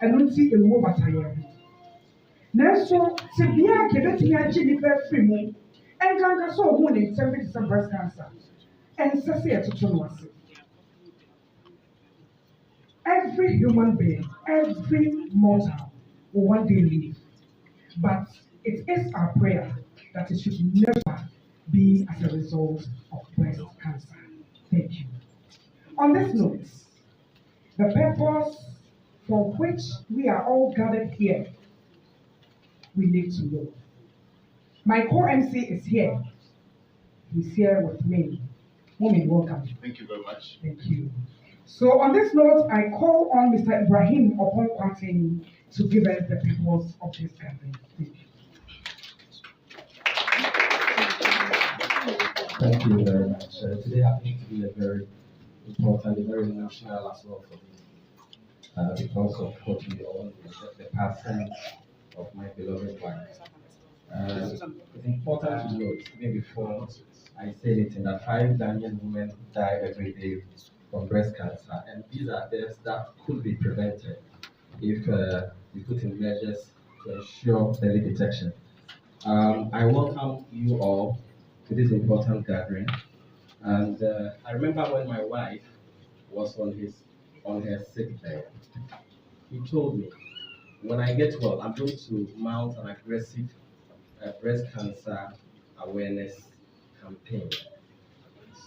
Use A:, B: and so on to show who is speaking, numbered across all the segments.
A: ɛno nti ɛwɔ bataeɛ ho nanso sɛ bia kɛbɛtumi agye nnipa afiri mu ɛnkanka sɛ ɔho ne nsɛm bi te sɛ breast cancer ɛnsɛ sɛ yɛtoto no ase. Every human being, every mortal will one day leave. But it is our prayer that it should never be as a result of breast cancer. Thank you. On this note, the purpose for which we are all gathered here, we need to know. My co-MC is here. He's here with me. Mommy, welcome.
B: Thank you very much.
A: Thank you. So on this note, I call on Mr. Ibrahim Oponkwate to give us the purpose of this gathering. Thank you.
C: Thank you very much. Today happens to be a very important, a very emotional as well for me because of what we all the passing of my beloved wife. It's important to note, even before I say anything, that 5 Ghanaian women die every day from breast cancer, and these are deaths that could be prevented if we put in measures to ensure early detection. I welcome you all to this important gathering, and I remember when my wife was on her sick bed, he told me, when I get well, I'm going to mount an aggressive breast cancer awareness campaign.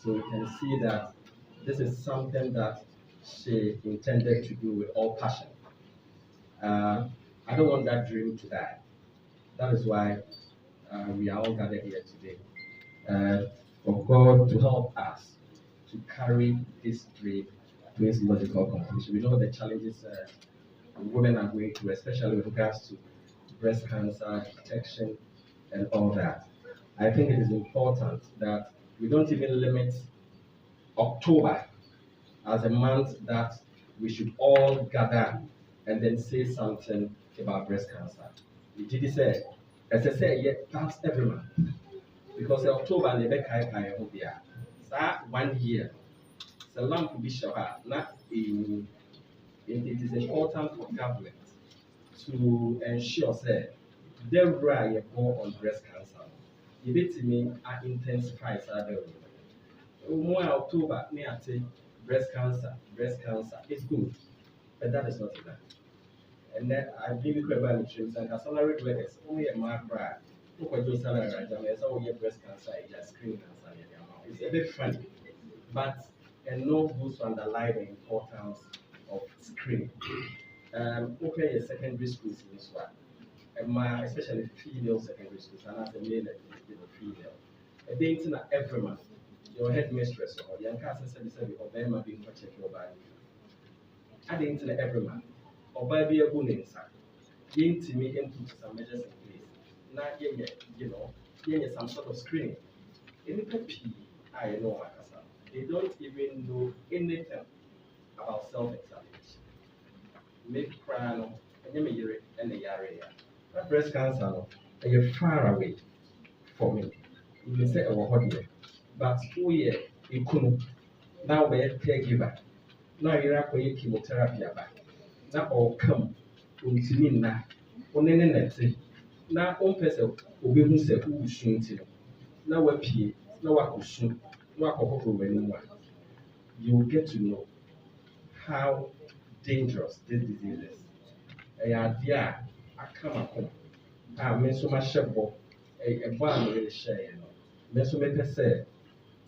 C: So you can see that this is something that she intended to do with all passion. I don't want that dream to die. That is why we are all gathered here today. For God to help us to carry this dream to its logical conclusion. We know the challenges women are going through, especially with regards to breast cancer detection and all that. I think it is important that we don't even limit October as a month that we should all gather and then say something about breast cancer. It said, as I said, yet that's every month. Because in October, they make that 1 year. The lamp will be shower, not in. It is important for government to ensure that the right on breast cancer. If it means intensify more October, near breast cancer, it's good, but that is not enough. And then I give you credit insurance and as salary workers, only a mark right. Look at your salary right now, it's all your breast cancer, it's screening cancer. It's a bit funny, but and no goes to underline the importance of screening. Okay, your secondary schools in this one, especially female secondary schools, and as a male and female. A day into every month, your headmistress or young cousin said, or them being for check your body. I didn't every month, or by be a good inside. Gain to me and put some measures in place. Now, some sort of screening. Any P, I know, they don't even know anything about self-examination. Make crown and the area. That breast cancer, you're far away from me. You may say, oh, what year? But 2 years, you couldn't. Now we're a caregiver. Now you're up with chemotherapy. Now all come to me now. Now, one person will be who said, who soon to now we're P, now I could soon, no I you will get to know how dangerous this disease is. I come at home. I mean, so much a bond really share. So make us say,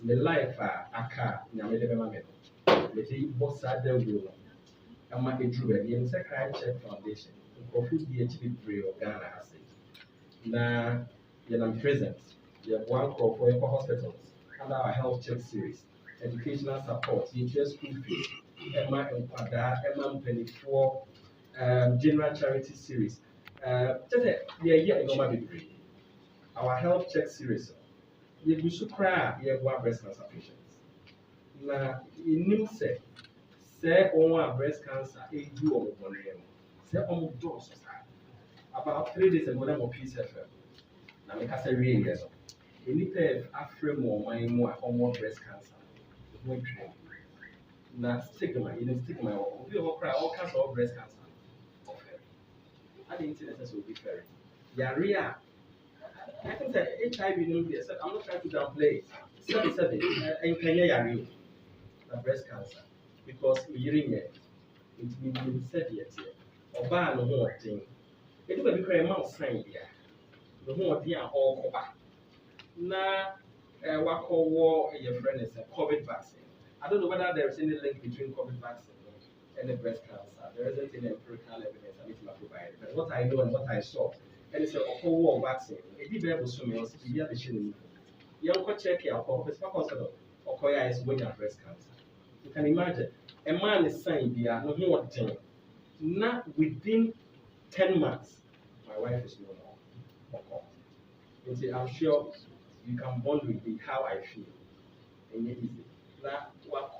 C: the life I can't, the boss at the will. I'm a true and second check foundation. For food DHB free or Ghana has it. Now, I'm present. You have one call for eco hospitals and our health check series, educational support, interest school fees, Emma and Pada, Emma 24 general charity series. Our health check series. You should cry, you have one breast cancer patients. Now, in say on breast cancer, a do on one say on dose about 3 days ago, I'm on PCFM. Now, make us a real yes. You need to have after more breast cancer. Now, stigma, you know, stigma, we all cry all kinds of breast cancer.
B: I didn't say this will be fair. Yaria, I think that HIV no be. I'm not trying to downplay it. 77 and Kenya Yari, the breast cancer, because we hearing it means said yet. Oba no more thing. It will be very much sign here. No more dear all cover. Na what war your friend is a COVID vaccine. I don't know whether there is any link between COVID vaccine and the breast cancer. There isn't any empirical evidence I need to provide. But what I know and what I saw, and it's a war vaccine. It did very soon. It was the other thing. You don't check your purpose. What consider Okoya is when you have breast cancer. You can imagine a man is saying there no more thing. Not within 10 months, my wife is no more. You see, I'm sure you can bond with me how I feel. And it is now what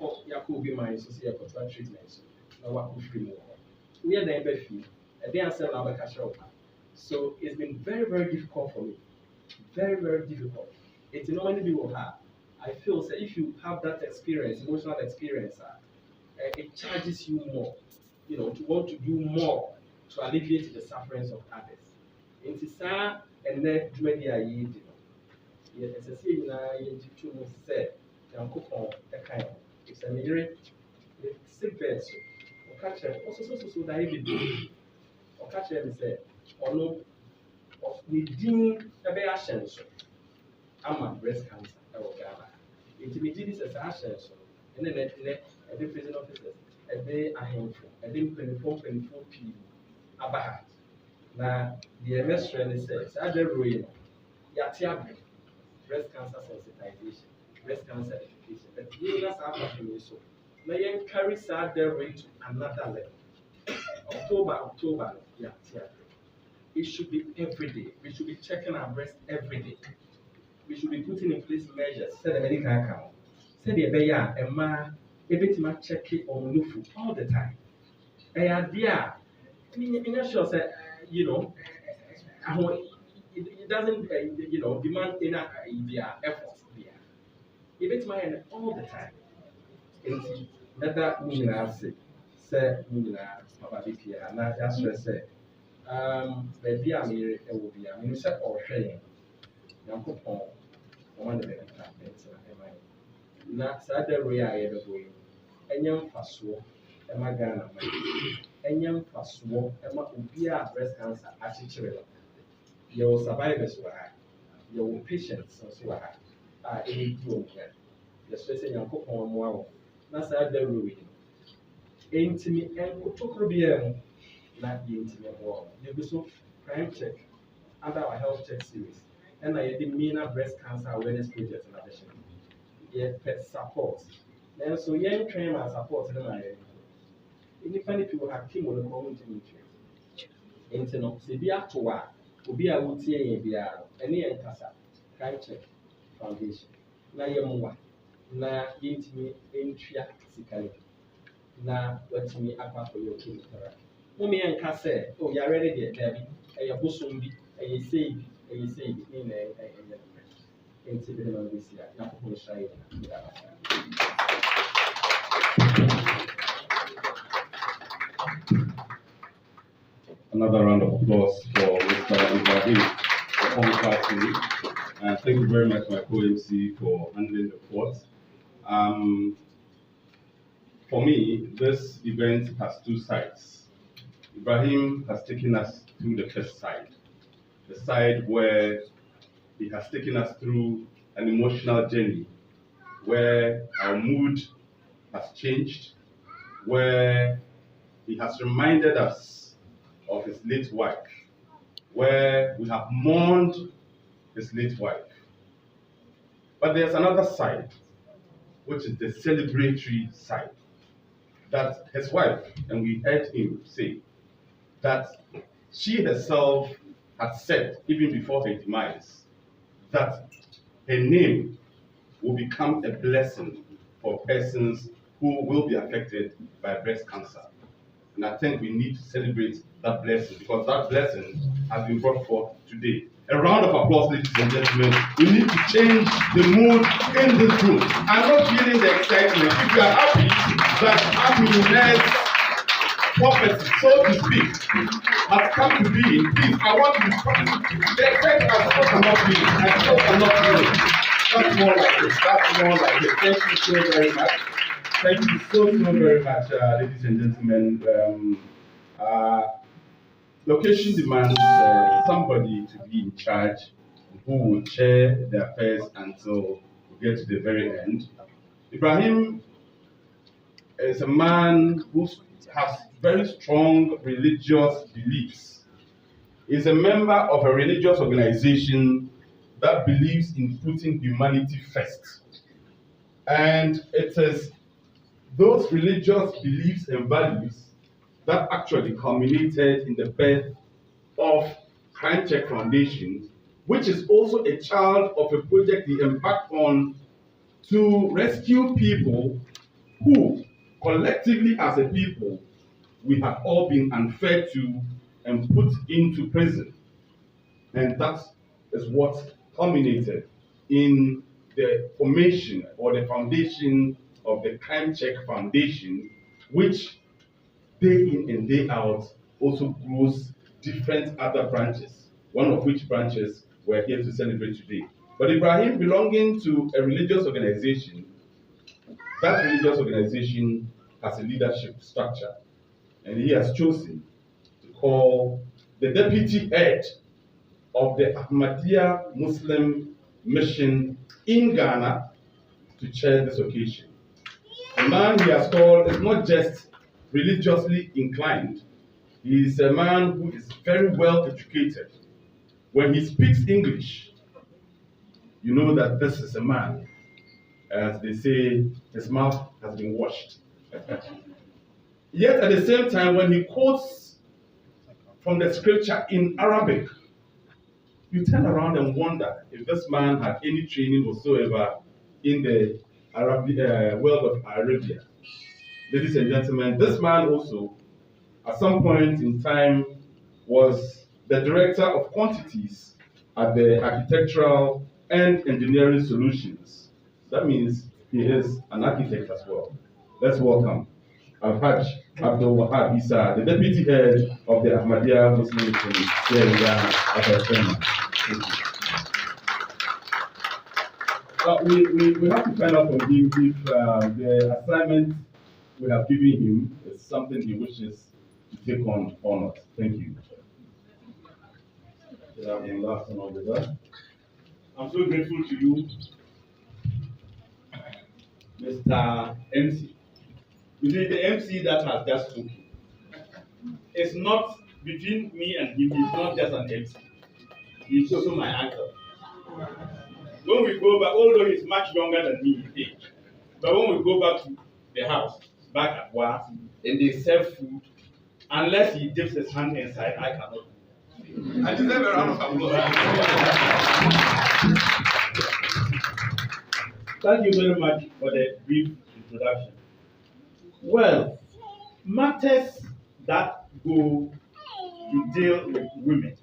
B: could be my social treatment. Now what could free more. We are the empathy. And they are saying now so it's been very, very difficult for me. Very, very difficult. It's not many people have. I feel that if you have that experience, emotional experience, it charges you more, to want to do more to alleviate the sufferings of others. It is sad and then many are you. Yes, as I say, you said, it's a mirror, it's sick vessel, or catch them, also so that he did, or catch them, say, or no, within a very ascension. I'm a breast cancer. It may do this as ascension, and then every prison officers, a day a handful, a day 24 people. Abahat. Now, the MS trend says, I don't know, Yatiabi, breast cancer sensitization, breast cancer education, but you guys are not so. Now, you carry sad their way to another level. October, Yatiabi. It should be every day. We should be checking our breast every day. We should be putting in place measures. Say the medical account. Say the beya and ma everything ma check it on Nufu all the time. Idea. I'm not sure say it doesn't demand enough idea effort there. Everything ma all the time. And that Meena say Meena Mabadi Pia and I just say baby I mean it will be I mean say or sharing. Yankopon one of the campaigns na saa da wei a yɛbɛbɔ yi ɛnyɛ mfasoɔ ɛma Ghana ma ɛnyɛ mfasoɔ ɛma obi a breast cancer akyekyere no yɛwɔ survivors wɔ ha yɛwɔ patients nso wɔ ha a ɛyɛ di wɔn kwan yɛsrɛ sɛ Nyankopɔn mmoa wɔn na saa da wei yi ɛntumi ɛnkotokoro biara mu na yɛntumi mmoa wɔn yɛbi so crime check under our health check series. And I did Meena breast cancer awareness project in addition. Yeah, pet support. Then so young train and support them. Independent people have came on the community. Internet, they be up to work. Will be a routine be any casa, crime check foundation. Na yemwa. Na yintimi entria sikali. Na watimi akwa for your chemotherapy. Mummy and Casse, oh, you're ready there, Debbie. A busumbi, a say. You say in this year,
D: another round of applause for Mr. Ibrahim and thank you very much, my co-MC, for handling the fort. For me, this event has two sides. Ibrahim has taken us through the first side. The side where he has taken us through an emotional journey, where our mood has changed, where he has reminded us of his late wife, where we have mourned his late wife. But there's another side, which is the celebratory side, that his wife, and we heard him say, that she herself had said, even before her demise, that her name will become a blessing for persons who will be affected by breast cancer. And I think we need to celebrate that blessing because that blessing has been brought forth today. A round of applause, ladies and gentlemen. We need to change the mood in this room. I'm not feeling the excitement. If you are happy that happiness prophecy, so to speak, has come to be. Please, I want to thank us so cannot be. I so cannot be. That's more like it. That's more like it. Thank you so very much. Thank you so very much, ladies and gentlemen. Location demands somebody to be in charge who will chair the affairs until we get to the very end. Ibrahim is a man who has very strong religious beliefs. He's a member of a religious organization that believes in putting humanity first. And it is those religious beliefs and values that actually culminated in the birth of Çàñçèr Foundation, which is also a child of a project he embarked on to rescue people who, collectively as a people, we have all been unfair to and put into prison. And that is what culminated in the formation or the foundation of the Çàñçèr Foundation, which day in and day out also grows different other branches, one of which branches we're here to celebrate today. But Ibrahim, belonging to a religious organization, that religious organization has a leadership structure, and he has chosen to call the deputy head of the Ahmadiyya Muslim mission in Ghana to chair this occasion. The man he has called is not just religiously inclined. He is a man who is very well educated. When he speaks English, you know that this is a man, as they say, his mouth has been washed. Yet at the same time, when he quotes from the scripture in Arabic, you turn around and wonder if this man had any training whatsoever in the world of Arabia. Ladies and gentlemen, this man also, at some point in time, was the director of quantities at the Architectural and Engineering Solutions. That means he is an architect as well. Let's welcome Alhaj Abdul Wahab Isa, the deputy head of the Ahmadiyya Muslim Mission here in Ghana at our friend. We have to find out from him if the assignment we have given him is something he wishes to take on or not. Thank you.
E: I'm so grateful to you, Mr. MC. You see, the MC that has just spoken. It's not between me and him, he's not just an MC. He's also my uncle. When we go back, although he's much younger than me in age, but when we go back to the house, back at work, and they serve food, unless he dips his hand inside, I cannot. I deserve a round of applause. Thank you very much for the brief introduction. Well, matters that go to deal with women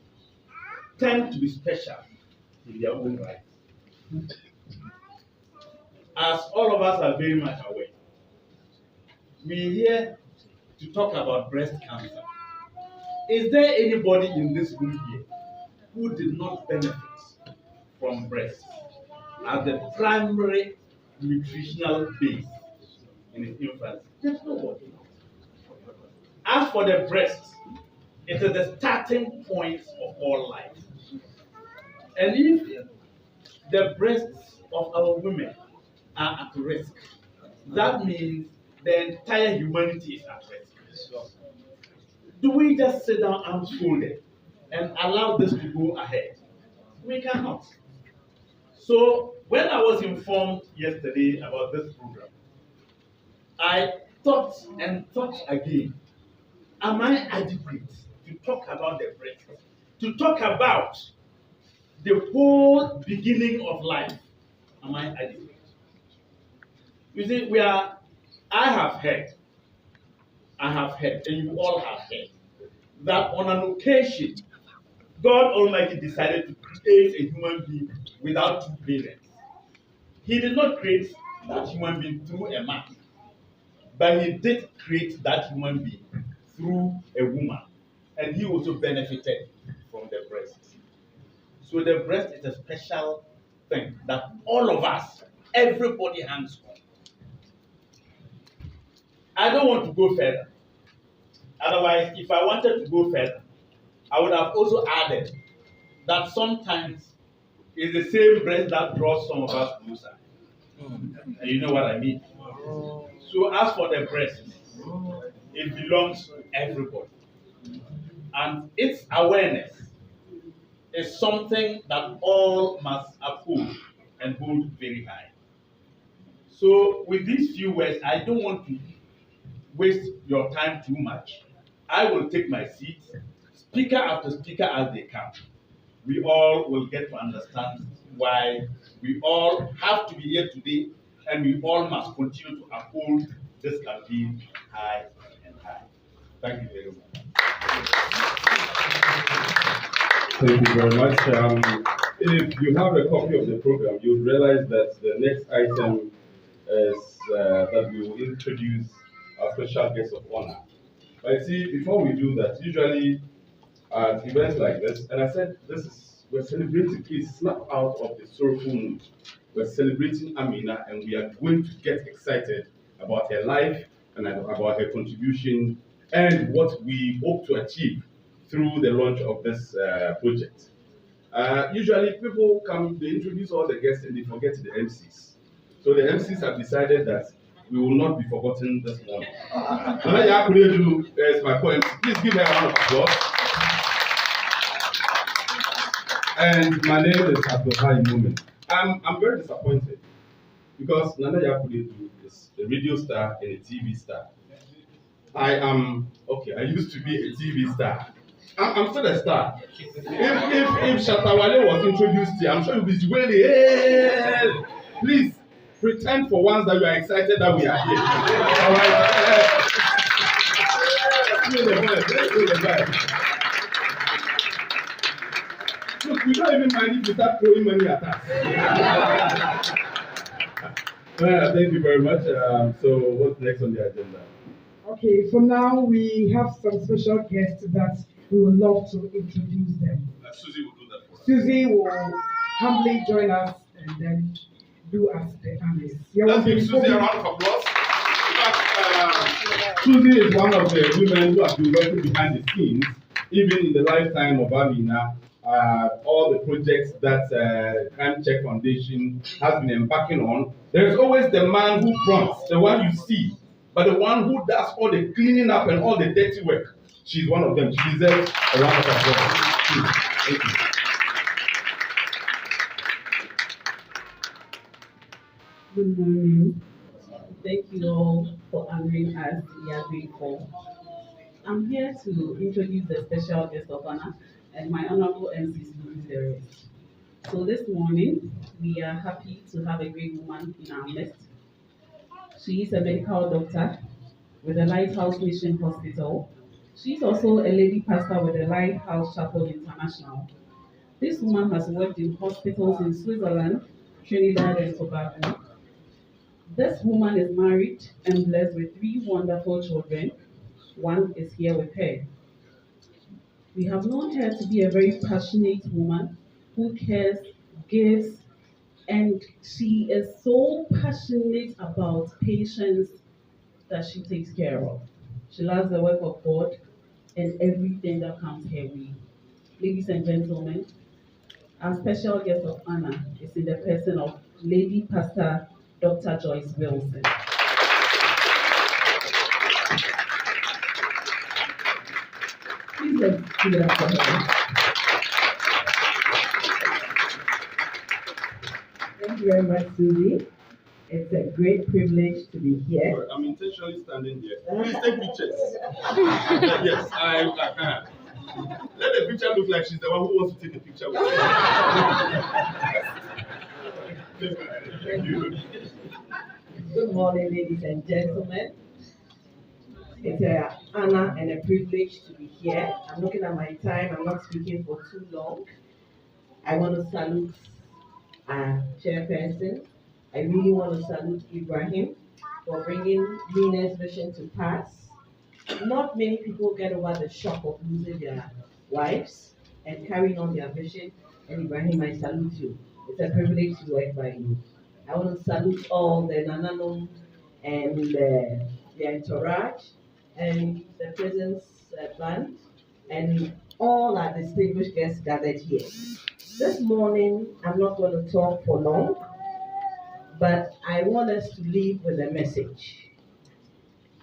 E: tend to be special in their own right. As all of us are very much aware, we're here to talk about breast cancer. Is there anybody in this room here who did not benefit from breast as the primary nutritional base in its infancy? There's nobody. As for the breast, it is the starting point of all life. And if the breasts of our women are at risk, that means the entire humanity is at risk. Do we just sit down arms folded and allow this to go ahead? We cannot. So when I was informed yesterday about this program, I thought and thought again, am I adequate to talk about the breast? To talk about the whole beginning of life? Am I adequate? You see, I have heard, and you all have heard, that on an occasion, God Almighty decided to create a human being without two parents. He did not create that human being through a man, but he did create that human being through a woman, and he also benefited from the breast. So the breast is a special thing that all of us, everybody hangs on. I don't want to go further. Otherwise, if I wanted to go further, I would have also added that sometimes it's the same breast that draws some of us closer. And you know what I mean? So as for the breast, it belongs to everybody. And its awareness is something that all must uphold and hold very high. So with these few words, I don't want to waste your time too much. I will take my seat, speaker after speaker as they come. We all will get to understand why we all have to be here today, and we all must continue to uphold this campaign high and high. Thank you very much.
D: Thank you very much. If you have a copy of the program, you'll realize that the next item is that we will introduce our special guest of honor. But see, before we do that, usually at events like this, and I said, we're celebrating, please snap out of the sorrowful mood. We're celebrating Meena, and we are going to get excited about her life and about her contribution and what we hope to achieve through the launch of this project. Usually people come, they introduce all the guests and they forget the MCs. So the MCs have decided that we will not be forgotten this morning. Nana Yakuredu is my co-MC. Please give her a round of applause. And my name is Abdulhai Moment. I'm very disappointed because Nana Yakuredu is a radio star and a TV star. I used to be a TV star. I'm still a star. If Shatawale was introduced here, I'm sure you'll be really, hey! Please pretend for once that you are excited that we are here. All right. Look, we don't even mind if you start throwing money at us. Thank you very much. So what's next on the agenda?
A: Okay, for now we have some special guests that we would love to introduce them.
D: Susie will do that for us.
A: Susie will humbly join us and then do us the honors.
D: Let's give Susie a round of applause. In fact, Susie is one of the women who have been working behind the scenes, even in the lifetime of Meena. All the projects that Çàñçèr Foundation has been embarking on. There is always the man who fronts, the one you see, but the one who does all the cleaning up and all the dirty work. She's one of them. She deserves a round of applause. Thank you.
F: Good morning. Thank you all for honoring us. We are grateful. I'm here to introduce the special guest of honor and my honorable MCs will do the rest. So this morning, we are happy to have a great woman in our midst. She is a medical doctor with the Lighthouse Mission Hospital. She's also a lady pastor with the Lighthouse Chapel International. This woman has worked in hospitals in Switzerland, Trinidad, and Tobago. This woman is married and blessed with 3 wonderful children. One is here with her. We have known her to be a very passionate woman who cares, gives, and she is so passionate about patients that she takes care of. She loves the work of God and everything that comes her way. Ladies and gentlemen, our special guest of honor is in the person of Lady Pastor Dr. Joyce Wilson. Please let's give it up for her.
G: Thank you very much, Susie. It's a great privilege to be here.
D: Sorry, I'm intentionally standing here. Please take pictures. Yes, let the picture look like she's the one who wants to take a picture with you. Thank you.
G: Good morning, ladies and gentlemen. It's an honor and a privilege to be here. I'm looking at my time. I'm not speaking for too long. I want to salute our chairperson. I really want to salute Ibrahim for bringing Meena's vision to pass. Not many people get over the shock of losing their wives and carrying on their vision. And Ibrahim, I salute you. It's a privilege to work by you. I want to salute all the Nananum and the entourage and the presence band and all our distinguished guests gathered here. This morning, I'm not going to talk for long, but I want us to leave with a message.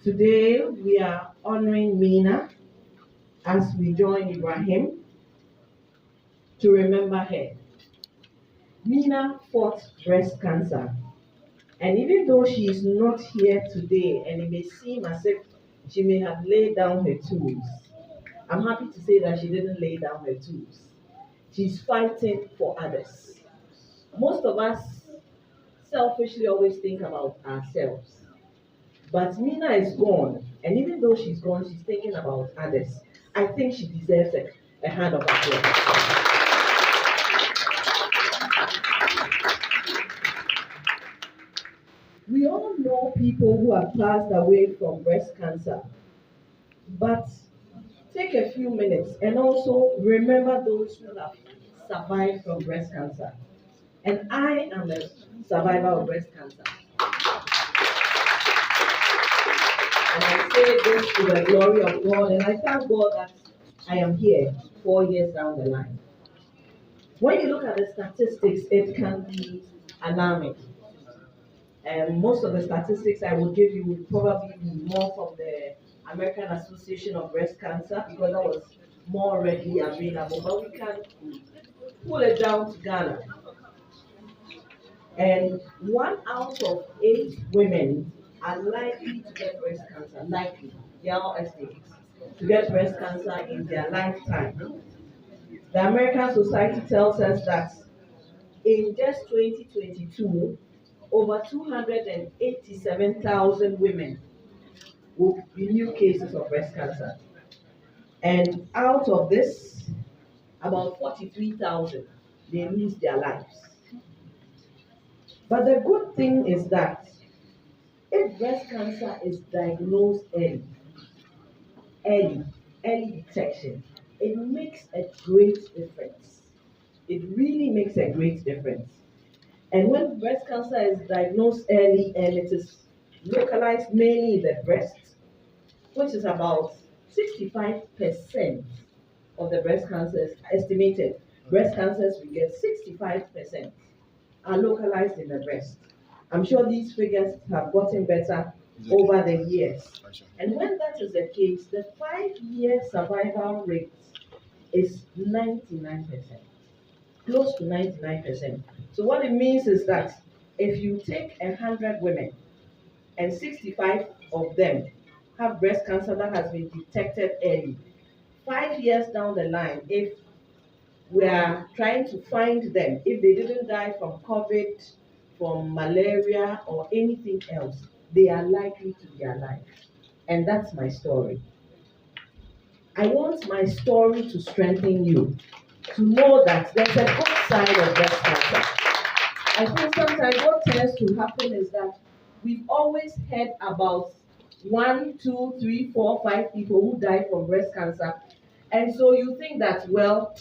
G: Today, we are honoring Meena as we join Ibrahim to remember her. Meena fought breast cancer, and even though she is not here today, and it may seem as if she may have laid down her tools, I'm happy to say that she didn't lay down her tools. She's fighting for others. Most of us selfishly always think about ourselves. But Meena is gone, and even though she's gone, she's thinking about others. I think she deserves a hand of applause. We all know people who have passed away from breast cancer, but take a few minutes and also remember those who have survived from breast cancer. And I am a survivor of breast cancer. And I say this to the glory of God, and I thank God that I am here 4 years down the line. When you look at the statistics, it can be alarming. And most of the statistics I will give you will probably be more from the American Association of Breast Cancer, because that was more readily available, but we can pull it down to Ghana. And 1 out of 8 women are likely to get breast cancer, likely, they are all estimates, to get breast cancer in their lifetime. The American Society tells us that in just 2022, over 287,000 women will be new cases of breast cancer. And out of this, about 43,000, they lose their lives. But the good thing is that if breast cancer is diagnosed early detection, it makes a great difference. It really makes a great difference. And when breast cancer is diagnosed early and it is localized mainly in the breast, which is about 65% of the breast cancers, estimated breast cancers we get, 65% are localized in the breast. I'm sure these figures have gotten better over the years. And when that is the case, the 5-year survival rate is 99%, close to 99%. So what it means is that if you take 100 women and 65 of them have breast cancer that has been detected early, 5 years down the line, if we are trying to find them, if they didn't die from COVID, from malaria, or anything else, they are likely to be alive. And that's my story. I want my story to strengthen you, to know that there's a good side of breast cancer. I think sometimes what tends to happen is that we've always heard about 1, 2, 3, 4, 5 people who die from breast cancer. And so you think that, well,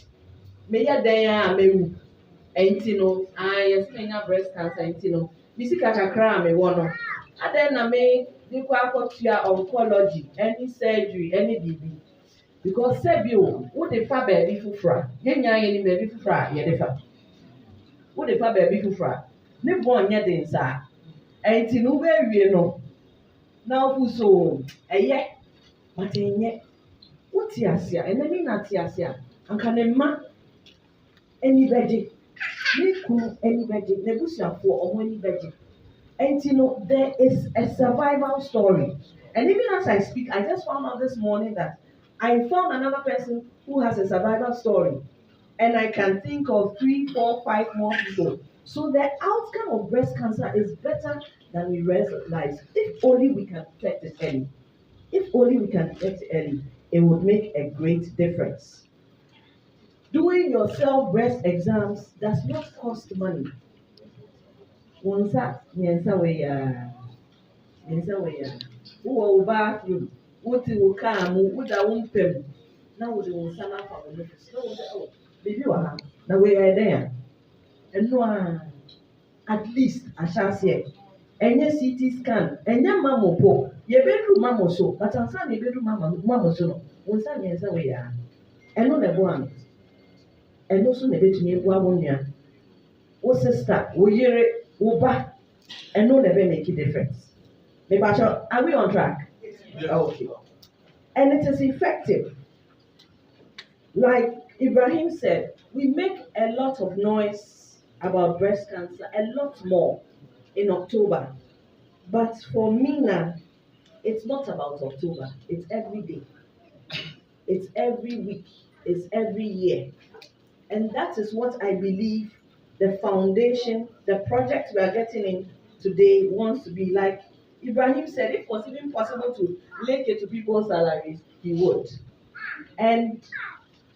G: may I breast cancer, Misika kakra me wono. Aden na me di kwa akotua oncology, any surgery, any BB. Because sebio, wo de fa baby fufra. Yenya ye ni baby fufra ye de fa. Wo de fa baby fufra. Ne bon nya de nsa. Enti no be wie no. Na ofu so eye. But enye. Wo ti asia, enemi na ti asia. Anka ne ma anybody. Anybody, anybody. And there is a survival story. And even as I speak, I just found out this morning that I found another person who has a survival story. And I can think of 3, 4, 5 more people. So the outcome of breast cancer is better than we realize. If only we can detect it early. If only we can detect it early, it would make a great difference. Doing your self-breast exams does not cost money. Bathroom, wote wo kaa mu woda wo mpɛ mu na wode wo nsa no afa wo nofo so na wode oh biribi wɔ ha na woyɛ dɛn a ɛno a at least ahyɛ aseɛ ɛnyɛ CT scan ɛnyɛ mammo po yɛbɛduru mammo so but ansa na yɛbɛduru mammo so no wo nsa mmiɛnsa wɔ yɛ ha ɛno na ɛboa no ɛno so na ɛbɛtumi aboa wo nua wo sister wo yere wo ba ɛno na ɛbɛ make a difference mebakyɛ are we on track? Okay. And it is effective. Like Ibrahim said, we make a lot of noise about breast cancer, a lot more in October. But for Meena, it's not about October. It's every day. It's every week. It's every year. And that is what I believe the foundation, the project we are getting in today wants to be like. Ibrahim said if it was even possible to link it to people's salaries, he would. And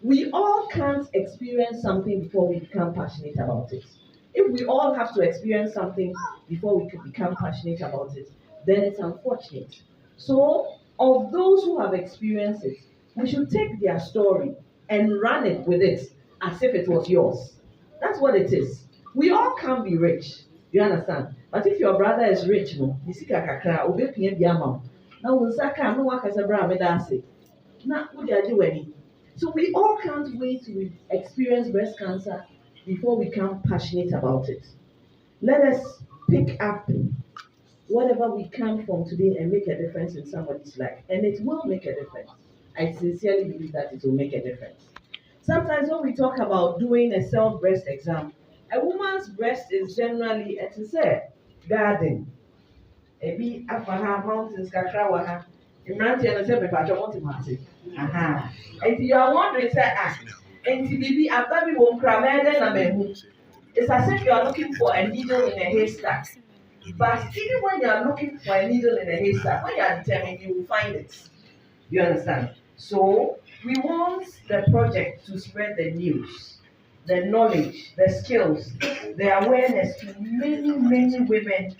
G: we all can't experience something before we become passionate about it. If we all have to experience something before we could become passionate about it, then it's unfortunate. So, of those who have experienced it, we should take their story and run it with it as if it was yours. That's what it is. We all can't be rich. You understand? But if your brother is rich, no, nisika kakra, obepia biama. Na unsaka no wakasa bra medase. Na udia weni. So we all can't wait to experience breast cancer before we become passionate about it. Let us pick up whatever we can from today and make a difference in somebody's life. And it will make a difference. I sincerely believe that it will make a difference. Sometimes when we talk about doing a self-breast exam, a woman's breast is generally, it is a garden. Ebi afaha mountains kakra waha. Imranti and say pepa jomo timati. Aha. And you are wondering say and bibi ababi won kra mede na mehu. It's as if you are looking for a needle in a haystack. But even when you are looking for a needle in a haystack, when you are determined, you will find it. You understand? So we want the project to spread the news, the knowledge, the skills, the awareness to many, many women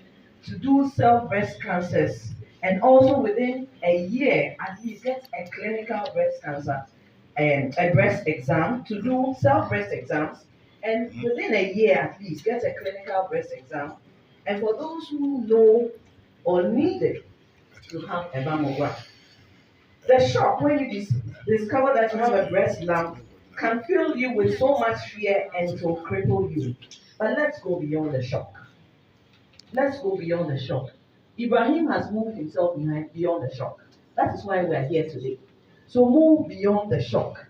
G: to do self-breast cancers, and also within a year at least get a clinical breast cancer and a breast exam, to do self-breast exams, and within a year at least get a clinical breast exam, and for those who know or need it, to have a mammogram. The shock when you discover that you have a breast lump can fill you with so much fear and it will cripple you. But let's go beyond the shock. Let's go beyond the shock. Ibrahim has moved himself beyond the shock. That is why we are here today. So move beyond the shock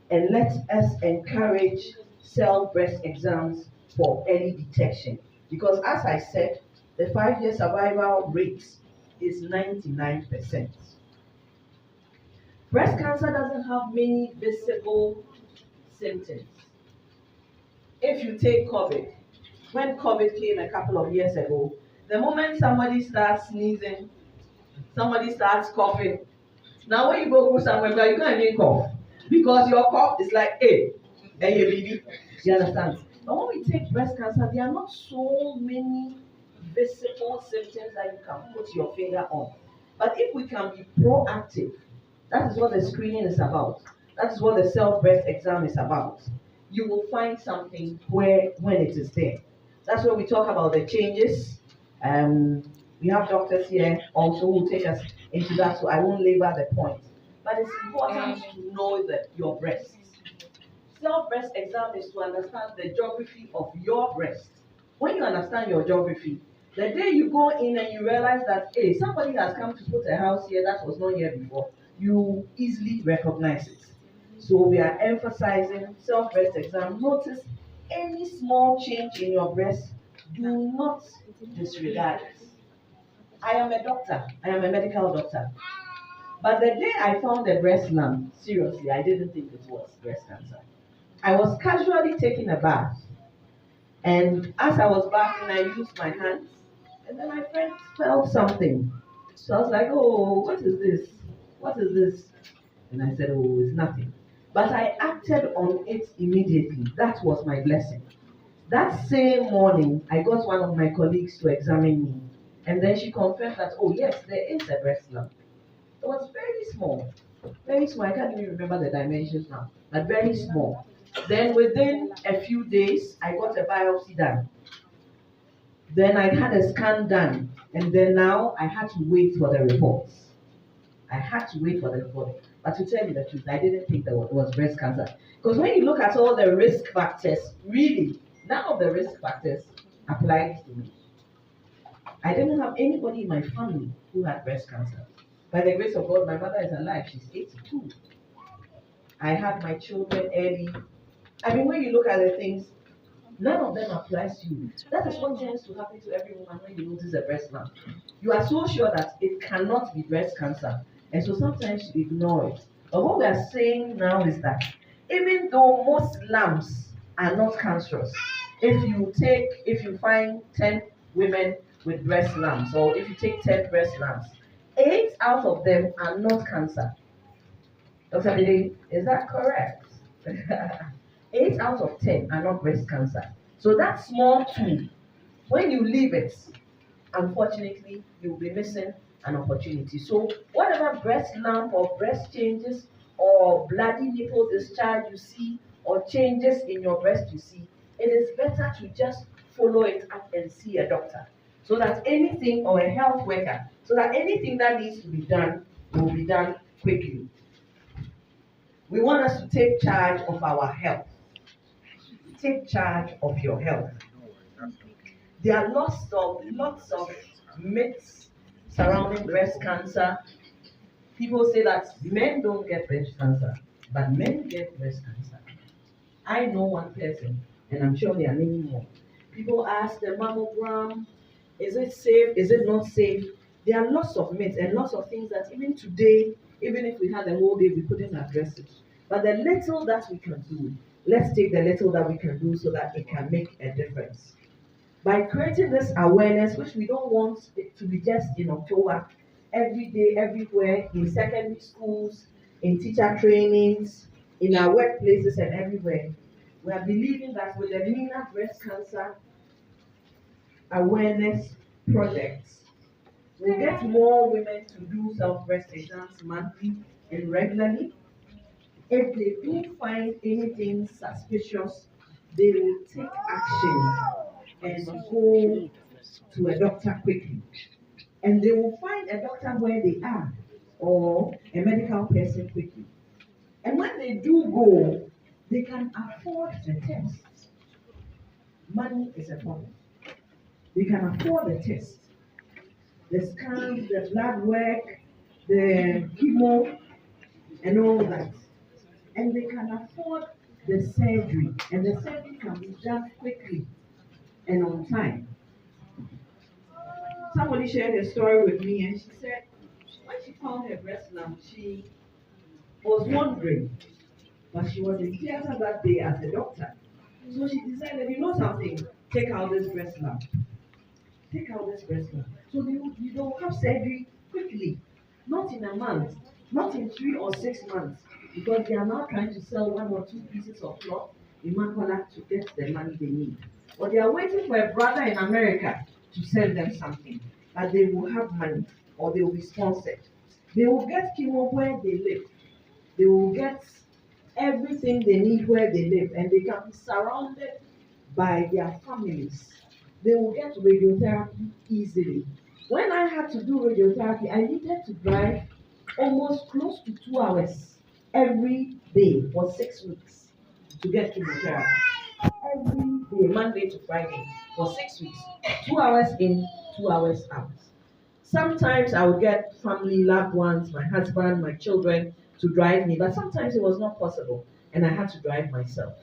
G: and let us encourage self-breast exams for early detection. Because as I said, the 5-year survival rate is 99%. Breast cancer doesn't have many visible symptoms. If you take COVID, when COVID came a couple of years ago, the moment somebody starts sneezing, somebody starts coughing, now when you go somewhere, you're going to cough. Because your cough is like, hey, baby. You understand? But when we take breast cancer, there are not so many visible symptoms that you can put your finger on. But if we can be proactive, that is what the screening is about. That is what the self-breast exam is about. You will find something when it is there. That's where we talk about the changes. We have doctors here also who take us into that, so I won't labor the point. But it's important to know that your breast. Self-breast exam is to understand the geography of your breast. When you understand your geography, the day you go in and you realize that, hey, somebody has come to put a house here that was not here before, you easily recognize it. So we are emphasizing self-breast exam. Notice any small change in your breast, do not disregard it. I am a doctor. I am a medical doctor. But the day I found a breast lump, seriously, I didn't think it was breast cancer. I was casually taking a bath. And as I was bathing, I used my hands. And then my friend felt something. So I was like, oh, what is this? What is this? And I said, oh, it's nothing. But I acted on it immediately. That was my blessing. That same morning, I got one of my colleagues to examine me. And then she confirmed that, oh yes, there is a breast lump. It was very small. Very small. I can't even remember the dimensions now, but very small. Then within a few days, I got a biopsy done. Then I had a scan done, and then now I had to wait for the reports. I had to wait for the report. But to tell you the truth, I didn't think that it was breast cancer. Because when you look at all the risk factors, really, none of the risk factors applied to me. I didn't have anybody in my family who had breast cancer. By the grace of God, my mother is alive. She's 82. I had my children early. I mean, when you look at the things, none of them applies to you. That is what tends to happen to every woman when you notice a breast lump. You are so sure that it cannot be breast cancer, and so sometimes you ignore it. But what we are saying now is that even though most lumps are not cancerous, if you find 10 women with breast lumps, or if you take 10 breast lumps, 8 out of them are not cancer. Dr. Bide, is that correct? 8 out of 10 are not breast cancer. So that small tool, when you leave it, unfortunately, you'll be missing an opportunity. So whatever breast lump or breast changes or bloody nipple discharge you see or changes in your breast you see, it is better to just follow it up and see a doctor. So that anything, or a health worker, so that anything that needs to be done will be done quickly. We want us to take charge of our health. Take charge of your health. There are lots of myths surrounding breast cancer. People say that men don't get breast cancer, but men get breast cancer. I know one person, and I'm sure there are many more. People ask the mammogram, is it safe? Is it not safe? There are lots of myths and lots of things that even today, even if we had a whole day, we couldn't address it. But the little that we can do, let's take the little that we can do so that it can make a difference. By creating this awareness, which we don't want it to be just in October, every day, everywhere, in secondary schools, in teacher trainings, in our workplaces and everywhere, we are believing that with the Meena breast cancer awareness projects, we'll get more women to do self-breast exams monthly and regularly. If they do find anything suspicious, they will take action and go to a doctor quickly. And they will find a doctor where they are, or a medical person quickly. And when they do go, they can afford the test. Money is a problem. They can afford the test, the scans, the blood work, the chemo, and all that. And they can afford the surgery, and the surgery can be done quickly and on time. Somebody shared a story with me, and she said when she found her breast lump, she was wondering, but she was in theater that day as a doctor. So she decided, you know something, take out this breast lump. Take out this breast lump. So you don't have surgery quickly, not in a month, not in 3 or 6 months, because they are now trying to sell 1 or 2 pieces of cloth in Makola to get the money they need. Or they are waiting for a brother in America to send them something, that they will have money or they will be sponsored. They will get chemo where they live. They will get everything they need where they live, and they can be surrounded by their families. They will get radiotherapy easily. When I had to do radiotherapy, I needed to drive almost close to 2 hours every day for 6 weeks to get chemotherapy. Every day, Monday to Friday, for 6 weeks. 2 hours in, 2 hours out. Sometimes I would get family, loved ones, my husband, my children to drive me, but sometimes it was not possible, and I had to drive myself.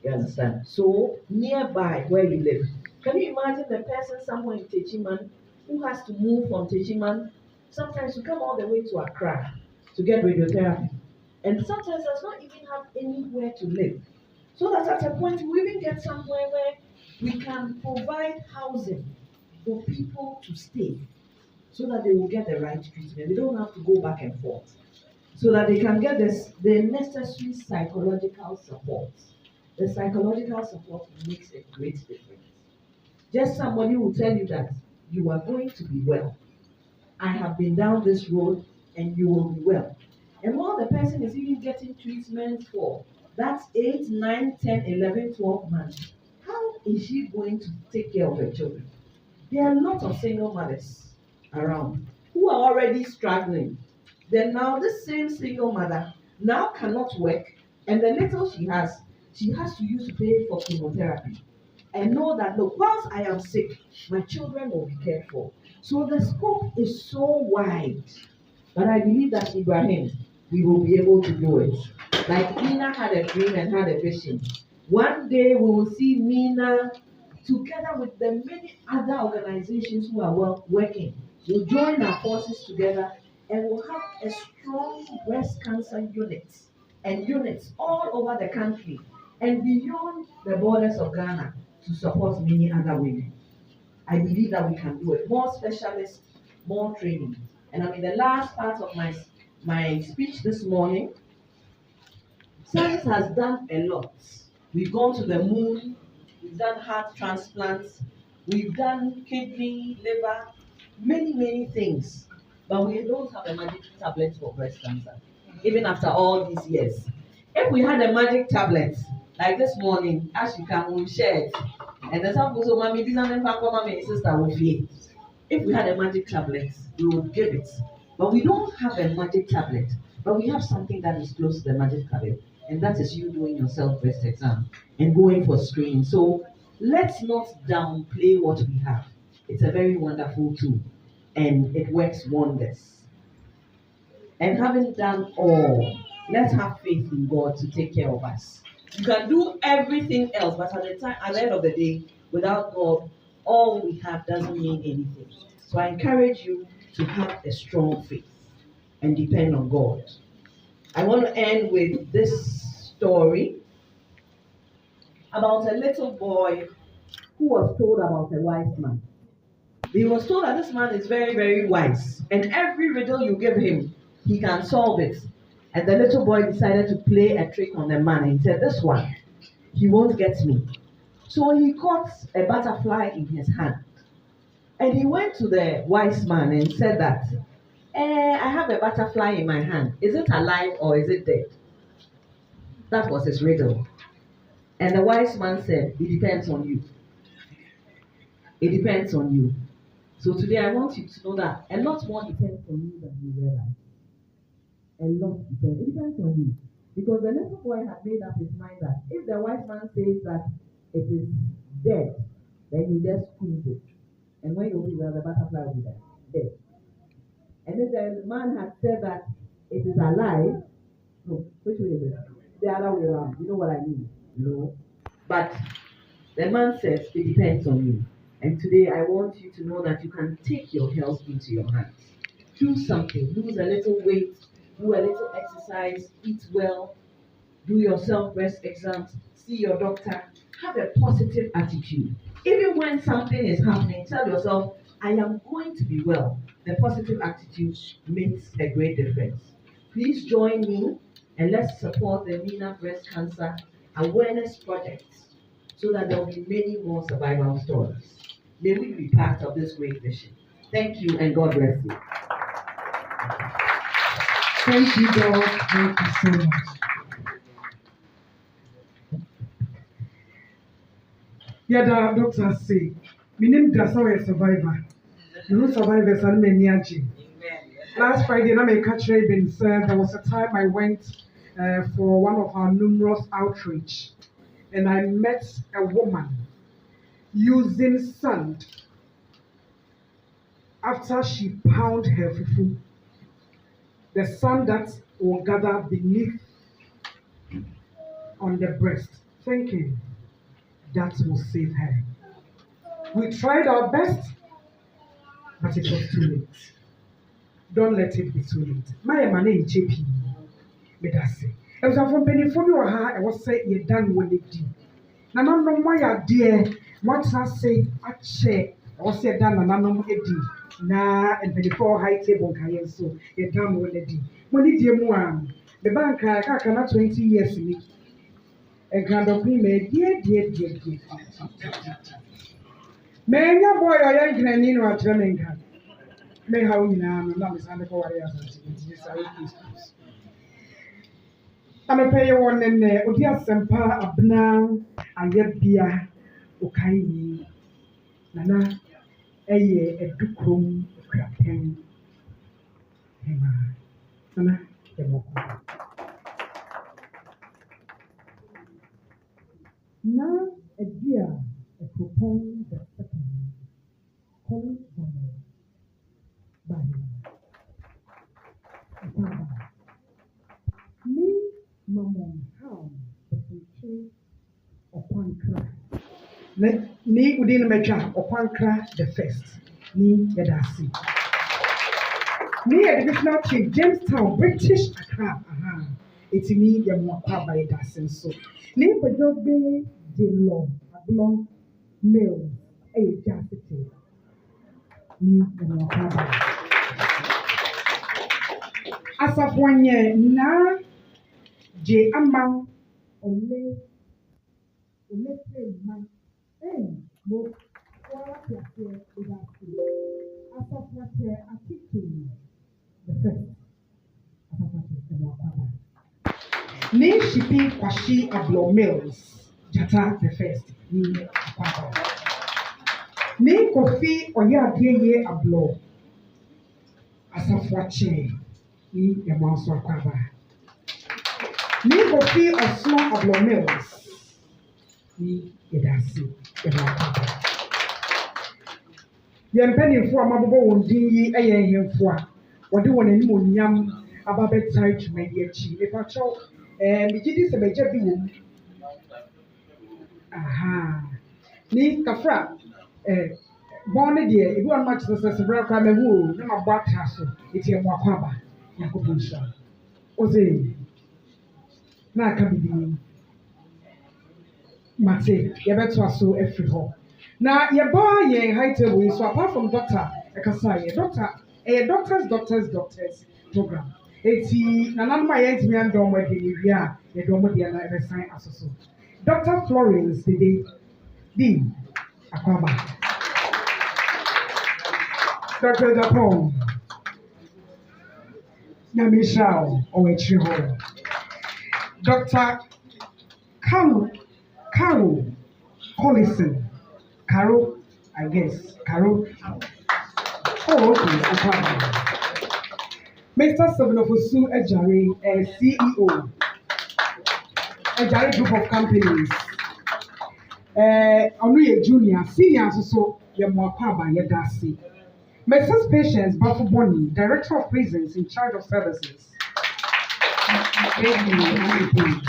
G: You understand? So, nearby where you live. Can you imagine the person somewhere in Techiman who has to move from Techiman, sometimes to come all the way to Accra to get radiotherapy? And sometimes does not even have anywhere to live. So that at a point we even get somewhere where we can provide housing for people to stay so that they will get the right treatment. They don't have to go back and forth. So that they can get the necessary psychological support. The psychological support makes a great difference. Just somebody will tell you that you are going to be well. I have been down this road and you will be well. And while the person is even getting treatment for that's 8, 9, 10, 11, 12 months, how is she going to take care of her children? There are a lot of single mothers around who are already struggling. Then now this same single mother now cannot work, and the little she has to use to pay for chemotherapy. And know that look, whilst I am sick, my children will be cared for. So the scope is so wide. But I believe that Ibrahim, we will be able to do it. Like Meena had a dream and had a vision. One day we will see Meena together with the many other organizations who are working. We'll join our forces together and we'll have a strong breast cancer unit and units all over the country and beyond the borders of Ghana to support many other women. I believe that we can do it. More specialists, more training. And I'm in the last part of my speech this morning. Science has done a lot. We've gone to the moon, we've done heart transplants, we've done kidney, liver, many things. But we don't have a magic tablet for breast cancer, even after all these years. If we had a magic tablet, like this morning, as you can, we share it. And then some people say, Mommy, this and mommy, sister will fear. If we had a magic tablet, we would give it. But we don't have a magic tablet. But we have something that is close to the magic tablet. And that is you doing your self-breast exam and going for screening. So let's not downplay what we have. It's a very wonderful tool. And it works wonders. And having done all, let's have faith in God to take care of us. You can do everything else, but at the end of the day, without God, all we have doesn't mean anything. So I encourage you to have a strong faith and depend on God. I want to end with this story about a little boy who was told about a wise man. He was told that this man is very wise, and every riddle you give him, he can solve it. And the little boy decided to play a trick on the man, and he said, this one, he won't get me. So he caught a butterfly in his hand. And he went to the wise man and said that, I have a butterfly in my hand. Is it alive or is it dead? That was his riddle. And the wise man said, it depends on you. It depends on you. So today I want you to know that a lot more depends on you than you realize. A lot depends. It depends on you. Because the little boy had made up his mind that if the wise man says that it is dead, then you just squeeze it. And when you open it, the butterfly will be there, dead. And if the man had said that it is alive, no, which way is it? The other way around. You know what I mean? No. But the man says it depends on you. And today I want you to know that you can take your health into your hands. Do something. Lose a little weight. Do a little exercise. Eat well. Do your self-breast exams. See your doctor. Have a positive attitude. Even when something is happening, tell yourself, I am going to be well. The positive attitude makes a great difference. Please join me and let's support the Meena Breast Cancer Awareness Project so that there will be many more survival stories. May we be part of this great mission. Thank you and God bless you.
A: Thank you, God. Thank you so much. Yeah, the doctors say, my name is a survivor. No survivors are many. Last Friday, I said there was a time I went for one of our numerous outreach, and I met a woman using sand after she pound her fufu. The sand that will gather beneath on the breast, thinking that will save her. We tried our best, but it was too late. Don't let it be too late. My name is JP. Medase. I was from Penny for me or her, I was saying you're done with it. Now, no, my dear, what I say, I share, I was said done, and I know it. Nah, and Penny for high table, can so you're done with it. When did you move? The bank, I cannot 20 years in it. A grand of me, dear. Many boy or young granny or German. Me how you know, no, Miss Anna Warriors, and yes, I will. I'm a pay one and Odia Sempa Abna, Ayabia, Okaini, Nana, a Dukum, Krapen, Nana, the Moko. Now, a dear, a propon the second, calling from by me, Mamon, how the future upon cry. Ni within a measure upon cry the first, ni Yadasi. Ni additional chief, Jamestown, British Accra, it's me, Yamwaka by Dasin so. Ni Pajobe de law, a blonde male, a jasity. Ni Yamwaka by. As of 1 year, na J. Amang, ole man, mo, what you say without you. As of what I keep to you, the first, as of what you say, Ni shipping kwashi ablo mills, Jata the first, ni Akwaba. Ni kofi oya ye ablo, as of what you, ni Yamanso Akwaba. Ni kofi osno ablo mills, ni Yedasi, Yamanso. Yempanyinfo amababo won din yi eyehemfo a wode won anim onyam ababetai twumadi achi epacho migidi se beja bi wo aha ni kafra bonne de ebi won match se bra kwa mehu na mabọ atra so eti emu akwaba yakobon sha oze na aka bibi mate yebeto aso efri ho. Now, your boy, your high table is so apart from doctor, doctors program. It's my ends me and dome where the dome with the other sign as so. Dr. Florence, the Dean, Aquaba. Dr. Japon, Namishao, or a Chiho. Dr. Carol Collison. Carol, I guess. Carol. Oh, okay. Mr. Sabinofusu Ejari, CEO. Ejari Group of Companies. Onuye Junior, Senior, so Yamwakaba Yadasi. Mrs. Patience Bafu Boni, Director of Prisons in charge of services. Thank you.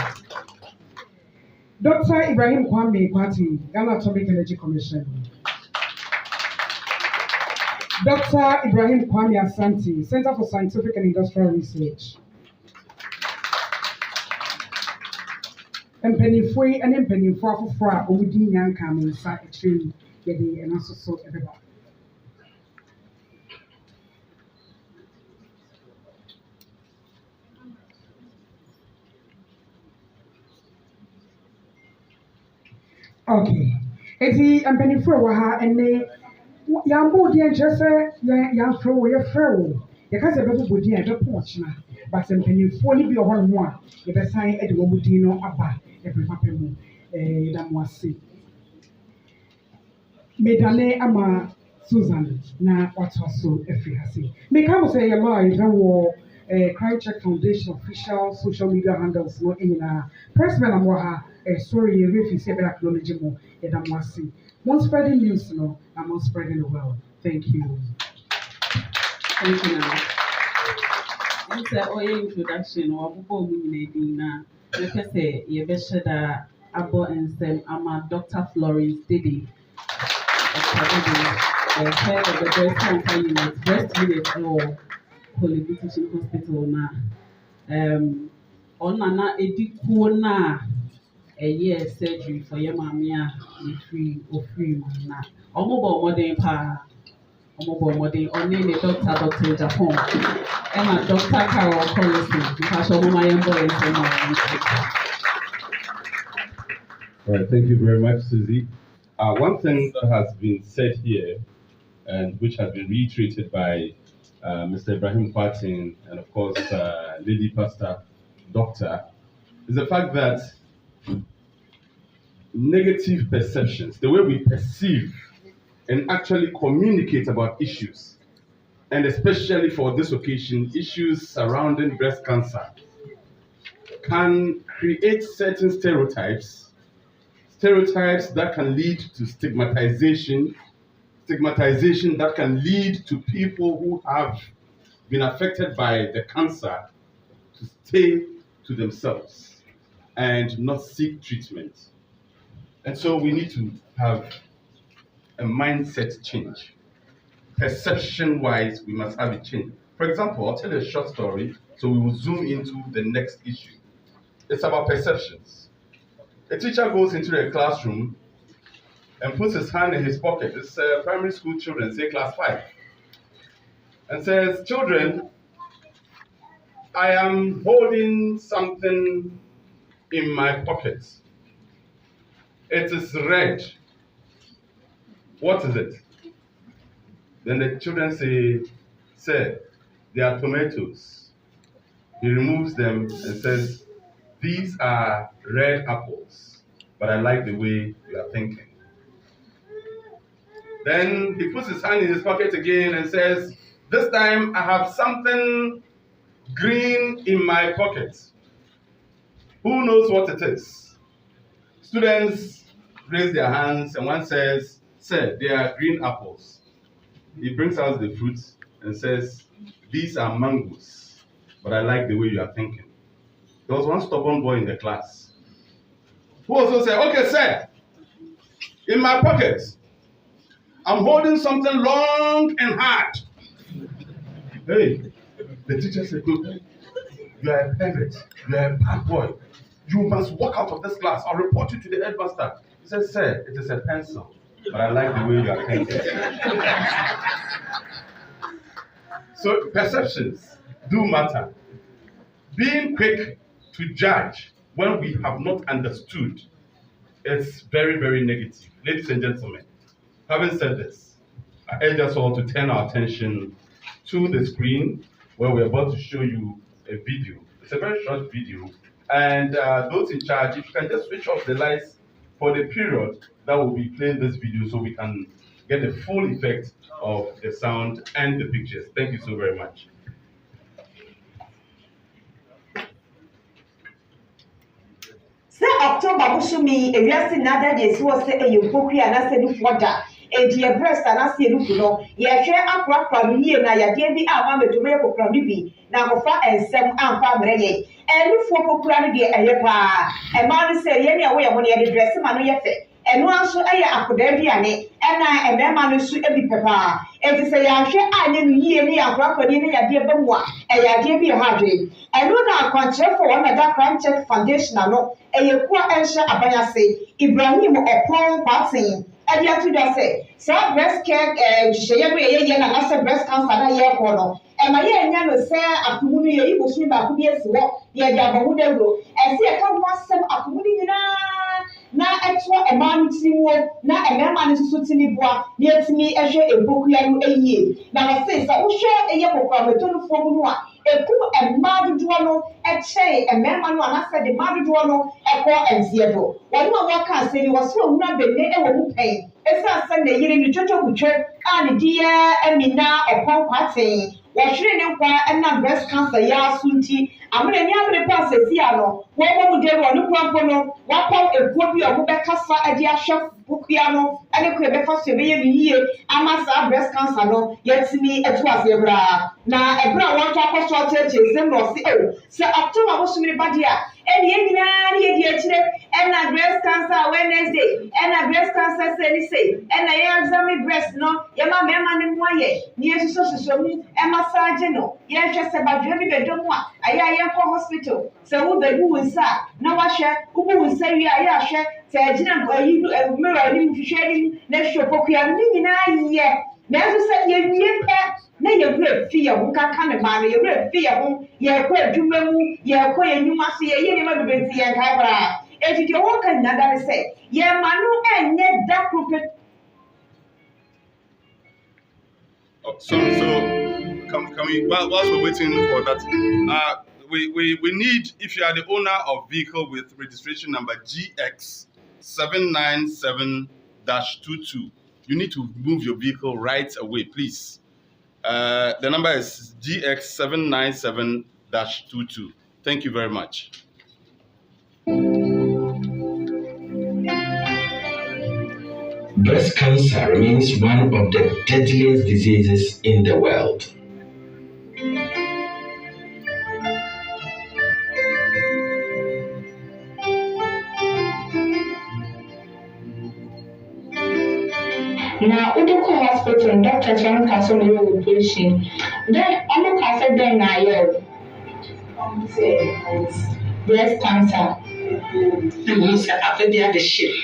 A: Dr. Ibrahim Kwame Kwati, Ghana Atomic Energy Commission. Dr. Ibrahim Kwame Asante, Center for Scientific and Industrial Research. Mpenifwe and Mpenifwa Fufra, Owudi Nyanka, Mensa, Etrim, Yedi, and also so everybody. Okay. Eti mpenifo wa ha ene yambo di enchese ya fro ya fro. Ya ka se bebo bodi e be ponchina. But mpenifo ni bi oho no a ye be san e de wo bodi no aba e be papa mu da mo ase. Medane ama Susan na watoso efri hase. Me ka mo say ye live na wo Crime Check Foundation official social media handles no enina. President amwa sorry, if you say better acknowledge more, one spreading news, no, and one spreading the world. Thank you.
F: Thank you. It's a introduction or before we need na. Like I say, you better that Abo and Sam ama Dr. Florence Didi. Head of the breast cancer unit, breast unit or Holy Teaching Hospital na. On na edikuo na. A year surgery for your mamia, free na. Omobo modern pa, only the Dr. Japon, and Dr. Carol Collison, because of my employees.
D: Thank you very much, Susie. One thing that has been said here, and which has been reiterated by Mr. Ibrahim Kwatin, and of course, Lady Pastor Doctor, is the fact that negative perceptions, the way we perceive and actually communicate about issues, and especially for this occasion, issues surrounding breast cancer, can create certain stereotypes that can lead to stigmatization that can lead to people who have been affected by the cancer to stay to themselves and not seek treatment. And so we need to have a mindset change. Perception-wise, we must have a change. For example, I'll tell you a short story, so we will zoom into the next issue. It's about perceptions. A teacher goes into a classroom and puts his hand in his pocket. It's primary school children, say class 5, and says, "Children, I am holding something in my pocket. It is red. What is it?" Then the children say, "Sir, they are tomatoes." He removes them and says, "These are red apples, but I like the way you are thinking." Then he puts his hand in his pocket again and says, "This time I have something green in my pocket. Who knows what it is?" Students raise their hands and one says, "Sir, they are green apples." He brings out the fruits and says, "These are mangoes, but I like the way you are thinking." There was one stubborn boy in the class who also said, "Okay, sir, in my pocket, I'm holding something long and hard." Hey, the teacher said, "Look, you are a pervert, you are a bad boy. You must walk out of this class. I'll report you to the headmaster." He said, "Sir, it is a pencil, but I like the way you are thinking." So perceptions do matter. Being quick to judge when we have not understood is very, very negative. Ladies and gentlemen, having said this, I urge us all to turn our attention to the screen where we're about to show you a video. It's a very short video. And those in charge, if you can just switch off the lights for the period that will be playing this video so we can get the full effect of the sound and the pictures. Thank you so very much.
H: October busumi ewiase nada de so se eyempoku ana se du foda edi e breast ana se du no ye hwe akwa no yie na yade bi a ma medo me kokra no bi na kofa ensem ampa mreye elufo kokura no de eye pa e ma no se ye ne wo ye ho ne ye dress ma no ye fe eno anso eye akoda aduane ena e me ma no su ebi pepa enti se ya hwe anye no yie ne akwa ne yade ba mu a e yade bi ha dwe eno na akwanche for one that Çàñçèr foundation no Eyekua Ensha Abayase, Ibrahim Opon Patin, Edia to say, Sa breast care, Shayabri, and I breast cancer, and I corner. And my young say, Akumuni, you will swim back to be a swap, Yadabahudo, and see a come once some Akumuni. Na etwa e man tiwo na e man is sutini boa near to me ehwe eboku ya no eyie na na say sa wo hwe eye kokwa metonu fo mu a eku e madudo no e chei e man no anasa de madudo no e ko enzie do wonu a waka say ni wo so hu na benne e wo mu pen esa sa na yire ni twotwo kutwe a ne die Meena opon kwaten wɔhwere ne nkwa na breast cancer ya asunti amene ni amene pa sesi ano wo mo de wo no kwanko no wapam ekuo bi a wo bekasa ade ahwe bukua no ane ko be fa so be ye yie ama sa breast cancer no yetimi etu ase bra na ebra won to akoso cheche sem no se o se October wo sumire bade a eni nyina ne ye di akire na breast cancer Wednesday na breast cancer say na ye examine breast no ye ma mema ne mo aye ni yesuso mu massage no ye hwe se badwe bi bedomu a aya ye ko hospital se wo be bu nsa na wa hwe wo bu nsa wi a ye ahwe se agina ayi mirror ni hwehwe ni na hwe pokua ni nyina ye na so se ye wie pe na ye bra fi ye ho kaka ne ma ye bra fi ye ho ye ko adwuma mu ye ko ye nyuma so ye ni ma be benti ye kai bra ejide wo kan na da se ye ma no enye da krope
D: So whilst we're waiting for that, we need, if you are the owner of vehicle with registration number GX797-22, you need to move your vehicle right away, please. The number is GX797-22. Thank you very much.
C: Breast cancer remains one of the deadliest diseases in the world.
I: Now, we go hospital, Dr. Çàñçèr will operation. Then, I'm going to say, breast cancer.
J: Means after the other shit.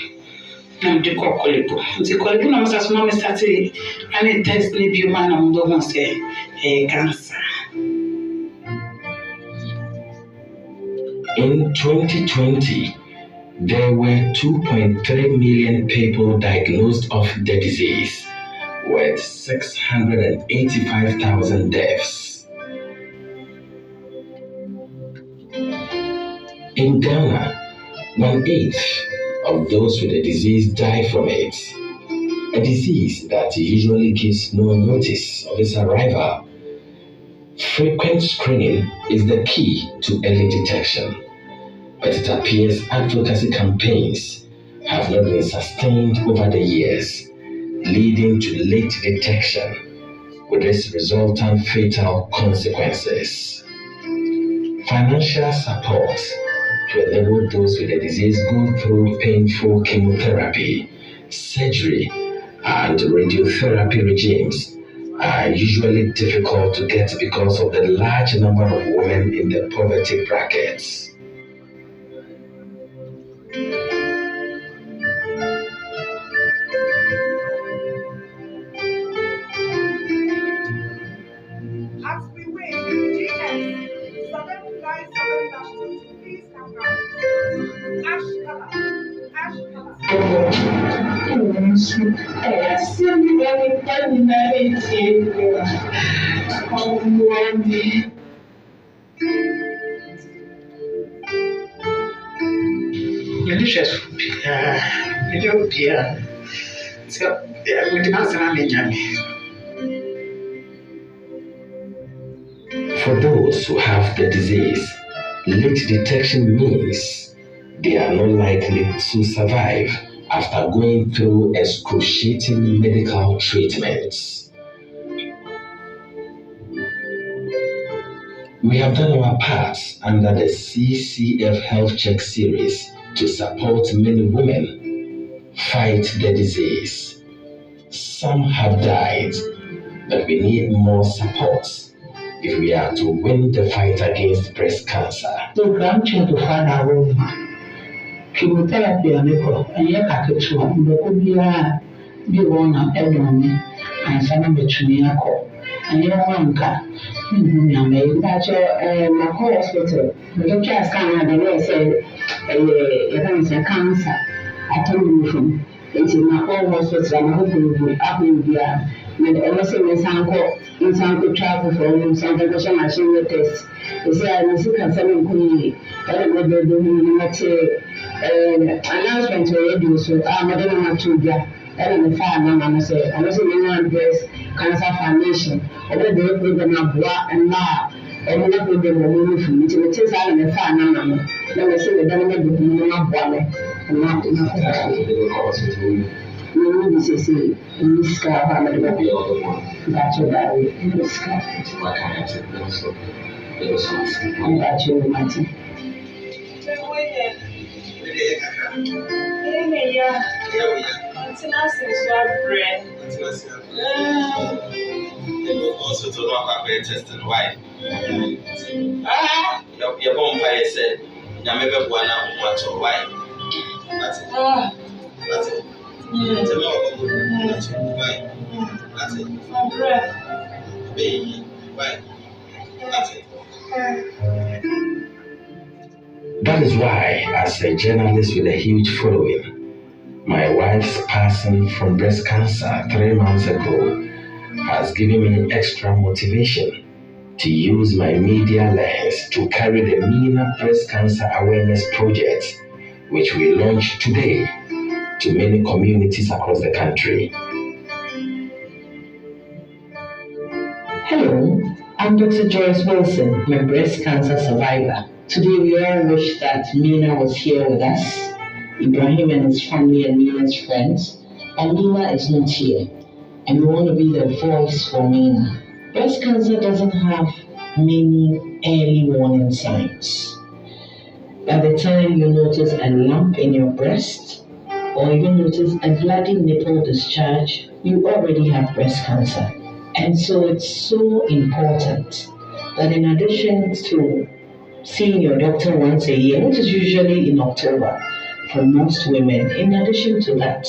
J: I'm the colleague. The colleague, I'm just not starting any test, maybe man, I'm going to say cancer.
C: In 2020, there were 2.3 million people diagnosed of the disease, with 685,000 deaths. In Ghana, 1/8 of those with the disease die from it, a disease that usually gives no notice of its arrival. Frequent screening is the key to early detection, but it appears advocacy campaigns have not been sustained over the years, leading to late detection with its resultant fatal consequences. Financial support to enable those with the disease go through painful chemotherapy, surgery, and radiotherapy regimes are usually difficult to get because of the large number of women in the poverty brackets.
A: As we wait, GX797-22, please come out. Ash color.
C: For those who have the disease, late detection means they are not likely to survive after going through excruciating medical treatments. We have done our part under the CCF Health Check series to support many women fight the disease. Some have died, but we need more support if we are to win the fight against breast cancer.
J: The grandchildren find our room. Chemotherapy and you package one, but could be one of everyone and some of the Chuniaco. And you want that. That's your hospital. The doctor scan and they say, it's a cancer. I told you from it's in my own hospital. I'm hoping up in the and almost in Sanko travel for some machine test. They say I must consider Kuni. I don't know the announcement already, so I'm not going to do that. I don't know if I'm say, I was in the Breast Cancer Foundation. I don't know if they're not and now. I don't know if they're moving from it. It is out in the farm. Let me say the government will be not boiling. And not enough. You will be saying, in this car, I'm going to be that's your diary. In this car, it's what I have to do. So, there was something. I'm about you, Martin.
B: Also, to know about the test and why. Your bonfire said, Yamebe Buana, what's your wife? That's it. That's it. That's it. That's it. Baby, why? That's it.
C: That is why, as a journalist with a huge following, my wife's passing from breast cancer 3 months ago has given me extra motivation to use my media lens to carry the Meena Breast Cancer Awareness Project, which we launched today, to many communities across the country.
J: Hello, I'm Dr. Joyce Wilson, I'm a breast cancer survivor. Today we all wish that Meena was here with us, Ibrahim and his family and Meena's friends, and Meena is not here. And we want to be the voice for Meena. Breast cancer doesn't have many early warning signs. By the time you notice a lump in your breast, or even notice a bloody nipple discharge, you already have breast cancer. And so it's so important that in addition to seeing your doctor once a year, which is usually in October for most women, in addition to that,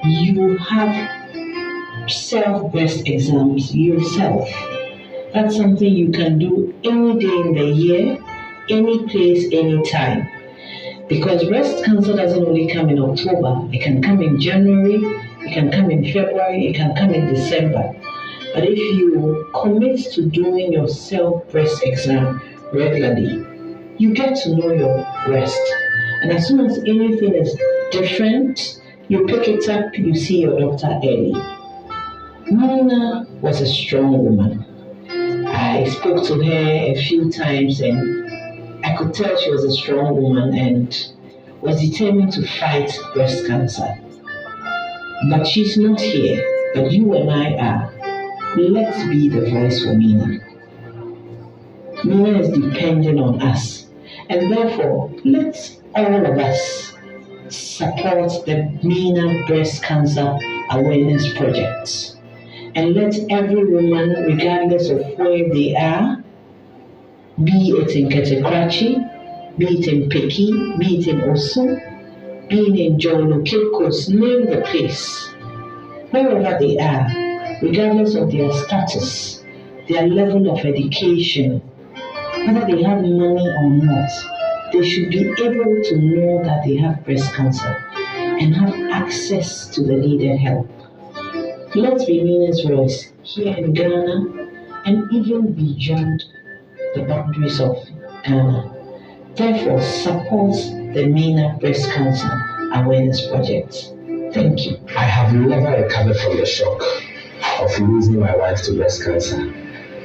J: you have self-breast exams yourself. That's something you can do any day in the year, any place, any time. Because breast cancer doesn't only come in October, it can come in January, it can come in February, it can come in December. But if you commit to doing your self-breast exam regularly, you get to know your breast. And as soon as anything is different, you pick it up, you see your doctor early. Meena was a strong woman. I spoke to her a few times and I could tell she was a strong woman and was determined to fight breast cancer. But she's not here, but you and I are. Let's be the voice for Meena. Meena is depending on us, and therefore, let's all of us support the Meena Breast Cancer Awareness Project. And let every woman, regardless of where they are, be it in Ketekrachi, be it in Peki, be it in Osu, be it in Jolo, Cape Coast, name the place, wherever they are, regardless of their status, their level of education, whether they have money or not, they should be able to know that they have breast cancer and have access to the needed help. Let's be Meena's voice here in Ghana and even beyond the boundaries of Ghana. Therefore, support the Meena Breast Cancer Awareness Project. Thank you.
C: I have never recovered from the shock of losing my wife to breast cancer.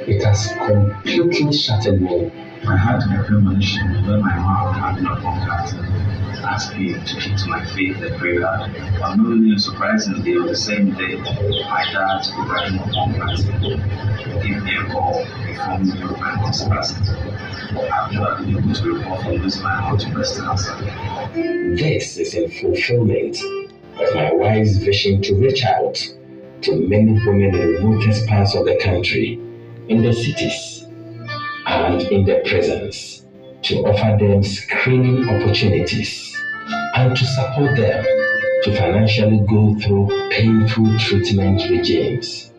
C: It has completely shattered me.
K: I had a premonition when my mom had not contacted asked me to keep to my faith and pray hard. Unknowingly and surprisingly, on the same day, my dad, Ibrahim, gave me a call, informing me of my mom's passing. I've never been able to recover from losing my mom to breast cancer.
C: This is in fulfillment of my wife's vision to reach out to many women in the remotest parts of the country, in the cities, and in the prisons, to offer them screening opportunities and to support them to financially go through painful treatment regimes.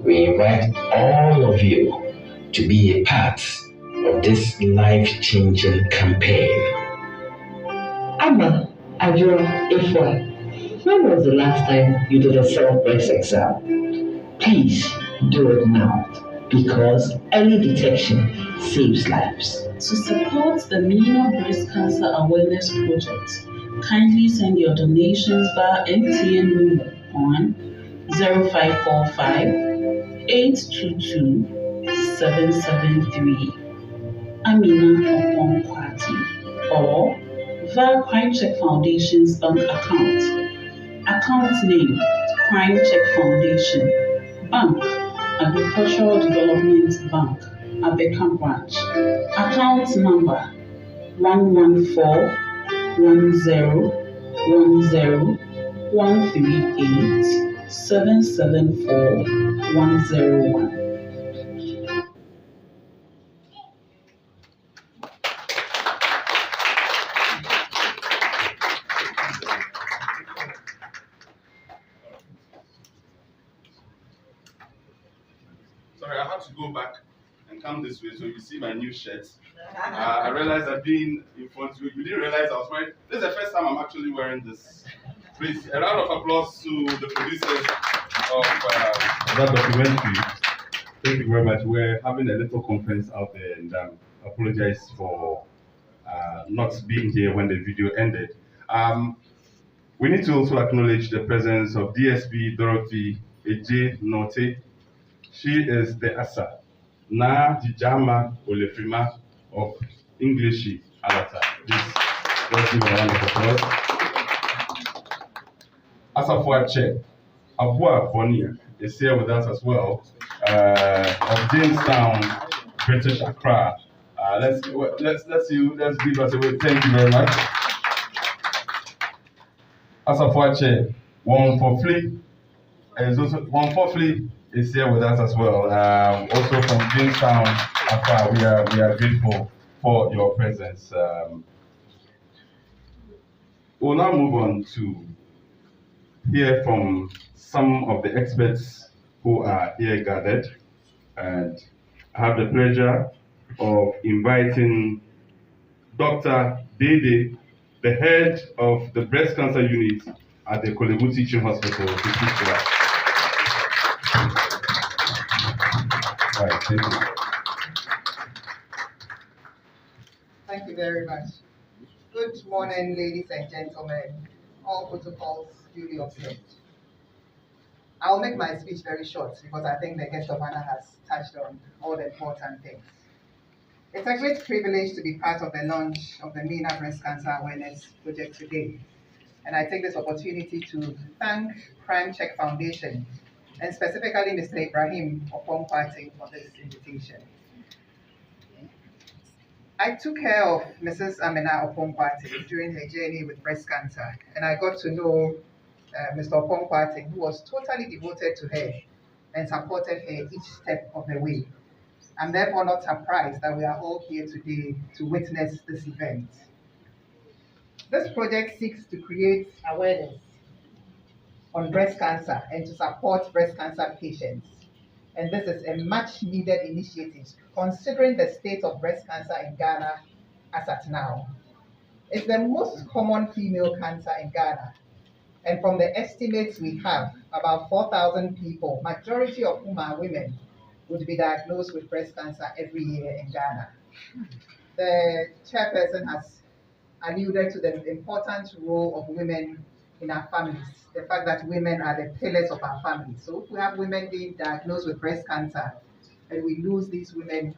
C: We invite all of you to be a part of this life-changing campaign.
J: Amma, Ajua, Ifwa, when was the last time you did a self-breast exam? Please do it now, because early detection saves lives.
F: To support the Meena Breast Cancer Awareness Project, kindly send your donations via MTN Momo on 0545 822 773 Amina Oponkwati, or via Crime Check Foundation's bank account. Account name: Crime Check Foundation. Bank: Agricultural Development Bank, Abeka Branch. Account number: 114-101-138-774-101.
D: Sorry, I have to go back and come this way so you see my new shirt. I realized I've been in front of you. You didn't realize I was wearing. This is the first time I'm actually wearing this. Please, a round of applause to the producers. of that documentary. Thank you very much. We're having a little conference out there, and apologize for not being here when the video ended. We need to also acknowledge the presence of DSP Dorothy Eje Norte. She is the Asa Na Jijama Olefrima of English Alata. Please, let's give a round of applause. Asafo Chair, Abua Bonia is here with us as well, of Jamestown, British Accra. Let's give us a word. Thank you very much. Asafo Chair, one for Fleet is here with us as well. Also from Jamestown, Accra. We are grateful for your presence. We'll now move on to hear from some of the experts who are here gathered, and I have the pleasure of inviting Dr. Dede, the head of the breast cancer unit at the Kolebu Teaching Hospital, to speak to us. Right, thank you.
L: Thank you very much. Good morning, ladies and gentlemen. All protocols duly observed. I'll make my speech very short because I think the guest of honor has touched on all the important things. It's a great privilege to be part of the launch of the Meena Breast Cancer Awareness Project today. And I take this opportunity to thank Crime Check Foundation and specifically Mr. Ibrahim Okonkwo for this invitation. I took care of Mrs. Amina Okonkwo during her journey with breast cancer, and I got to know Mr. Okonkwo, who was totally devoted to her and supported her each step of the way. I'm therefore not surprised that we are all here today to witness this event. This project seeks to create awareness on breast cancer and to support breast cancer patients. And this is a much needed initiative considering the state of breast cancer in Ghana as at now. It's the most common female cancer in Ghana. And from the estimates we have, about 4,000 people, majority of whom are women, would be diagnosed with breast cancer every year in Ghana. The chairperson has alluded to the important role of women in our families, the fact that women are the pillars of our families. So if we have women being diagnosed with breast cancer and we lose these women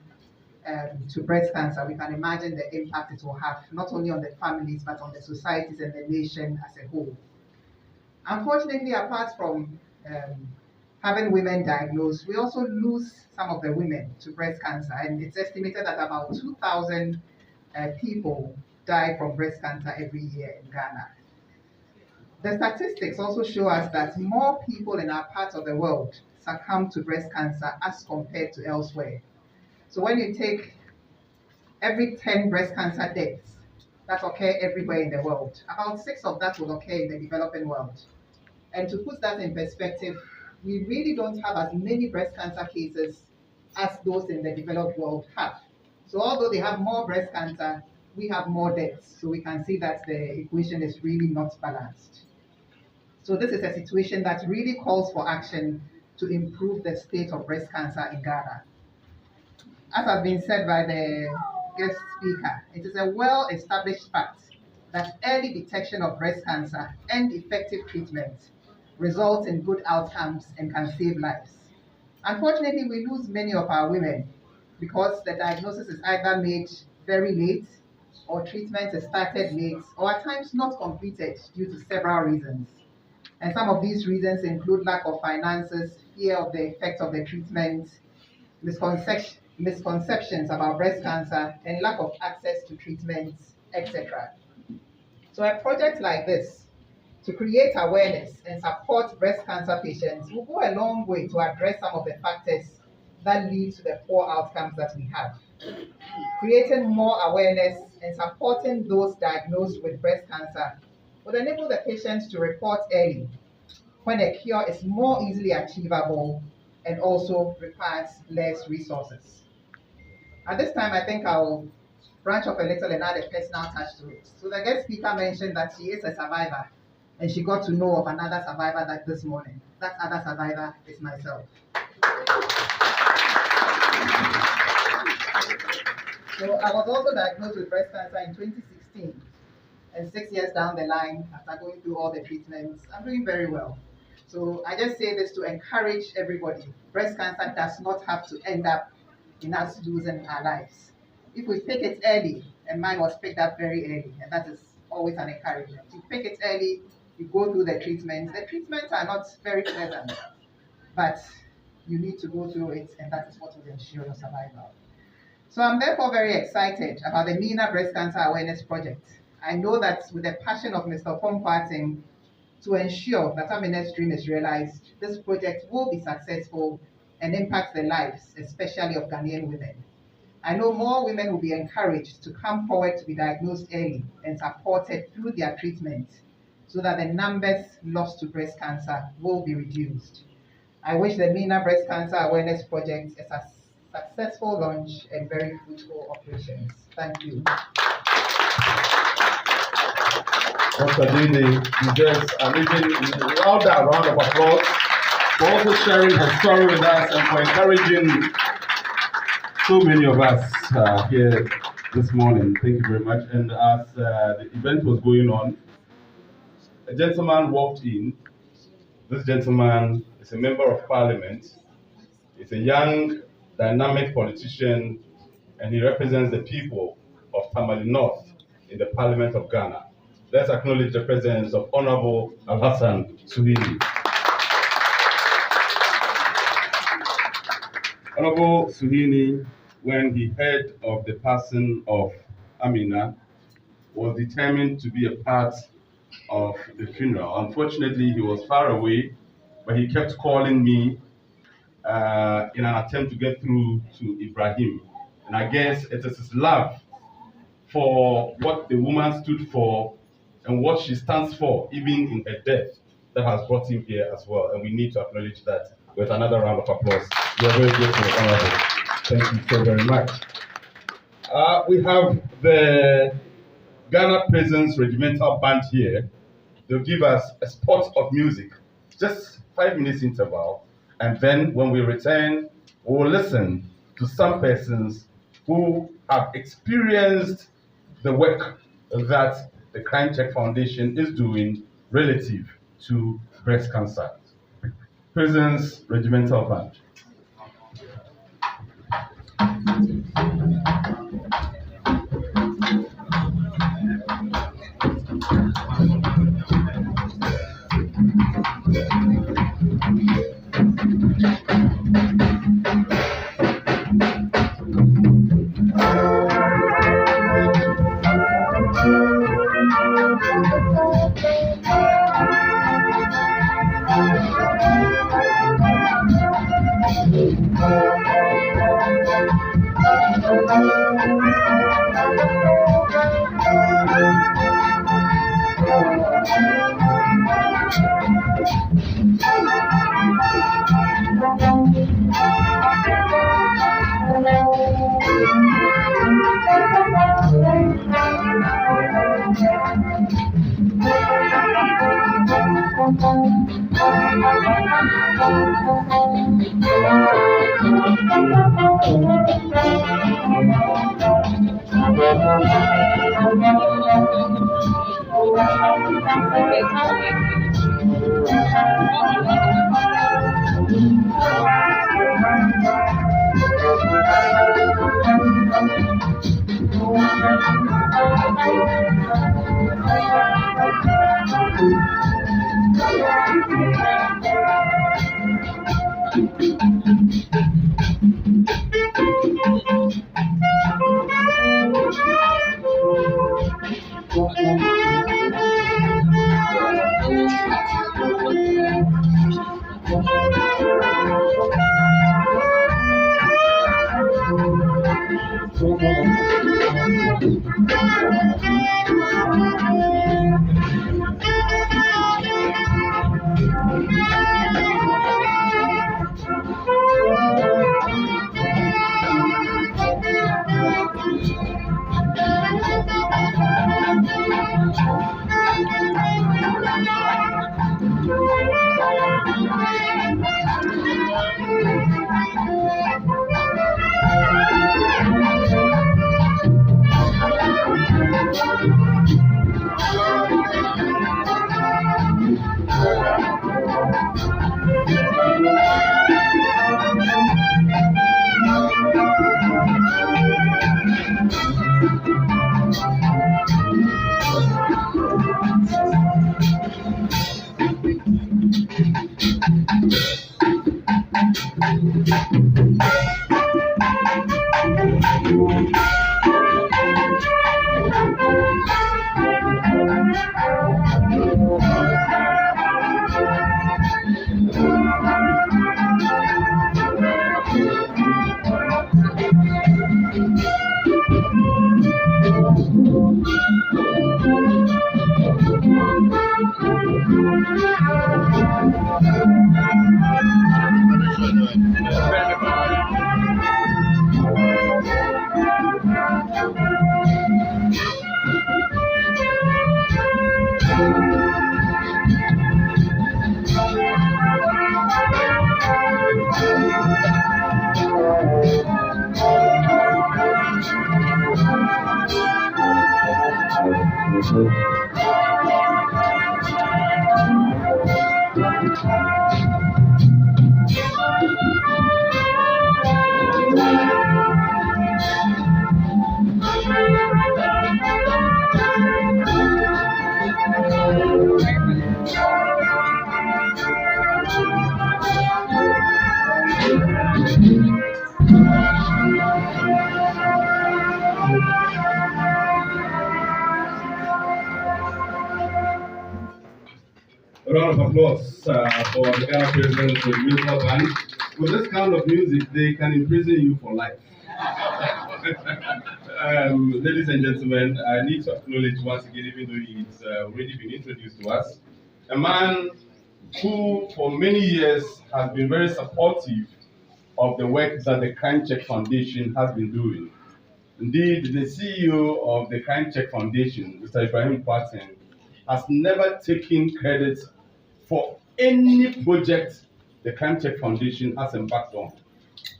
L: to breast cancer, we can imagine the impact it will have, not only on the families, but on the societies and the nation as a whole. Unfortunately, apart from having women diagnosed, we also lose some of the women to breast cancer, and it's estimated that about 2,000 people die from breast cancer every year in Ghana. The statistics also show us that more people in our part of the world succumb to breast cancer as compared to elsewhere. So when you take every 10 breast cancer deaths that occur everywhere in the world, about 6 of that will occur in the developing world. And to put that in perspective, we really don't have as many breast cancer cases as those in the developed world have. So although they have more breast cancer, we have more deaths. So we can see that the equation is really not balanced. So this is a situation that really calls for action to improve the state of breast cancer in Ghana. As has been said by the guest speaker, it is a well-established fact that early detection of breast cancer and effective treatment results in good outcomes and can save lives. Unfortunately, we lose many of our women because the diagnosis is either made very late or treatment is started late or at times not completed due to several reasons. And some of these reasons include lack of finances, fear of the effects of the treatment, misconceptions about breast cancer, and lack of access to treatments, etc. So a project like this, to create awareness and support breast cancer patients, will go a long way to address some of the factors that lead to the poor outcomes that we have. Creating more awareness and supporting those diagnosed with breast cancer would enable the patients to report early when a cure is more easily achievable and also requires less resources. At this time, I think I'll branch off a little and add a personal touch to it. So the guest speaker mentioned that she is a survivor and she got to know of another survivor that this morning. That other survivor is myself. So I was also diagnosed with breast cancer in 2016, and 6 years down the line, after going through all the treatments, I'm doing very well. So I just say this to encourage everybody. Breast cancer does not have to end up in us losing our lives. If we pick it early, and mine was picked up very early, and that is always an encouragement. You pick it early, you go through the treatments. The treatments are not very pleasant, but you need to go through it, and that is what will ensure your survival. So I'm therefore very excited about the Meena Breast Cancer Awareness Project. I know that with the passion of Mr. Pomparting to ensure that Amina's dream is realized, this project will be successful and impact the lives, especially of Ghanaian women. I know more women will be encouraged to come forward to be diagnosed early and supported through their treatment so that the numbers lost to breast cancer will be reduced. I wish the Meena Breast Cancer Awareness Project is a successful launch and very fruitful operations. Thank you.
D: Dr. Dede deserves a really louder round of applause for also sharing her story with us and for encouraging so many of us here this morning. Thank you very much. And as the event was going on, a gentleman walked in. This gentleman is a member of parliament. He's a young, dynamic politician, and he represents the people of Tamale North in the Parliament of Ghana. Let's acknowledge the presence of Honorable Alhassan Suhili. Honorable Suhili, when he heard of the passing of Amina, was determined to be a part of the funeral. Unfortunately, he was far away, but he kept calling me in an attempt to get through to Ibrahim. And I guess it is his love for what the woman stood for and what she stands for, even in her death, that has brought him here as well. And we need to acknowledge that with another round of applause. We are very grateful, Honorable. Thank you so very much. We have the Ghana Prisons Regimental Band here. They'll give us a spot of music, just 5 minutes interval. And then when we return, we'll listen to some persons who have experienced the work that the Crime Check Foundation is doing relative to breast cancer. Prisons Regimental Band. A round of applause for the Ghana President with musical band. With this kind of music, they can imprison you for life. Ladies and gentlemen, I need to acknowledge once again, even though he's already been introduced to us, a man who for many years has been very supportive of the work that the Çàñçèr Foundation has been doing. Indeed, the CEO of the Çàñçèr Foundation, Mr. Ibrahim Kwatin, has never taken credit for any project the Çàñçèr Foundation has embarked on.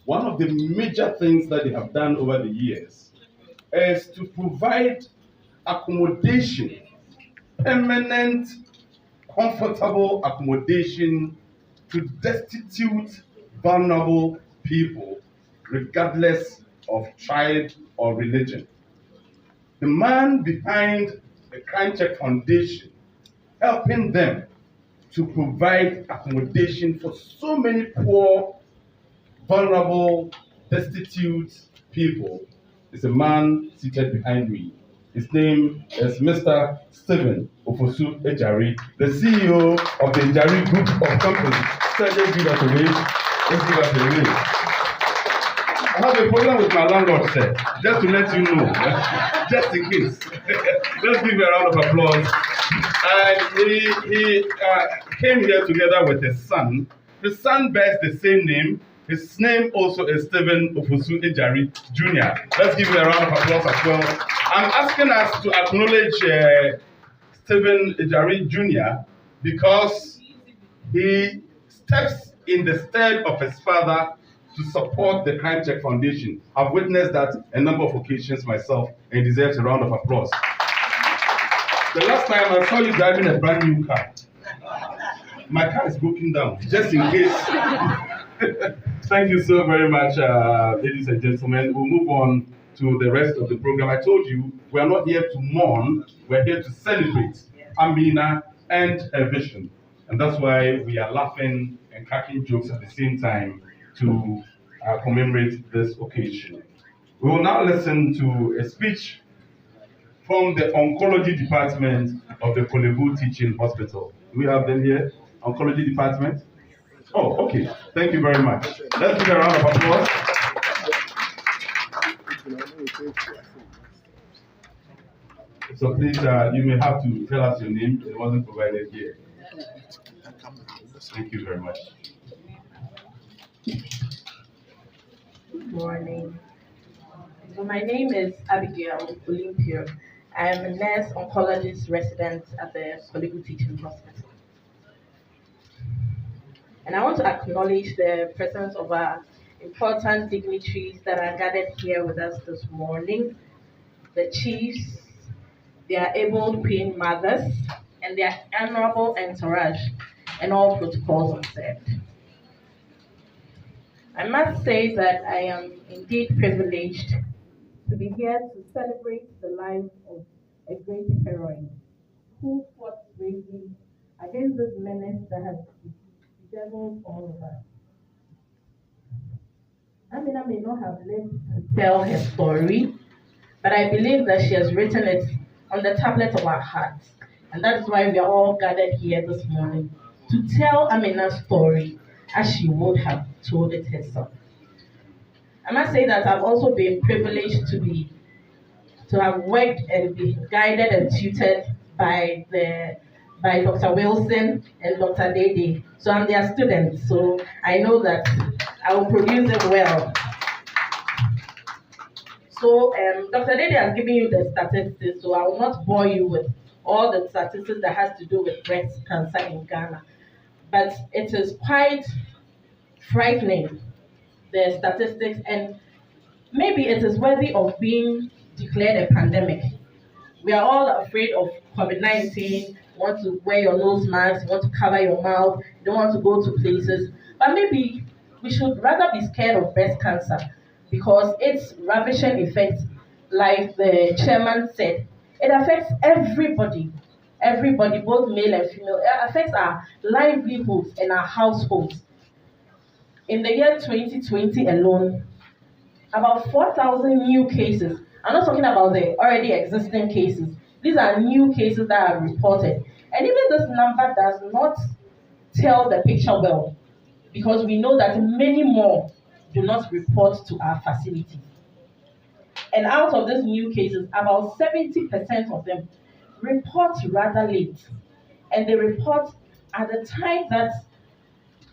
D: One of the major things that they have done over the years is to provide accommodation, permanent, comfortable accommodation to destitute, vulnerable people, regardless of tribe or religion. The man behind the Çàñçèr Foundation, helping them to provide accommodation for so many poor, vulnerable, destitute people, is a man seated behind me. His name is Mr. Stephen Ofosu Ejari, the CEO of the Ejari Group of Companies. So let's give us a wave. Let's give us a wave. I have a problem with my landlord, sir. Just to let you know, just in case. Let's give a round of applause. And he came here together with his son. His son bears the same name. His name also is Stephen Ofosu Ejari Jr. Let's give him a round of applause as well. I'm asking us to acknowledge Stephen Ejari Jr. because he steps in the stead of his father to support the Çàñçèr Foundation. I've witnessed that a number of occasions myself and deserves a round of applause. The last time I saw you driving a brand new car, my car is broken down, just in case. Thank you so very much, ladies and gentlemen. We'll move on to the rest of the program. I told you, we are not here to mourn, we're here to celebrate Meena and her vision. And that's why we are laughing and cracking jokes at the same time to commemorate this occasion. We will now listen to a speech from the oncology department of the Kolebu Teaching Hospital. Do we have them here? Oncology department? Oh, okay. Thank you very much. Let's give a round of applause. So please, you may have to tell us your name. It wasn't provided here. Thank you very much.
M: Good morning. So my name is Abigail Olympio. I am a nurse oncologist resident at the Kolebu Teaching Hospital. And I want to acknowledge the presence of our important dignitaries that are gathered here with us this morning, the chiefs, their able Queen mothers, and their honorable entourage, and all protocols observed. I must say that I am indeed privileged to be here to celebrate the life of a great heroine who fought bravely against this menace that has bedeviled all of us. Amina may not have lived to tell her story, but I believe that she has written it on the tablet of our hearts. And that is why we are all gathered here this morning to tell Amina's story as she would have told it herself. I must say that I've also been privileged to have worked and been guided and tutored by the by Dr. Wilson and Dr. Dede. So I'm their student, so I know that I will produce it well. So Dr. Dede has given you the statistics, so I will not bore you with all the statistics that has to do with breast cancer in Ghana. But it is quite frightening, the statistics, and maybe it is worthy of being declared a pandemic. We are all afraid of COVID-19, you want to wear your nose mask, you want to cover your mouth, you don't want to go to places. But maybe we should rather be scared of breast cancer because its ravishing effects, like the chairman said, it affects everybody, both male and female. It affects our livelihoods and our households. In the year 2020 alone, about 4,000 new cases. I'm not talking about the already existing cases. These are new cases that are reported. And even this number does not tell the picture well, because we know that many more do not report to our facilities. And out of these new cases, about 70% of them report rather late. And they report at the time that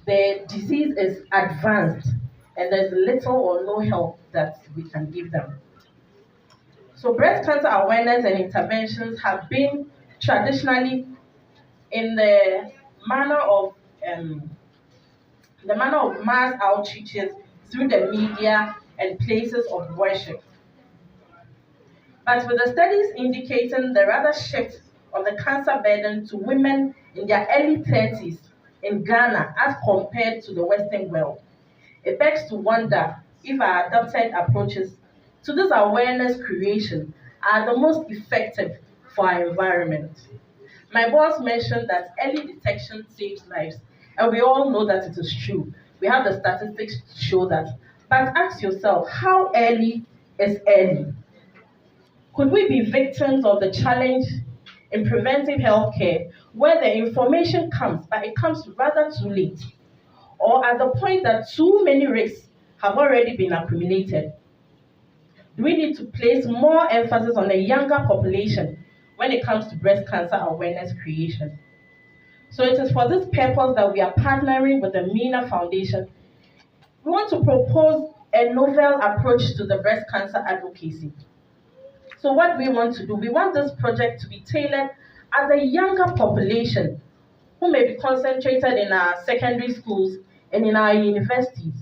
M: the disease is advanced and there's little or no help that we can give them. So breast cancer awareness and interventions have been traditionally in the manner of mass outreaches through the media and places of worship. But with the studies indicating the rather shift of the cancer burden to women in their early 30s in Ghana as compared to the Western world, it begs to wonder if our adopted approaches to this awareness creation are the most effective for our environment. My boss mentioned that early detection saves lives, and we all know that it is true. We have the statistics to show that. But ask yourself, how early is early? Could we be victims of the challenge in preventive health care where the information comes, but it comes rather too late? Or at the point that too many risks have already been accumulated? Do we need to place more emphasis on the younger population when it comes to breast cancer awareness creation? So it is for this purpose that we are partnering with the Meena Foundation. We want to propose a novel approach to the breast cancer advocacy. So what we want to do, we want this project to be tailored at the younger population who may be concentrated in our secondary schools and in our universities.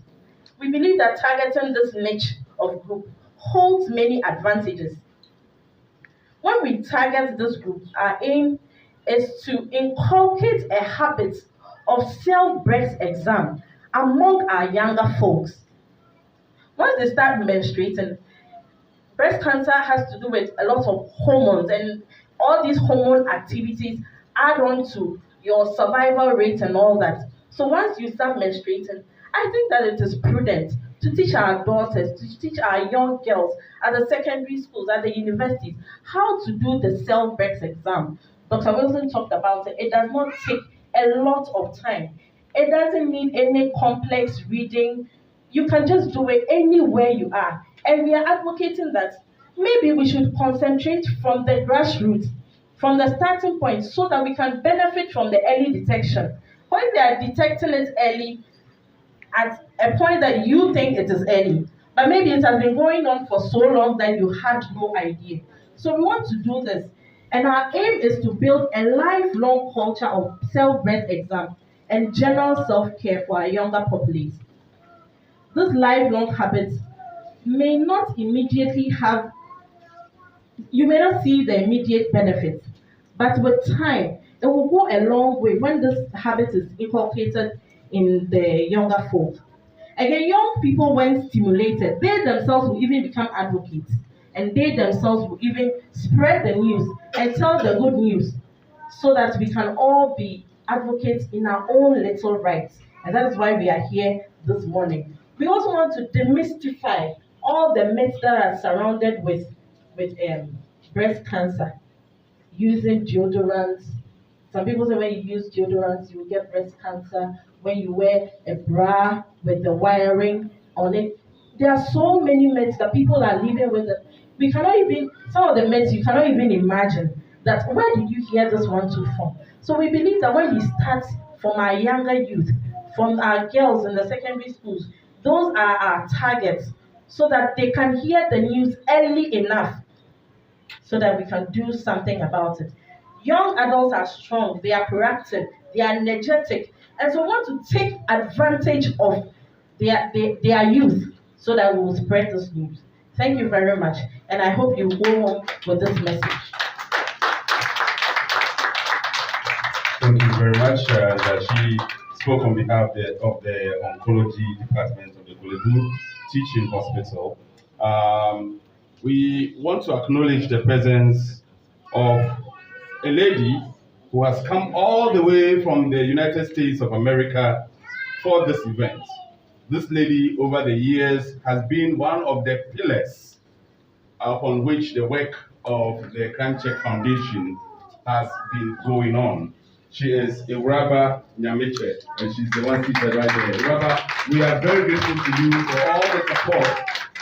M: We believe that targeting this niche of group holds many advantages. When we target this group, our aim is to inculcate a habit of self-breast exam among our younger folks. Once they start menstruating, breast cancer has to do with a lot of hormones, and all these hormone activities add on to your survival rate and all that. So once you start menstruating, I think that it is prudent to teach our daughters, to teach our young girls at the secondary schools, at the universities, how to do the self-breast exam. Dr. Wilson talked about it. It does not take a lot of time. It doesn't need any complex reading. You can just do it anywhere you are. And we are advocating that maybe we should concentrate from the grassroots, from the starting point, so that we can benefit from the early detection. When they are detecting it early, at a point that you think it is early, but maybe it has been going on for so long that you had no idea. So we want to do this. And our aim is to build a lifelong culture of self-breast exam and general self-care for our younger populace. These lifelong habits may not immediately have, you may not see the immediate benefits, but with time, it will go a long way when this habit is inculcated in the younger folk. Again, young people, when stimulated, they themselves will even become advocates, and they themselves will even spread the news and tell the good news so that we can all be advocates in our own little rights. And that is why we are here this morning. We also want to demystify all the myths that are surrounded with breast cancer, using deodorants. Some people say when you use deodorants, you will get breast cancer. When you wear a bra with the wiring on it, there are so many myths that people are living with. We cannot even, some of the myths you cannot even imagine that where did you hear this one to from? So we believe that when we start from our younger youth, from our girls in the secondary schools, those are our targets, so that they can hear the news early enough so that we can do something about it. Young adults are strong, they are proactive, they are energetic, and so we want to take advantage of their youth so that we will spread this news. Thank you very much, and I hope you go home with this message.
D: Thank you very much. That she spoke on behalf of the oncology department of the Gulebu Teaching Hospital. We want to acknowledge the presence of a lady who has come all the way from the United States of America for this event. This lady, over the years, has been one of the pillars upon which the work of the Çàñçèr Foundation has been going on. She is Iraba Nyameche, and she's the one seated right there. Iraba, we are very grateful to you for all the support,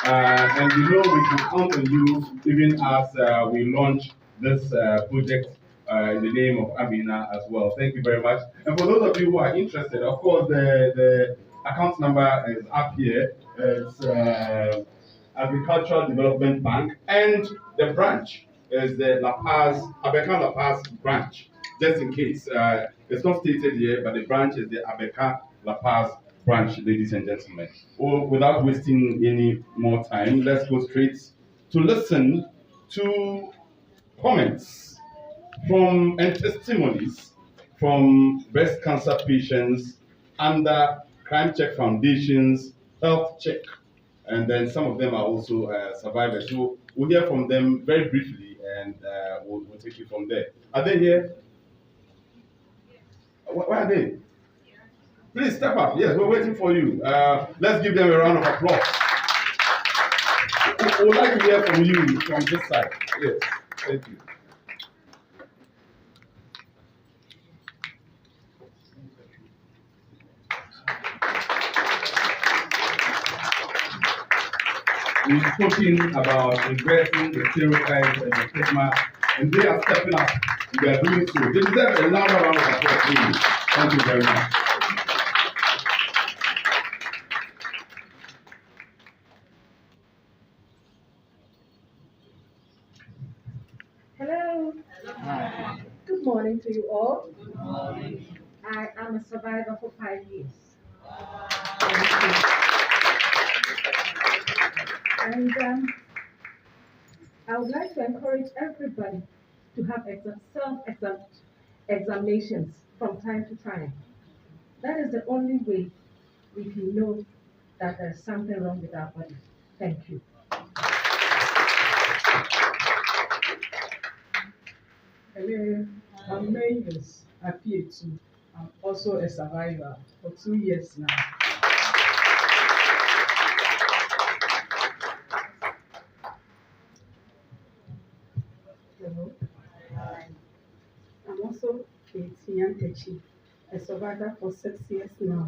D: and we know we can count on you even as we launch this project in the name of Amina as well. Thank you very much. And for those of you who are interested, of course, the account number is up here. It's Agricultural Development Bank, and the branch is the La Paz, Abeka La Paz branch. Just in case, it's not stated here, but the branch is the Abeka La Paz branch, ladies and gentlemen. Well, without wasting any more time, let's go straight to listen to comments from and testimonies from breast cancer patients under Çàñçèr Foundation's health check. And then some of them are also survivors. So we'll hear from them very briefly, and we'll take it from there. Are they here? Where are they? Please step up. Yes, we're waiting for you. Let's give them a round of applause. We would like to hear from you from this side. Yes, thank you. We've spoken about addressing the stereotypes and the stigma, and they are stepping up. They are doing so. They deserve a louder round of applause, please. Thank you very much.
N: Hello. Hi. Good morning to you all. Good morning. I am a survivor for 5 years. And I would like to encourage everybody to have self-examinations from time to time. That is the only way we can know that there's something wrong with our body. Thank you.
A: Hello, I'm Meena Apietu. I'm also a survivor for 2 years now.
F: Hello. I'm also Çàñçèr, a survivor for 6 years now.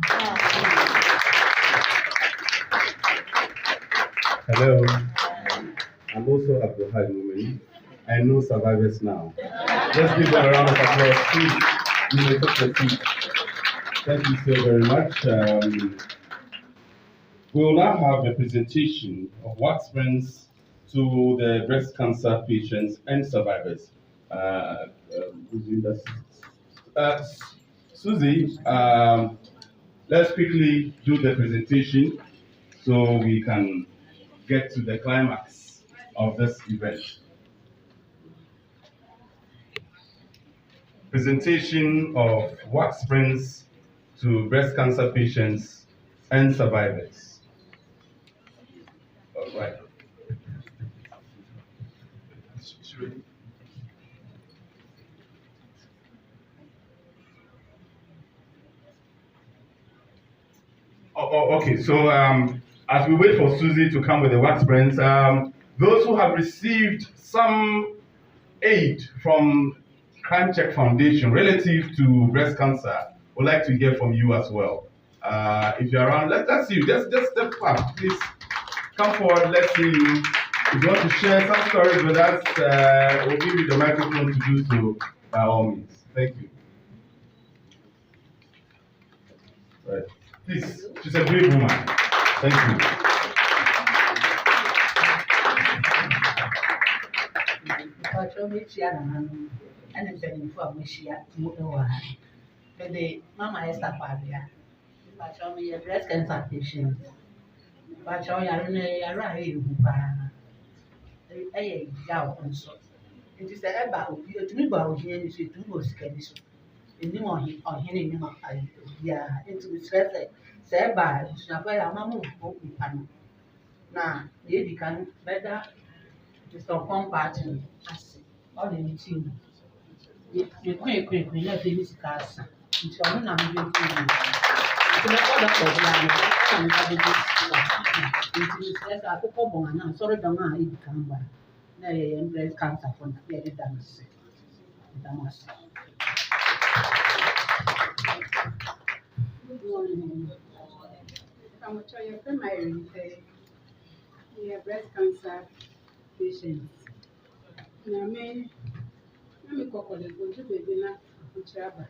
D: Hello. I'm also Abdulhad Mumeni. I know survivors now. Let's give them a round of applause, please. You may take your seat. Thank you so very much. We will now have a presentation of what brings to the breast cancer patients and survivors. Susie, let's quickly do the presentation so we can get to the climax of this event. Presentation of what brings to breast cancer patients and survivors. All right. Okay, so as we wait for Susie to come with the wax brands, those who have received some aid from Çàñçèr Foundation relative to breast cancer, would like to hear from you as well. If you're around, let's see you. Just step up, please. Come forward, let's see you. If you want to share some stories with us, we'll give you the microphone to do so by all means. Thank you. Right. Please, she's a brave woman. Thank you.
O: Mama Esther Pavia, but show me a breast cancer patient. But show you are a yow and so. It is about you to me about here is to go scared. In the morning or hearing him, yeah, into the stress. Say bad, Snapper, Mamma, open. Now, you can better Mr. Compartment. All in the team. You quick, we let this cast. It's all not doing for you. It's all the program. And I did this. It's a couple of months. Sorry, don't I come back. Nay, and breast cancer from the very dance.
P: Good morning. I'm trying to marry we are breast cancer patients. Let me call the go to baby na Uchaba.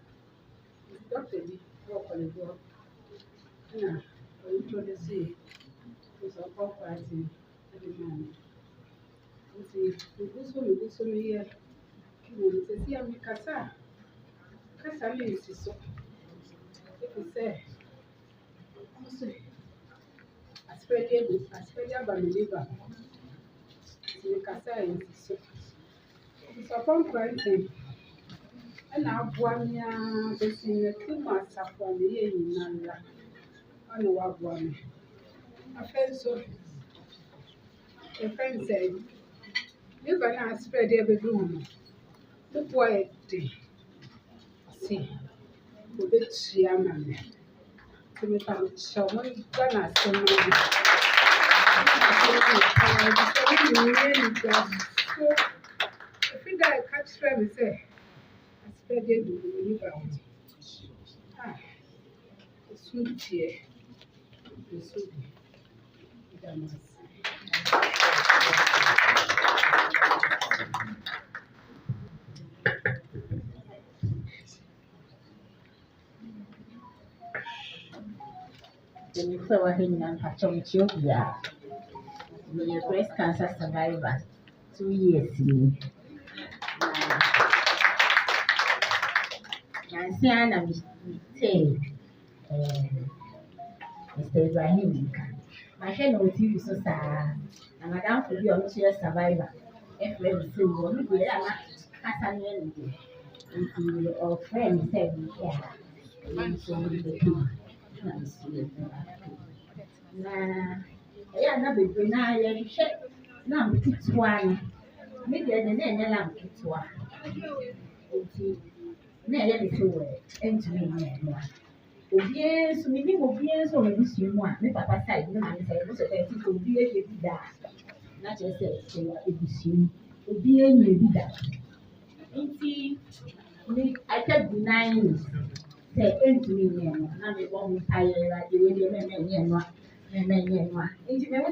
P: Doctor B, walk on the go. Now, I introduce you to some party every man. We go so here. You say, I'm Kasa. Kasa means so. If you say, I spread your liver. You Kasa is so. It's upon quarantine. And I've one year, the senior 2 months upon the year in Nanda. I know what one. I felt so. A friend said, you can spread every room. Look what day. See, for the chairman. To make a shaman, gonna send me. I think I catch them say. Spread it to the liver. It's sweet here. It's sweet.
Q: The nuclear hanging for Çàñçèr. We are breast cancer survivor 2 years in. Nansiana, we Mr. Ibrahim. My head will TV so sad, and Madame for you on survivor. If we see one, we are not Cassanian. Our friend said, yeah, so the two. Yeah, no, but now you check. Now, it's one. Maybe I didn't allow it to one. Never before, and to me, yes, maybe obvious or maybe you want. My papa said, no, I said, most of it will be a bit that. Not just say, it is you, will be a new that. I kept denying. Say, into me, now they won't tire like the way they make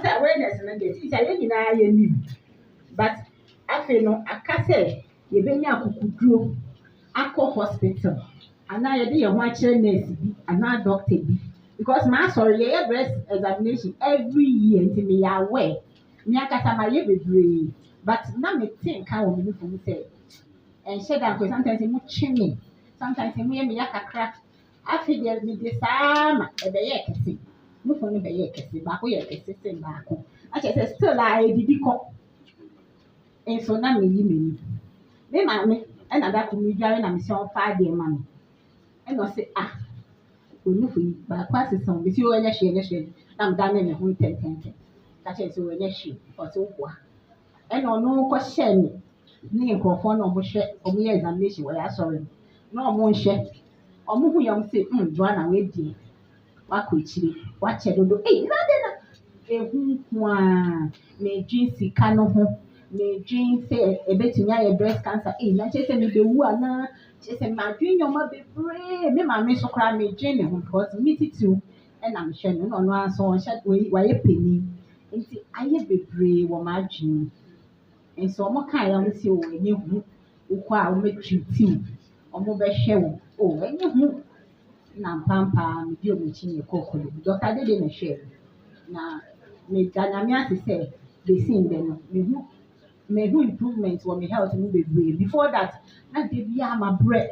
Q: awareness and it's a deny you. But I feel no, I can't say, you been a cuckoo, I call hospital. And I did a watch nurse and not doctor be because my sorry breast examination every year until me aware. Me akasa my baby, but now me think how we for me say and share that because sometimes you chimney, sometimes you me yakakra. I feel there me the same a be yakasi. No for me be yakasi, but we yakasi same back. I just still I did go. And so now me mammy and I got to me driving and so 5 day money. And I say, we know but quite a song. If you are a I'm done in a whole 10. That is your issue or so. And no question, near Crawford or Bush or me examination where I saw him. No more share. Or move young say, Joanna, wait, dear. What could she? What you do? Eh, nothing. May jeans see canoe. May jeans say a bit to me breast cancer. Eh, not just me the one. She said, my dream, your mother be brave. Me, my miss, so cry me, Jane, because meet it too. And I'm sure no one so on shut way, why a penny. nti ayɛ bebree wɔ m'adwene mu nso ɔmo kaa yɛ ɔmo sɛ o ɛnyɛ hu wokɔ a ɔmɛtwitiw ɔmo bɛhwɛ wo o ɛnyɛ hu na mpampaa medi ɔmo akyi na ɛkɔɔ kɔlebu dɔkta dede na ɛhwɛɛ me na meda nyame ase sɛ besi ndɛ no mehu improvement wɔ me health mu bebree before that na de biara mabrɛ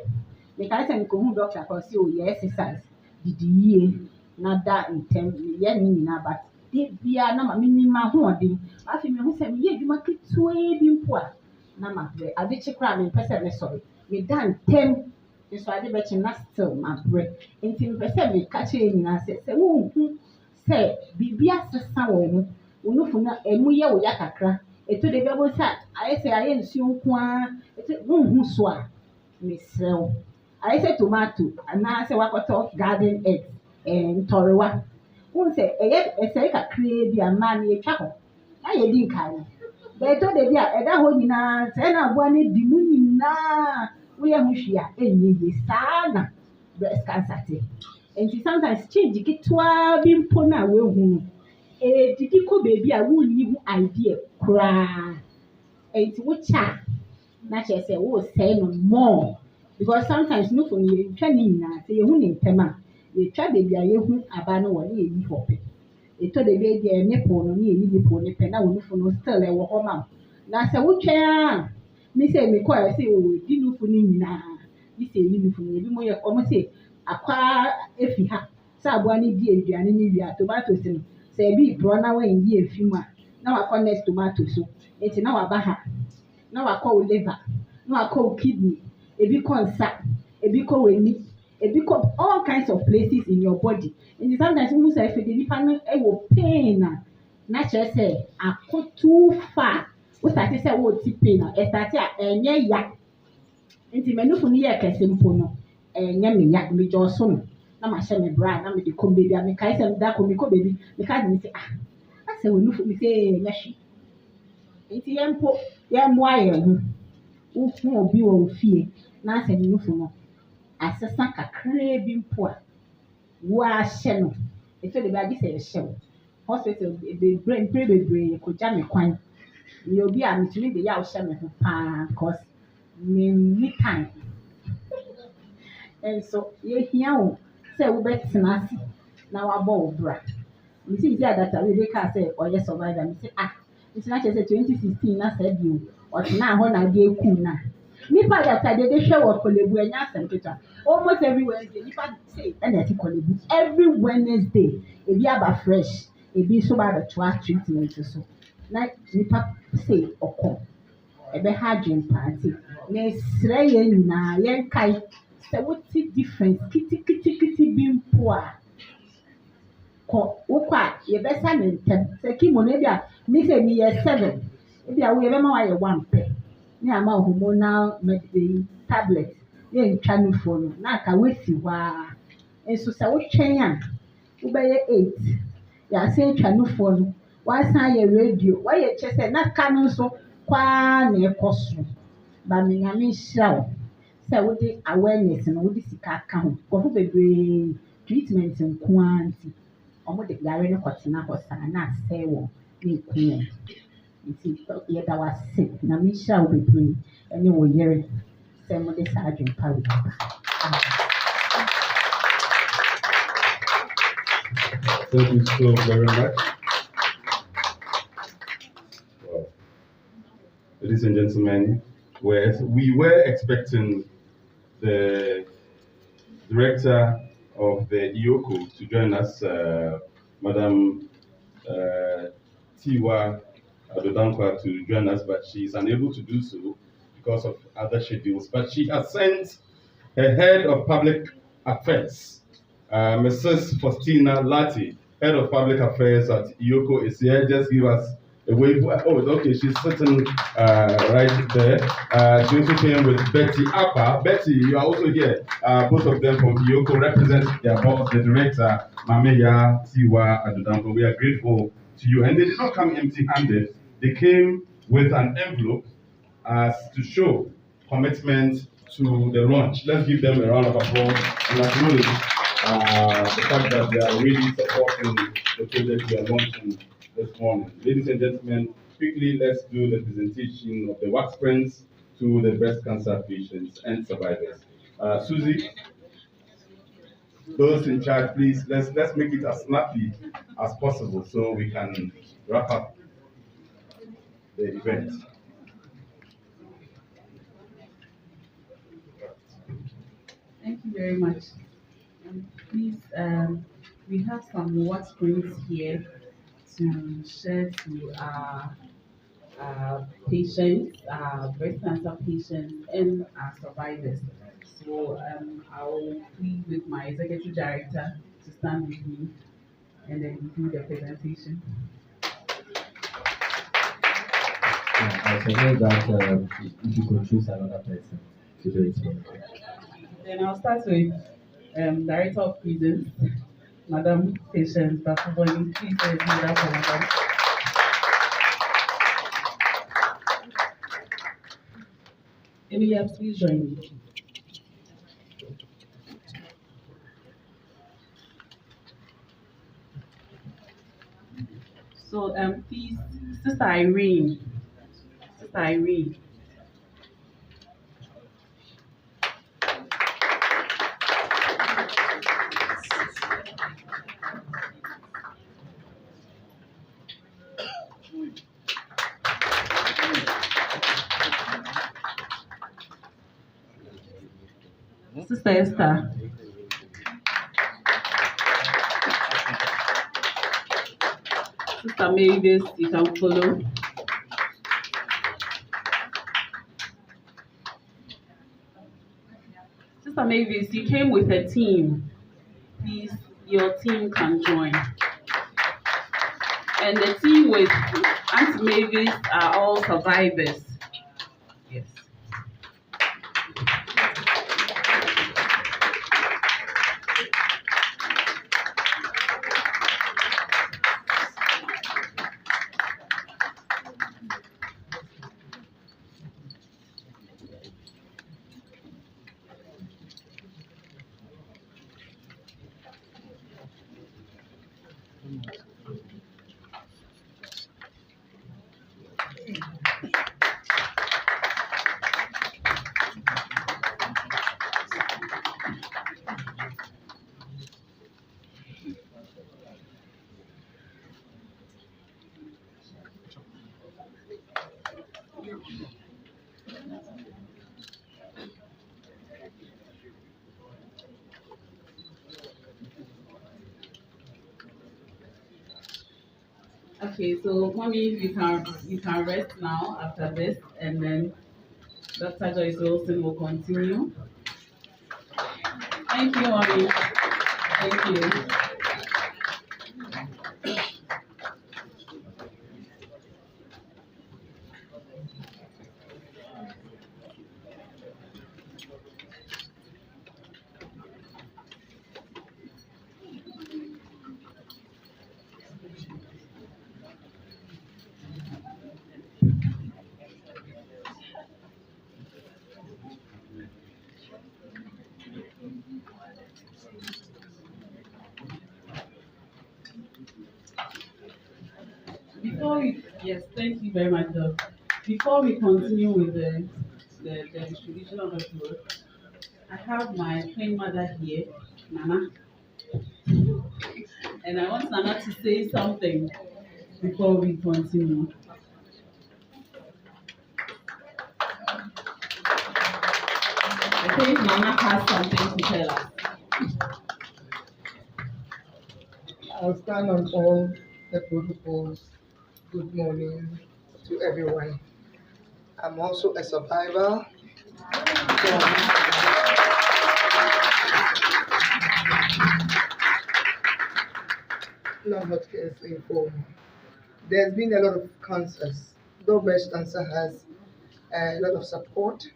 Q: mekae sɛ mekɔhu dɔkta kɔ sɛ o yɛ exercise didi yie na da ntɛm meyɛ ne nyinaa but de biara na ma menim m'ahoɔden afei mehu sɛ meyɛ adwuma ketewaa bi mpo a na mabrɛ ade kye koraa mempɛ sɛ mesɔre meda ntɛm nso ade bɛkye na still mabrɛ nti mepɛ sɛ meka kyerɛ nyinaa sɛ wonhu sɛ biribi asesa wɔ mu wo nufu no ɛmu yɛ wo ya kakra ɛtɔ de bɛbɔ sɛ ayɛ sɛ ayɛ nsuo nko ara wonhu so a mesrɛ wo ayɛ sɛ tomato anaasɛ wakɔtɔ garden egg ntɔrewa wohu sɛ ɛsɛe kakraa bi a mmaa no yɛtwa hɔ na yɛdi nkae no bɛɛtɔ de bi a ɛda hɔ nyinaa sɛ na aboa no di mu nyinaa woyɛ ho hwee a ɛnyɛ yie saa na breast cancer te nti sometimes change ketewaa bi mpo no a woahu no ɛdidi kɔ baabi a wonni ho idea koraa nti wokyɛ a na kyerɛ sɛ woresɛe no more because sometimes nufo no yɛtwa ne nyinaa sɛ yɛhu ne ntɛm a yɛtwa baabi a yɛhu aba no wɔ ne yɛyi hɔ pɛ ɛtɔ de bi deɛ nipple no ne yɛyi nipple no pɛ na wo nufo no still ɛwɔ hɔ ma wo na sɛ wotwɛn a me sɛ mekɔ a sɛ di nufo no nyinaa bi sɛ ɛyi nufo no ebi mo yɛ ɔmo sɛ akwa efi ha sɛ aboa no di aduane no wie a tomatoes no sɛ ebi borɔ na wɔnyi efi mu a na wakɔ next tomato so nti na waba ha na wakɔ wo liver na wakɔ wo kidney ebi kɔ nsa ebi kɔ w'ani ebi kɔ all kinds of places in your body nti sometimes wo sɛ efi de nipa no ɛwɔ pain a na kyerɛ sɛ akɔ too far wo start sɛ wo ti pain a ɛstart a ɛnyɛ ya nti manufo no yɛ kɛse mpo no ɛnyɛ me ya megya ɔso no na mahyɛ me bra na mede kɔ baabi a mekae sɛ meda kɔ mekɔ baabi meka de me sɛ asɛ w'anufo me sɛ ɛnyɛ hwee nti yɛmmoa yɛn ho wohu obi wɔ wo fie na asɛ ne nufu no asesa kakraa bi mpo a woahyɛ no ɛfɛ de bi agye sɛ ɛhyɛ wo hospital bebree kɔgya me kwan meyɛ obi a metumi de yɛ a wohyɛ me ho paa because menni time nso yɛhia wo sɛ wobɛtena ase na wabɔ wo bra mesi sɛ adata wei kaa sɛ ɔyɛ survivor mesi nti na kyerɛ sɛ 2016 na saa bio ɔtena hɔ na ade eku na nipa data de hwɛ wɔ kɔlebu ɛnya asɛm ketewa almost every Wednesday nipa say ɛna ɛte kɔlebu every Wednesday ebi aba fresh ebi nso ba abɛtoa treatment so na nipa say ɔkɔ ɛbɛha adwene paa nti na esrɛ yɛn nyinaa yɛnkae sɛ wote difference kitikiti bi mpo a wokɔ a yɛbɛsa ne ntɛm sɛ kimo no ebi a me sɛ meyɛ 7 ebi a woyɛ bɛma wayɛ 1 pɛ ne ama hormonal medicine tablet yɛntwa nufoɔ no na aka woasi hɔ a nso sɛ wotwɛn a wobɛyɛ 8 yɛasɛ atwa nufoɔ no wasan ayɛ radio wayɛ kyɛ sɛ na ka no nso kwaa na ɛkɔ soro ba me nyame nhyira wo sɛ wode awareness no wode sika aka ho nkɔfo bebree treatment nko ara nti ɔmo de yare no kɔtena hɔ saa na asɛe wɔn ne eku wɔn nti yɛda wase na mehyira wo bebree ɛne wo yere sɛ mode saa adwempa wei aba.
D: Thank you so very much. Well, ladies and gentlemen, we were expecting the director of the IOCO to join us, Madam Tiwa Adodankwa, to join us, but she is unable to do so because of other schedules. But she has sent her head of public affairs, Mrs. Faustina Lati, head of public affairs at IOCO, is here. Just give us a wave. Oh, okay, she's sitting right there. She also came with Betty Appa. Betty, you are also here. Both of them from IOCO represent their boss, the director, Mameya Tiwa Adodankwa. We are grateful to you. And they did not come empty-handed. They came with an envelope as to show commitment to the launch. Let's give them a round of applause and acknowledge the fact that they are really supporting the project we are launching this morning. Ladies and gentlemen, quickly let's do the presentation of the wax prints to the breast cancer patients and survivors. Susie, those in charge, please, let's make it as snappy as possible so we can wrap up the event.
F: Thank you very much. Please, we have some wax prints here to share to our patients, breast cancer patients, and our survivors. So I'll plead with my executive director to stand with me and then do the presentation.
C: I suggest that if you could choose another person to do it here.
F: Then I'll start with Director of Prisons, Madam Patience Bakuboni. Please do that for Madam. Emilia, please join me. So please, Sister Irene. Sister Irene. Sister Esther. Sister Mavis, you can follow. Sister Mavis, you came with a team. Please, your team can join. And the team with Auntie Mavis are all survivors. Yes. Okay, so mommy, you can rest now after this, and then Dr. Joyce Wilson will continue. Thank you, mommy. Thank you. Yes, thank you very much, Doc. Before we continue with the distribution of the floor, I have my queen mother here, Nana. And I want Nana to say something before we continue. I think Nana has something to tell us.
L: I'll stand on all the protocols. Good morning to everyone. I'm also a survivor. Non-Hodgkin's lymphoma. There's been a lot of cancers. Though breast cancer has a lot of support,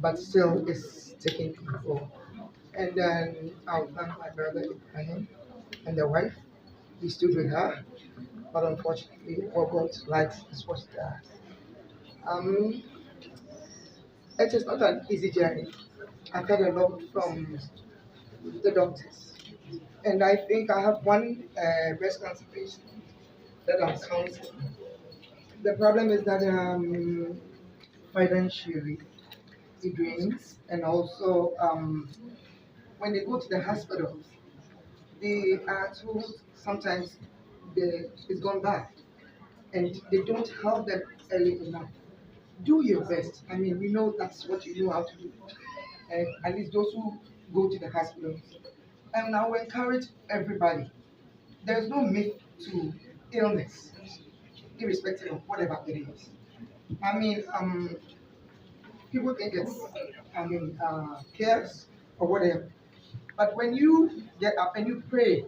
L: but still it's taking control. And then I'll thank my brother Ibrahim and the wife. We stood with her, but unfortunately, what God likes is what He does. It is not an easy journey. I've had a lot from the doctors, and I think I have one breast cancer patient
R: that I'm counseling. The problem is that financially it drains, and also when they go to the hospitals, they are told sometimes it's gone bad, and they don't help them early enough. Do your best. I mean, we know that's what you know how to do. And at least those who go to the hospitals. And I will encourage everybody. There's no myth to illness, irrespective of whatever it is. I mean, people think it's, cares or whatever. But when you get up and you pray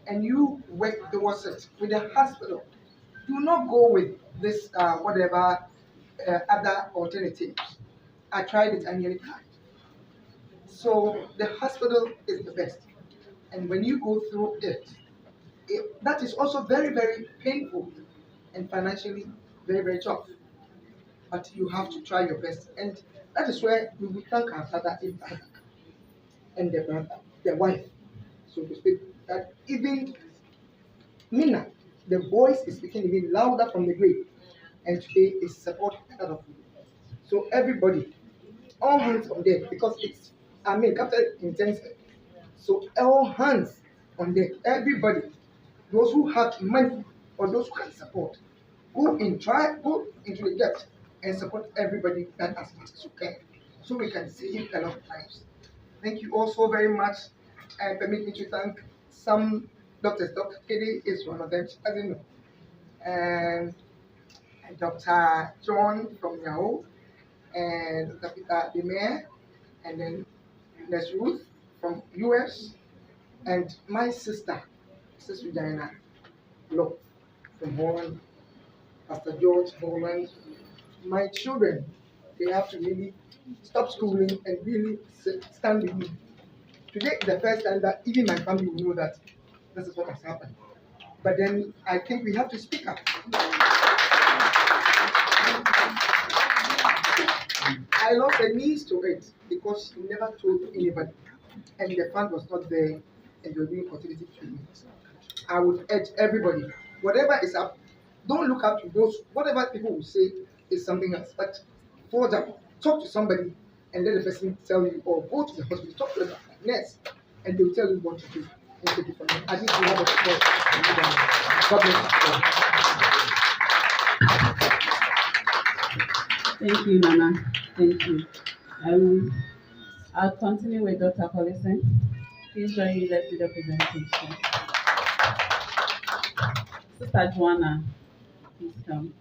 R: and you work towards it with the hospital, do not go with this whatever other alternatives. I tried it and nearly died. So the hospital is the best. And when you go through that is also very, very painful and financially very, very tough. But you have to try your best. And that is where we will thank our father Abraham and the brother, the wife, so to speak, that even Meena, the voice is speaking even louder from the grave. And today is support out of you. So everybody, all hands on deck, because it's, capital intensive. So all hands on deck, everybody, those who have money or those who can support, go into the depth and support everybody that as much as you can, so we can save a lot of lives. Thank you all so very much, and permit me to thank some doctors. Dr. Kede is one of them, as you know, and Dr. John from Yahoo, and Dr. Peter Demare, and then Nurse Ruth from US, and my sister, Sister Diana Law from Holland, Pastor George Holland. My children, they have to really stop schooling and really stand with me. Today is the first time that even my family will know that this is what has happened. But then I think we have to speak up. I lost a niece to it because she never told anybody, and the fund was not there, and they were being continuity treatment. I would urge everybody, whatever is up, don't look up to those, whatever people will say is something else. But for them, talk to somebody and let the person tell you, or go to the hospital, talk to the nurse, and they'll tell you what to do and take it from there. At least you have a support. God bless you.
F: Thank you, Nana. Thank you. I'll continue with Dr. Collison. Please join me, let's do the presentation. Sister Joanna, please come.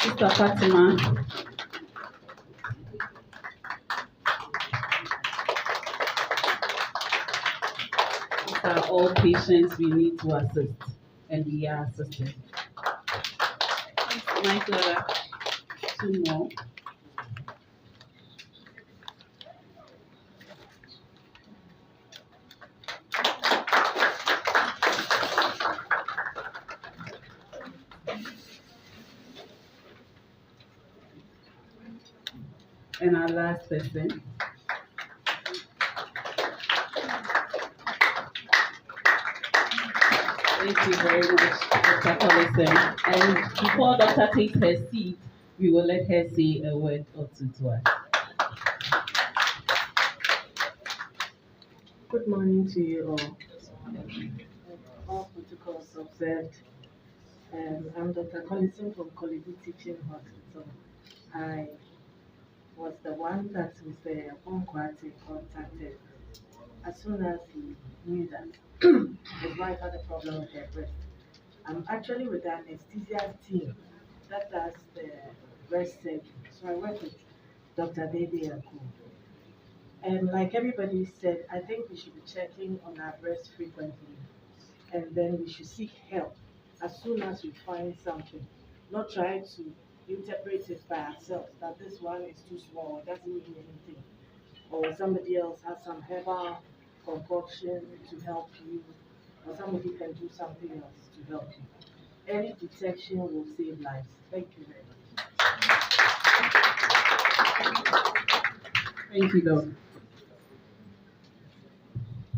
F: Sister Fatima. These are all patients we need to assist, and we are assisting. Michael, two more. And our last person. Thank you very much, Dr. Collison. And before Dr. takes her seat, we will let her say a word or two to us.
S: Good morning to you all. All protocols observed. I'm Dr. Collison from Kolibu Teaching Hospital. I was the one that Mr. Oponkwati contacted as soon as he knew that his wife had a problem with her breast. I'm actually with the anesthesia team that does the breast surgery. So I work with Dr. Baby Aku. And like everybody said, I think we should be checking on our breast frequently. And then we should seek help as soon as we find something. not trying to interpret it by ourselves that this one is too small, doesn't mean anything, or somebody else has some herbal concoction to help you, or somebody can do something else to help you. Early detection will save lives. Thank you very much.
F: Thank you, Doc.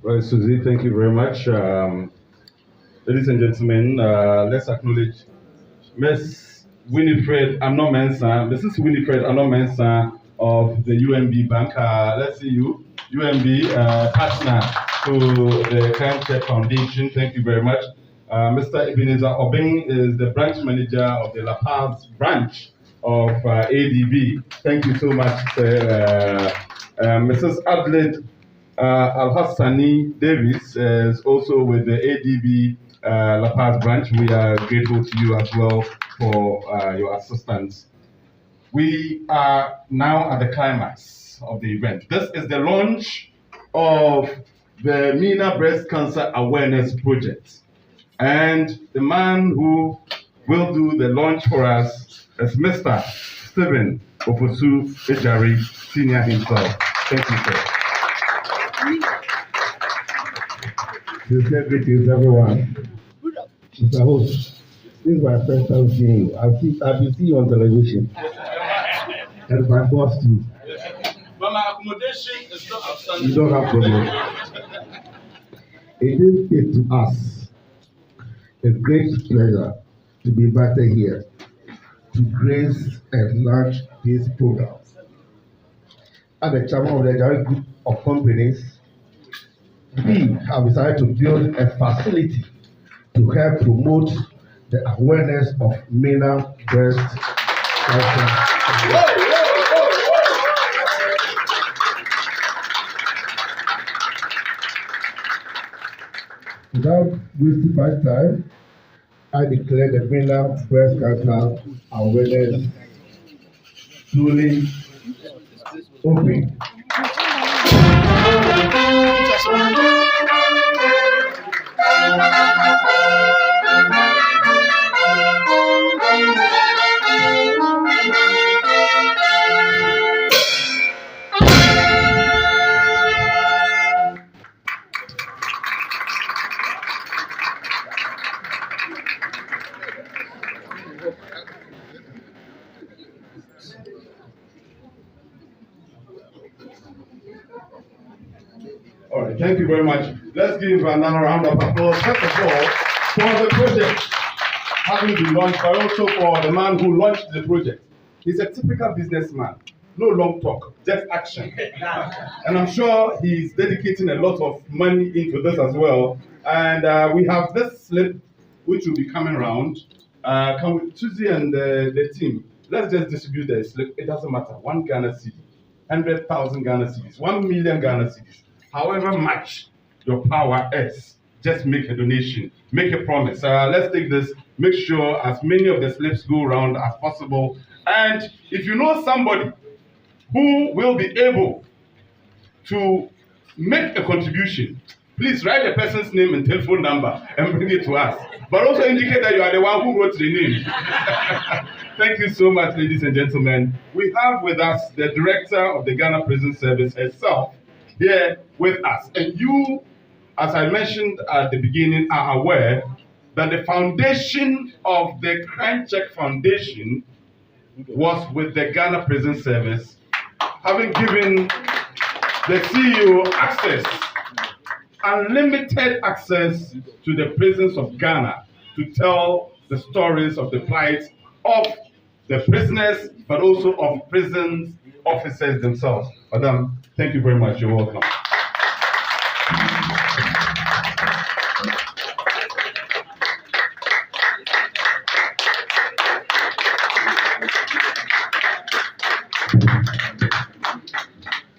D: Right, Susie, thank you very much. Ladies and gentlemen, let's acknowledge Miss Winifred Anomensa, Mrs. Winifred Anomensa of the UMB Bank. Let's see you, UMB partner to the Çàñçèr Foundation. Thank you very much. Mr. Ebenezer Obeng is the branch manager of the La Paz branch of ADB. Thank you so much, sir. Mrs. Adelaide Al-Hassani Davis is also with the ADB La Paz branch. We are grateful to you as well for your assistance. We are now at the climax of the event. This is the launch of the Meena Breast Cancer Awareness Project. And the man who will do the launch for us is Mr. Stephen Oposu Ejari, Senior himself. Thank you, sir.
T: Sincere greetings, everyone. Mr. Host, this is my first time seeing you. I've been seeing you on television. And my boss too.
E: But my accommodation is not outstanding.
T: You don't have problem. It is it to us a great pleasure to be invited here to grace and launch this program. As the chairman of the Ejari Group of Companies, we have decided to build a facility to help promote the awareness of Meena breast cancer. Without wasting much time, I declare the Meena breast cancer awareness duly open.
D: All right, thank you very much. Let's give another round of applause, first of all, for the project having been launched, but also for the man who launched the project. He's a typical businessman. No long talk, just action. And I'm sure he's dedicating a lot of money into this as well. And we have this slip, which will be coming around. Can we, Susie and the team, let's just distribute the slip. It doesn't matter. 1 Ghana cedi, 100,000 Ghana cedis, 1 million Ghana cedis. However much your power is, just make a donation, make a promise. Let's take this, make sure as many of the slips go around as possible. And if you know somebody who will be able to make a contribution, please write the person's name and telephone number and bring it to us. But also indicate that you are the one who wrote the name. Thank you so much, ladies and gentlemen. We have with us the director of the Ghana Prison Service herself here with us. And you, as I mentioned at the beginning, are aware that the foundation of the Çàñçèr Foundation was with the Ghana Prison Service, having given the CEO access, unlimited access to the prisons of Ghana to tell the stories of the plight of the prisoners, but also of prison officers themselves. Madam, thank you very much. You're welcome.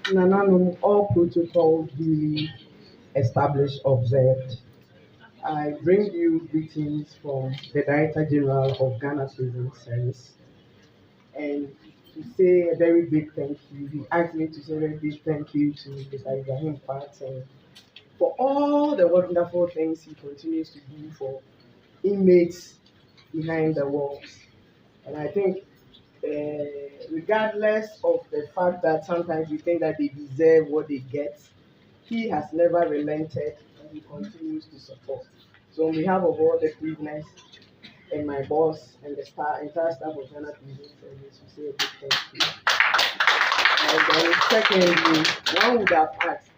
U: Nananum, all protocols duly established, observed. I bring you greetings from the Director General of Ghana Prison Service, and to say a very big thank you. He asked me to say a very big thank you to Mr. Ibrahim Pateng for all the wonderful things he continues to do for inmates behind the walls. And I think, regardless of the fact that sometimes we think that they deserve what they get, he has never relented and he continues to support. So on behalf of all the prisoners and my boss and the entire staff of Ghana Prison Service, we say a big thank you. And then secondly, one would have asked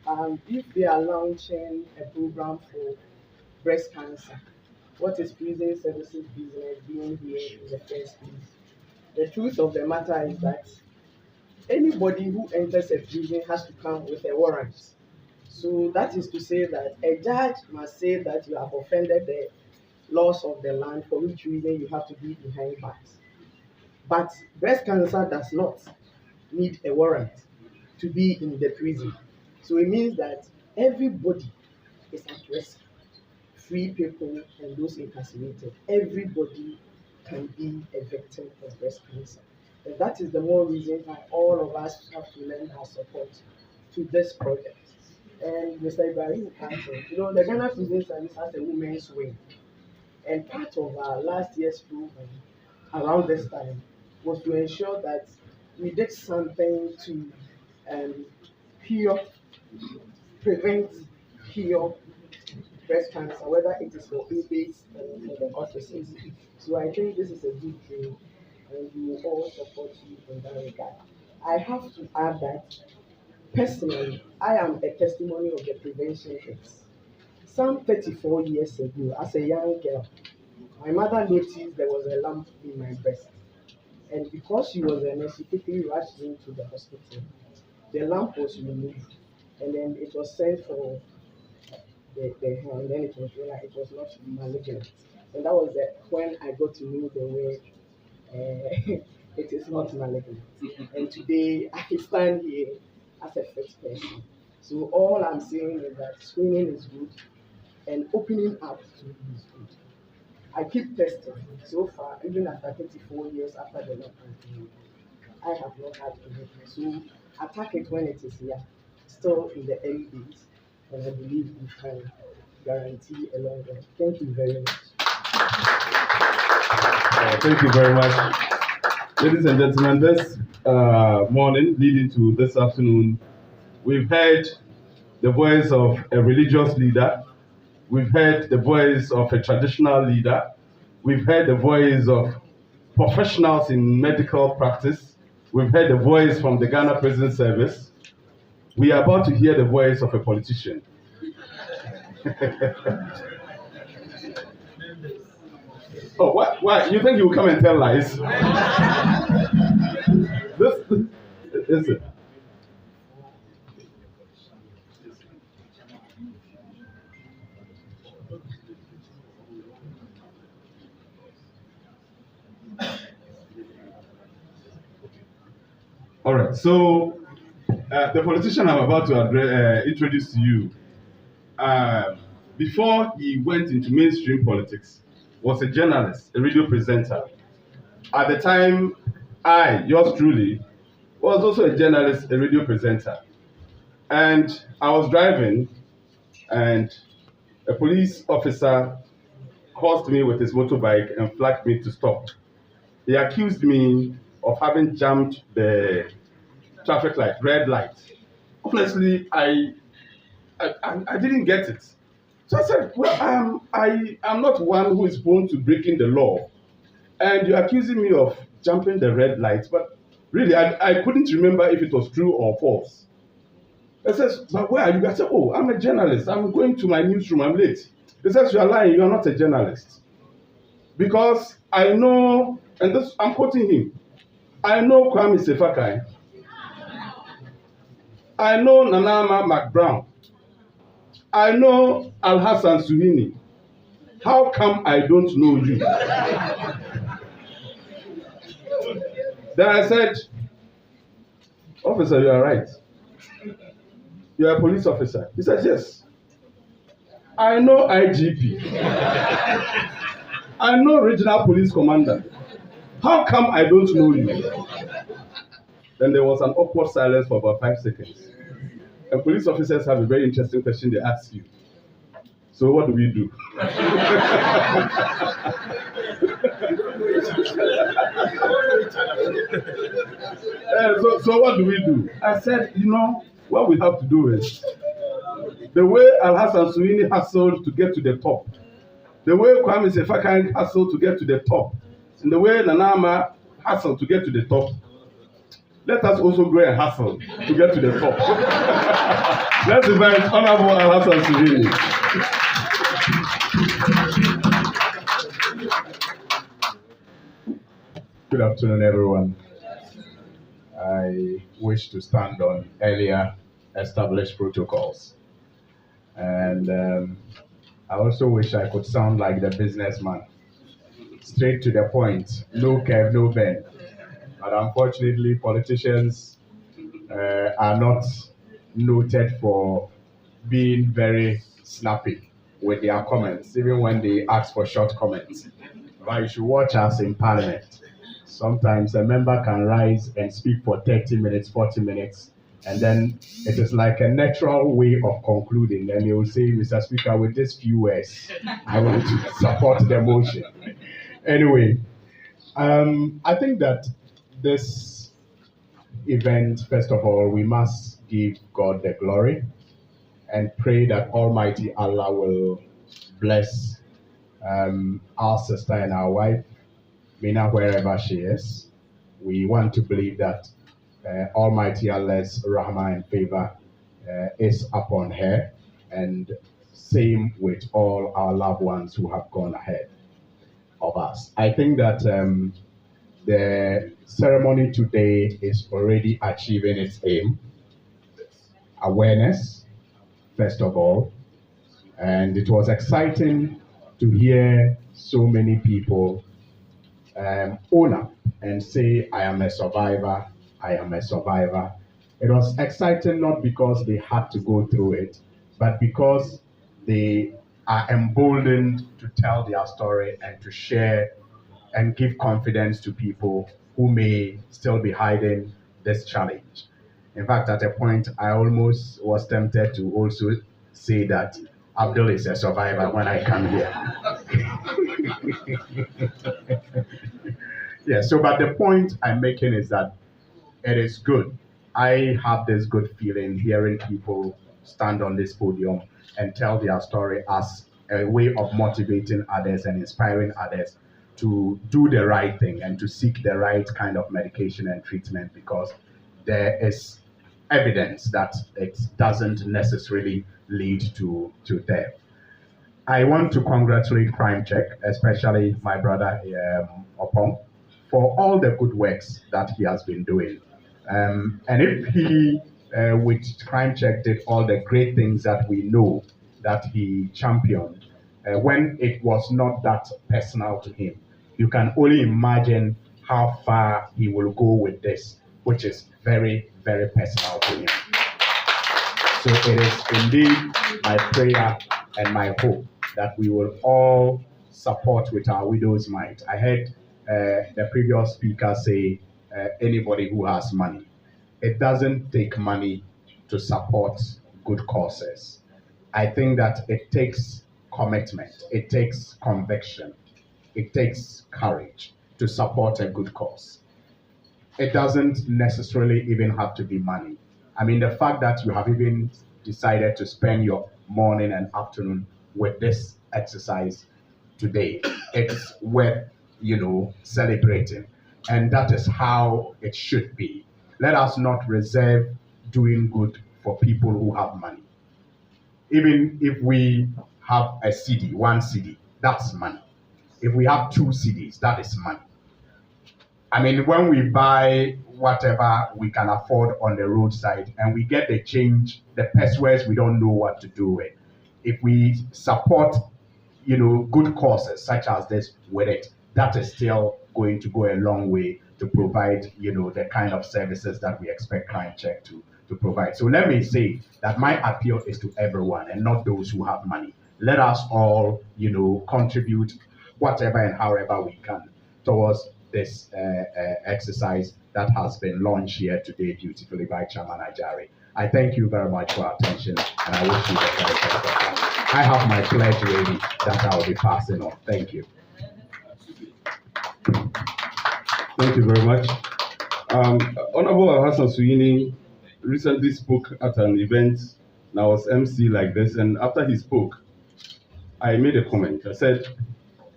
U: if they are launching a program for breast cancer, what is prison services business doing here in the first place? The truth of the matter is that anybody who enters a prison has to come with a warrant. So that is to say that a judge must say that you have offended the laws of the land, for which reason you have to be behind bars. But breast cancer does not need a warrant to be in the prison. So it means that everybody is at risk. Free people and those incarcerated, everybody can be a victim of breast cancer. And that is the more reason why all of us have to lend our support to this project. And Mr. Ibrahim answered, the Ghana Prison Service has a women's wing. And part of our last year's program around this time was to ensure that we did something to prevent, cure breast cancer, whether it is for babies or for the officers. So I think this is a good thing, and we will all support you in that regard. I have to add that personally, I am a testimony of the prevention case. Some 34 years ago, as a young girl, my mother noticed there was a lump in my breast. And because she was a nurse, she quickly rushed into the hospital. The lump was removed, and then it was sent for and then it was realized it was not malignant. And that was when I got to know the way it is not malignant. And today I stand here as a fit person. So all I'm saying is that screening is good and opening up to it is good. I keep testing. So far, even after 34 years after the lockdown, I have not had anything. So attack it when it is here, still in the early days. And I believe we can guarantee a long run. Thank you very much.
D: Thank you very much. Ladies and gentlemen, this morning leading to this afternoon, we've heard the voice of a religious leader, we've heard the voice of a traditional leader, we've heard the voice of professionals in medical practice, we've heard the voice from the Ghana Prison Service. We are about to hear the voice of a politician. Oh, what? You think he will come and tell lies? This is it. All right, so the politician I'm about to introduce to you, before he went into mainstream politics, was a journalist, a radio presenter. At the time, I, yours truly, was also a journalist, a radio presenter. And I was driving, and a police officer crossed me with his motorbike and flagged me to stop. He accused me of having jammed the traffic light, red light. Honestly, I didn't get it. So I said, well, I am not one who is prone to breaking the law. And you're accusing me of jumping the red light. But really, I couldn't remember if it was true or false. He says, but where are you? I said, oh, I'm a journalist. I'm going to my newsroom. I'm late. He says, you are lying. You are not a journalist. Because I know, and this, I'm quoting him, I know Kwame Sefakai. I know Nanama McBrown. I know Al-Hassan Suhini. How come I don't know you? Then I said, officer, you are right. You are a police officer. He said, yes. I know IGP. I know regional police commander. How come I don't know you? Then there was an awkward silence for about 5 seconds. And police officers have a very interesting question they ask you. So what do we do? So what do we do? I said, what we have to do is the way Al-Hassan Suini hustled to get to the top, the way Kwame Sefakan hustled to get to the top, and the way Nanama hustled to get to the top. Let us also go and hustle to get to the top. Let's invite Honorable Al-Hassan Suini. Good afternoon, everyone. I wish to stand on earlier established protocols. And I also wish I could sound like the businessman. Straight to the point, no curve, no bend. But unfortunately, politicians are not noted for being very snappy with their comments, even when they ask for short comments. But you should watch us in Parliament. Sometimes a member can rise and speak for 30 minutes, 40 minutes, and then it is like a natural way of concluding. And you will say, Mr. Speaker, with these few words, I want to support the motion. Anyway, I think that this event, first of all, we must give God the glory and pray that Almighty Allah will bless our sister and our wife, Meena, wherever she is. We want to believe that Almighty Allah's rahmah and favor is upon her, and same with all our loved ones who have gone ahead of us. I think that the ceremony today is already achieving its aim. Awareness, first of all, and it was exciting to hear so many people own up and say, I am a survivor, I am a survivor. It was exciting not because they had to go through it, but because they are emboldened to tell their story and to share and give confidence to people who may still be hiding this challenge. In fact, at a point, I almost was tempted to also say that Abdul is a survivor when I come here. Yeah, so but the point I'm making is that it is good. I have this good feeling hearing people stand on this podium and tell their story as a way of motivating others and inspiring others to do the right thing and to seek the right kind of medication and treatment, because there is evidence that it doesn't necessarily lead to death. I want to congratulate Crime Check, especially my brother Opong, for all the good works that he has been doing. And if he, with Crime Check, did all the great things that we know that he championed, when it was not that personal to him, you can only imagine how far he will go with this, which is very, very personal to him. So it is indeed my prayer and my hope that we will all support with our widow's might. I heard the previous speaker say, anybody who has money. It doesn't take money to support good causes. I think that it takes commitment, it takes conviction, it takes courage to support a good cause. It doesn't necessarily even have to be money. I mean, the fact that you have even decided to spend your morning and afternoon with this exercise today, it's worth, celebrating. And that is how it should be. Let us not reserve doing good for people who have money. Even if we have a CD, one CD, that's money. If we have 2 CDs, that is money. I mean, when we buy whatever we can afford on the roadside and we get the change, the pesewas we don't know what to do with. If we support, good causes such as this with it, that is still going to go a long way to provide, the kind of services that we expect Crime Check to provide. So let me say that my appeal is to everyone and not those who have money. Let us all, contribute whatever and however we can towards this exercise that has been launched here today dutifully by Chairman Ajari. I thank you very much for your attention, and I wish you the very best. I have my pledge ready that I will be passing on. Thank you. Thank you very much. Honorable Hassan Suyini recently spoke at an event, and I was MC like this, and after he spoke, I made a comment. I said,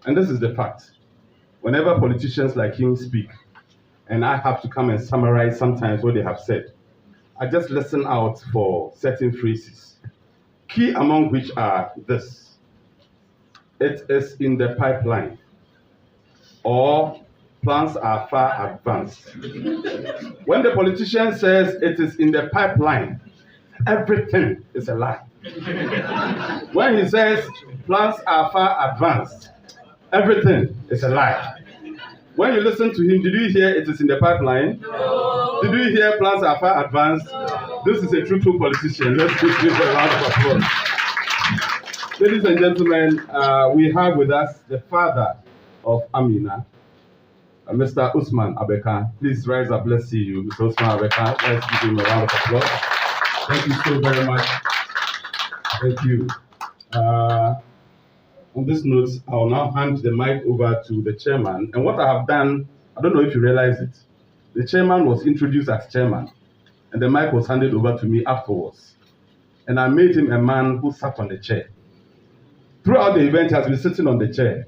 D: and this is the fact, whenever politicians like him speak, and I have to come and summarize sometimes what they have said, I just listen out for certain phrases, key among which are this: it is in the pipeline, or plans are far advanced. When the politician says it is in the pipeline, everything is a lie. When he says plans are far advanced, everything is a lie. When you listen to him, did you hear it is in the pipeline? No. Did you hear plans are far advanced? No. This is a truthful politician. Let's give him a round of applause. Ladies and gentlemen, we have with us the father of Amina, Mr. Usman Abeka. Please rise up. Let's see you, Mr. Usman Abeka. Let's give him a round of applause. Thank you so very much. Thank you. On this note, I'll now hand the mic over to the chairman. And what I have done, I don't know if you realize it. The chairman was introduced as chairman, and the mic was handed over to me afterwards. And I made him a man who sat on the chair. Throughout the event, he has been sitting on the chair.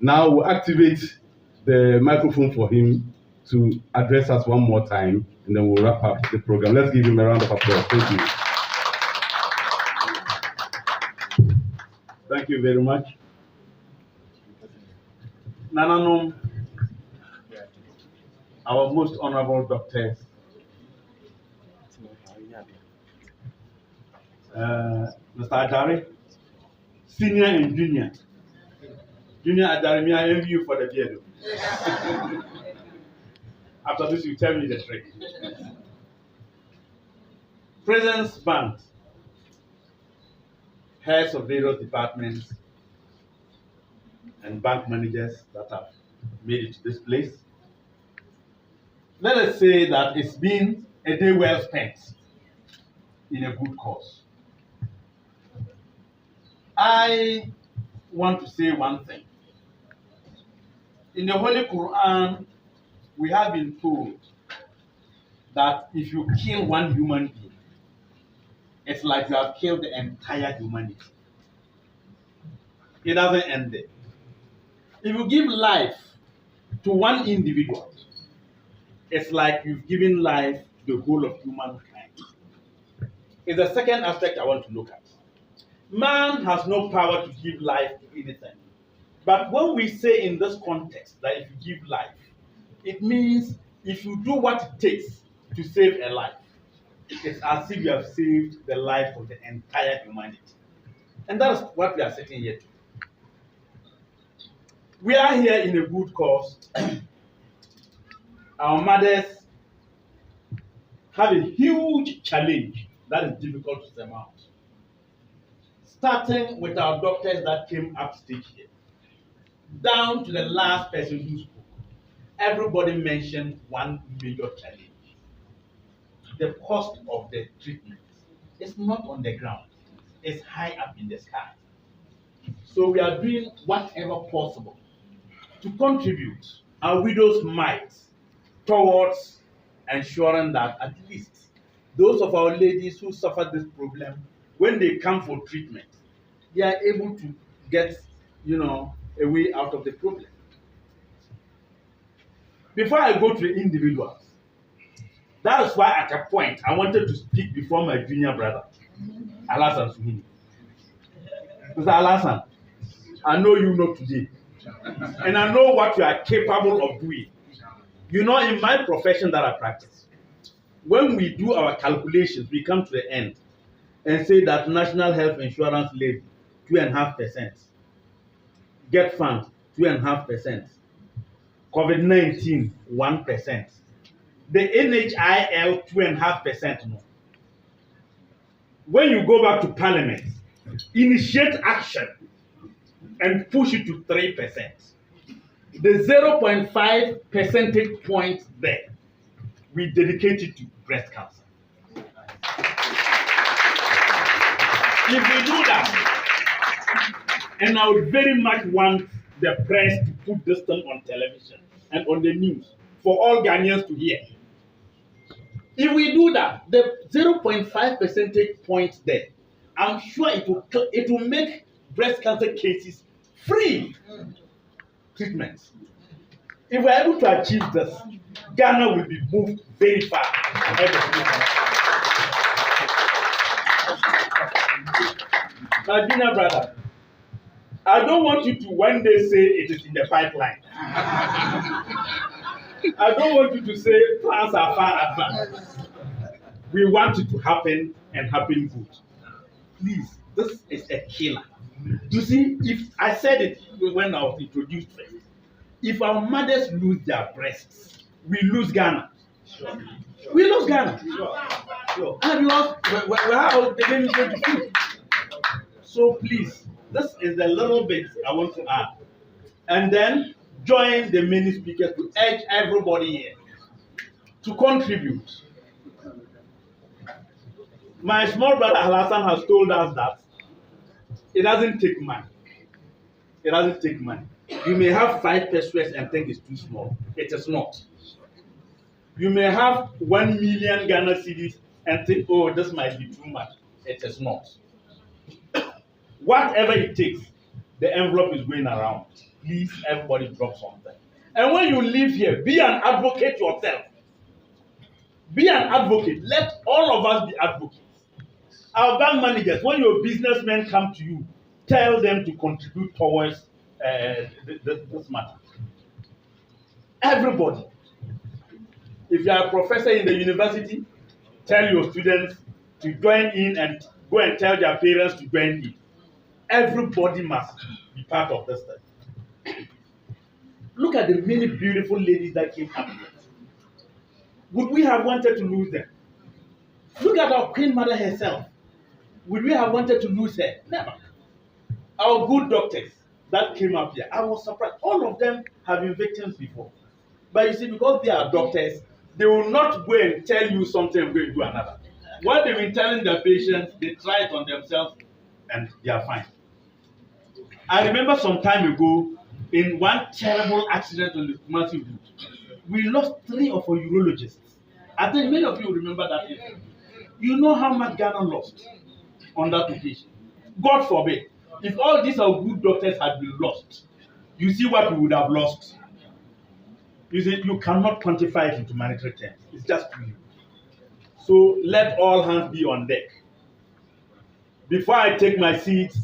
D: Now we'll activate the microphone for him to address us one more time, and then we'll wrap up the program. Let's give him a round of applause. Thank you. Thank you very much.
E: Nananum, our most honorable doctors, Mr. Adari, senior and junior. Junior Adari, I envy you for the beard. After this, you tell me the trick. Presence band, heads of various departments, and bank managers that have made it to this place. Let us say that it's been a day well spent in a good cause. I want to say one thing. In the Holy Quran, we have been told that if you kill one human being, it's like you have killed the entire humanity. It doesn't end there. If you give life to one individual, it's like you've given life to the whole of humankind. It's the second aspect I want to look at. Man has no power to give life to anything. But when we say in this context that if you give life, it means if you do what it takes to save a life, it's as if you have saved the life of the entire humanity. And that is what we are sitting here to. We are here in a good cause. Our mothers have a huge challenge that is difficult to surmount. Starting with our doctors that came upstage here, down to the last person who spoke. Everybody mentioned one major challenge. The cost of the treatment is not on the ground, it's high up in the sky. So we are doing whatever possible to contribute our widow's might towards ensuring that at least those of our ladies who suffer this problem, when they come for treatment, they are able to get, a way out of the problem. Before I go to the individuals, that is why at a point I wanted to speak before my junior brother, Alasan Suhini. Mr. Alasan, I know you know today, and I know what you are capable of doing. In my profession that I practice, when we do our calculations, we come to the end and say that national health insurance levy, 2.5%, get fund, 2.5%, COVID-19, 1%, the NHIL, 2.5%. No. When you go back to Parliament, initiate action and push it to 3%. The 0.5 percentage points there, we dedicate it to breast cancer. If we do that, and I would very much want the press to put this thing on television and on the news, for all Ghanaians to hear. If we do that, the 0.5 percentage point there, I'm sure it will make breast cancer cases free treatments. If we're able to achieve this, Ghana will be moved very far. My junior brother, I don't want you to one day say it is in the pipeline. I don't want you to say plans are far advanced. We want it to happen and happen good. Please, this is a killer. You see, if I said it when I was introduced first, if our mothers lose their breasts, we lose Ghana. Sure. We lose Ghana. Sure. And we have the baby going to food. So please, this is the little bit I want to add. And then join the many speakers to urge everybody here to contribute. My small brother Hassan has told us that it doesn't take money. It doesn't take money. You may have 5 pesos and think it's too small. It is not. You may have 1 million Ghana cedis and think, oh, this might be too much. It is not. Whatever it takes, the envelope is going around. Please, everybody drop something. And when you leave here, be an advocate yourself. Be an advocate. Let all of us be advocates. Our bank managers, when your businessmen come to you, tell them to contribute towards this matter. Everybody. If you are a professor in the university, tell your students to join in and go and tell their parents to join in. Everybody must be part of this thing. Look at the many beautiful ladies that came up here. Would we have wanted to lose them? Look at our Queen Mother herself. Would we have wanted to lose her? Never. Our good doctors that came up here, I was surprised. All of them have been victims before. But you see, because they are doctors, they will not go and tell you something and go and do another. What they've been telling their patients, they try it on themselves and they are fine. I remember some time ago, in one terrible accident on the massive route, we lost 3 of our urologists. I think many of you remember that. You know how much Ghana lost on that occasion. God forbid, if all these our good doctors had been lost, you see what we would have lost. You see, you cannot quantify it into monetary terms. It's just too huge. So let all hands be on deck. Before I take my seat,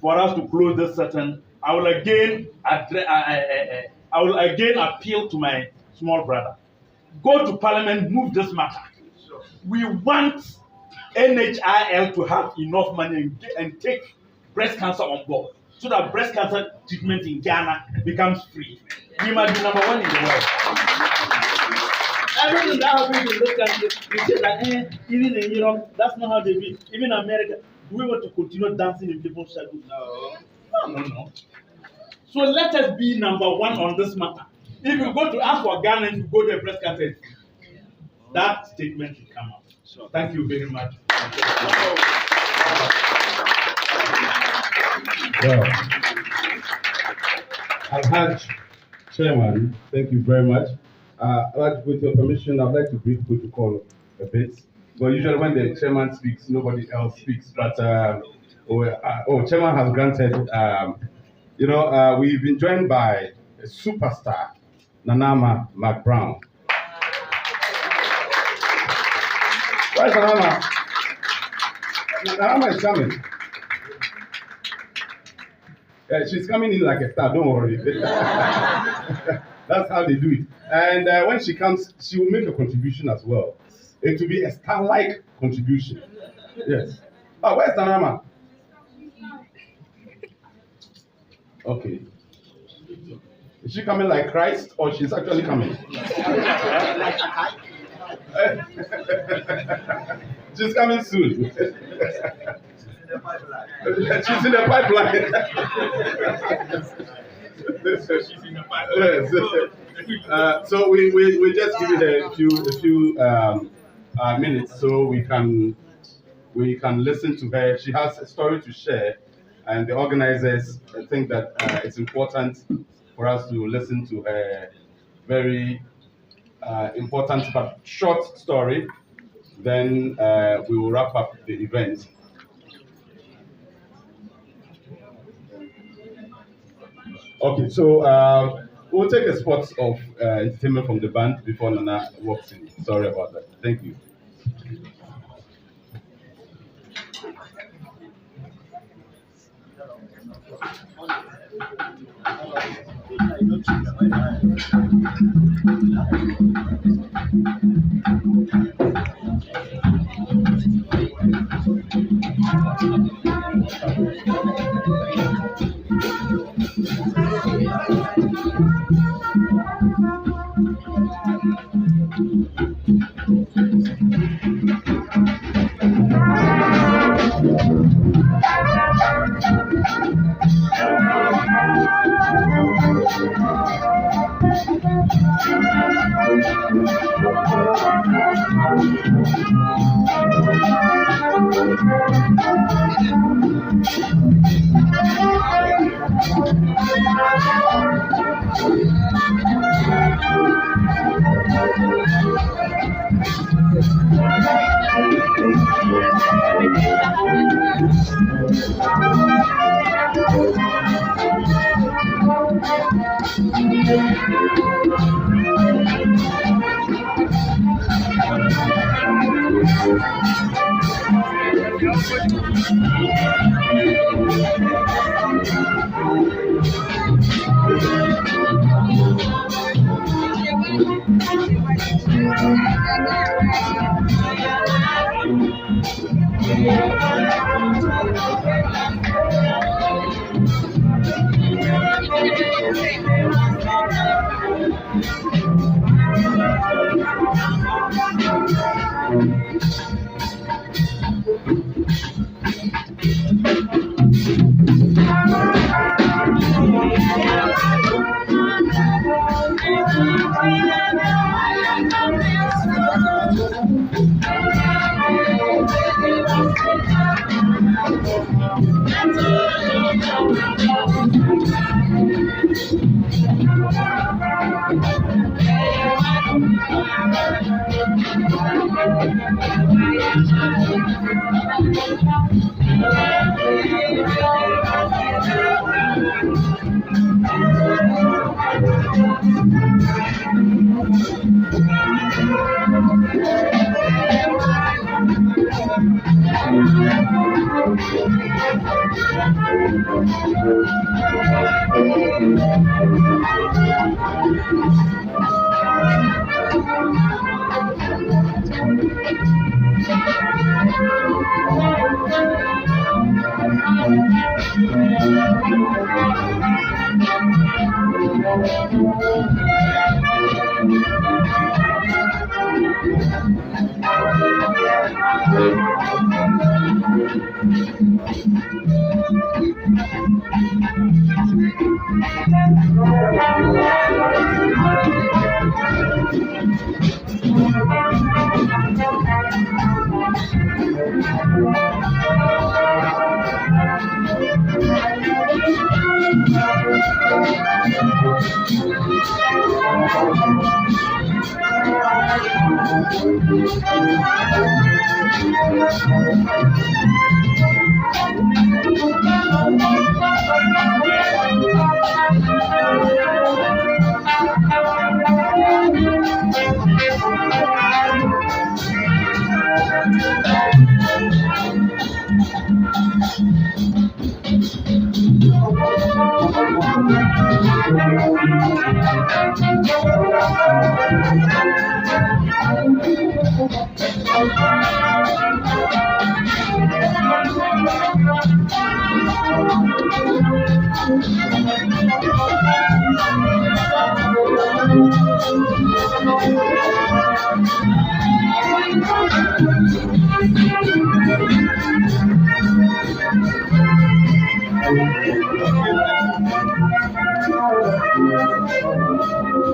E: for us to close this session, I will again appeal to my small brother. Go to Parliament, move this matter. We want NHIL to have enough money and take breast cancer on board so that breast cancer treatment in Ghana becomes free. We must be number 1 in the world. Everything that happens in this country, we say that even in Europe, that's not how they be. Even in America, do we want to continue dancing in people's shadows? No. So let us be number 1 on this matter. If you go to ask for Ghana, you go to a breast cancer, that statement will come out. So thank you very much.
D: Well, I've had Chairman, thank you very much. With your permission, I'd like to brief protocol a bit. But usually when the chairman speaks, nobody else speaks. But chairman has granted. We've been joined by a superstar, Nanama McBrown. Where's Nanama? Nanama is coming. She's coming in like a star, don't worry. That's how they do it. And when she comes, she will make a contribution as well. It will be a star-like contribution. Yes. Oh, where's Nanama? Okay. Is she coming like Christ or she's actually coming? She's coming soon. She's in the pipeline. She's in the pipeline. So we just give it a few minutes so we can listen to her. She has a story to share, and the organizers think that it's important for us to listen to her very important but short story. Then we will wrap up the event. Okay, so we'll take a spot of entertainment from the band before Nana walks in. Sorry about that. Thank you.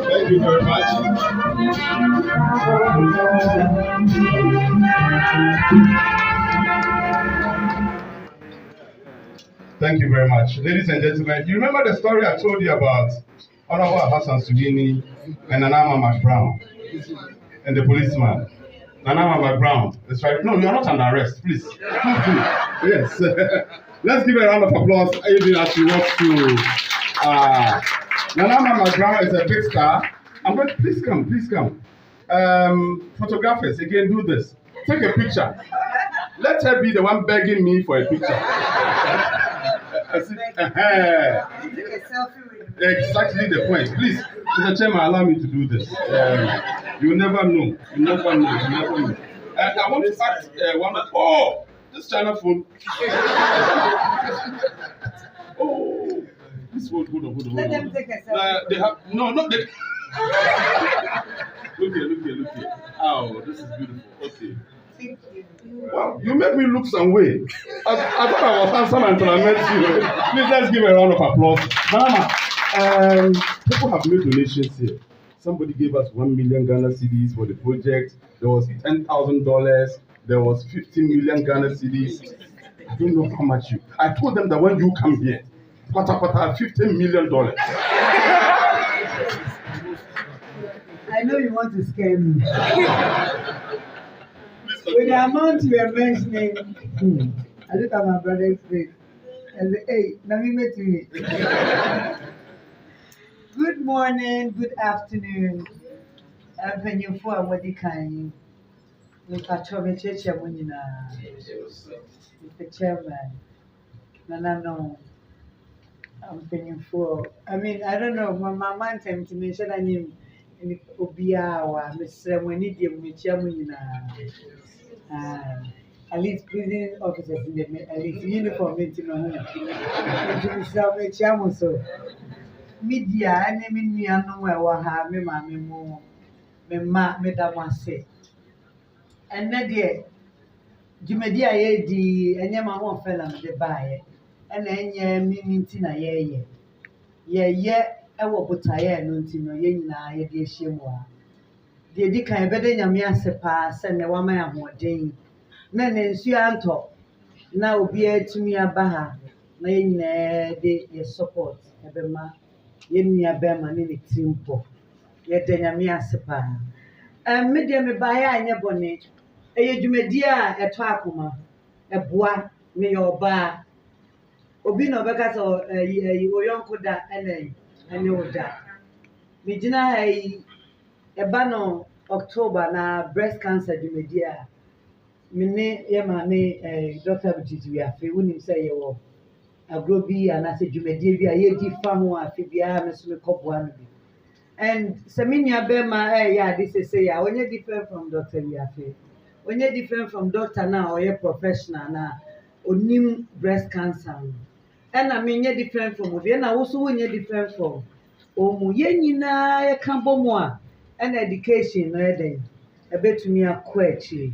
D: Thank you very much. Thank you very much. Ladies and gentlemen, you remember the story I told you about Honorable Hassan Sudini, and Nanama McBrown, and the policeman. Nanama McBrown, that's right. No, you are not under arrest, please. Feel free. Yes. Let's give a round of applause even as we walk through. Nanama McBrown is a big star. I'm going to, please come. Photographers, again, do this. Take a picture. Let her be the one begging me for a picture. Exactly the point. Please, Mr. Chairman, allow me to do this. You never know. I want to ask one. Oh, this China phone. Oh, this one. Hold on.
G: Let them take a selfie.
D: They have no. They... Look here. Oh, this is beautiful. Okay. Wow, you make me look some way. I thought I was handsome until I met you. Please, let's give a round of applause. Mama, people have made donations here. Somebody gave us 1 million Ghana cedis for the project. There was $10,000. There was 15 million Ghana cedis. I don't know how much you. I told them that when you come here, $15 million.
G: I know you want to scare me. With the amount you are mentioning, I look at my brother's face and say, hey, let me meet you. Good morning, good afternoon. I'm penny for what you can. Mr. Chairman. No. I'm penny for. I mean, I don't know. My mama told me to I knew. Obia, Mr. Wendy, at least prison officers in the at least uniform so media, I mean me, I know where I have me, mammy, more, me, madam, say. And that dear, Jimedia, and your mamma fell on the buyer, and then ye meaning Tina, yeah. I will put tire no tino yen na ye de shemwa de di kan be de nyame asepa se ne wa ma ahoden na ne nsu anto na obi atumi aba ha na yen na de ye support ebe ma yen ni aba ma ne timpo ye de nyame asepa me de me ba ya anya bone eye dwumadi a eto akoma eboa me ye oba obi no be ka so oyonko da ene oda me gina hai eba no October na breast cancer dwumadia me ne ye ma me Dr. Bititu afi woni say ye wo agrobi anase dwumadia bi a ye di fa ho afi bia me so me koboa no bi and seminia be ma ya this say ya onye different from Dr. Yafi onye different from doctor na or ye professional na onim breast cancer and I mean ye different from obi na wo so wonye different from omu ye nyina ye ka bomu a and education no eden ebetumi akọ achi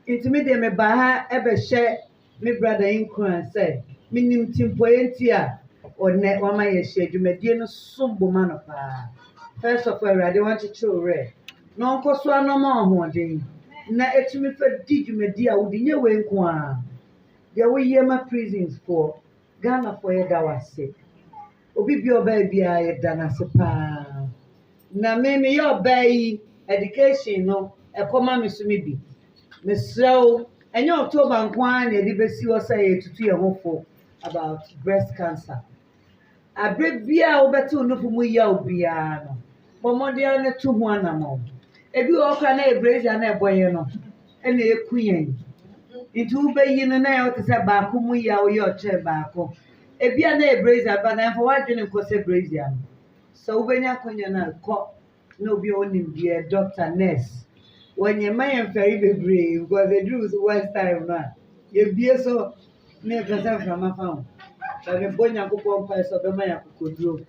G: intimi de me ba ha ebe hye me brother in say minim timpo enti a one wama ye hye dwumadie no sombo ma no pa first of all I want to chore no nko so anoma ohoden na etumi fa di dwumadie a wodi nye we nko a de wo ye ma prisons for Ghana for ye da wase obi bi oba bia ye da na se pa na me ye oba yi education no e koma me so me bi me srew enye October nkwa na edi besi wo say etutu ye hofo about breast cancer abre bia obeti onufu mu ya obia no bomode na tu ho anamo ebi wo kwa na ebreza na eboye no ena ekuyen itu be yi no na yo te se ba ko mu ya o yo che ba ko ebia na ebreza ba na fo wadwene ko se ebreza no so ubenya konya na ko no bi onim bi doctor nurse when you may very bebree because the drugs waste time na ye bie so na person from afan so be bonya kokon pa so be maya kokoduro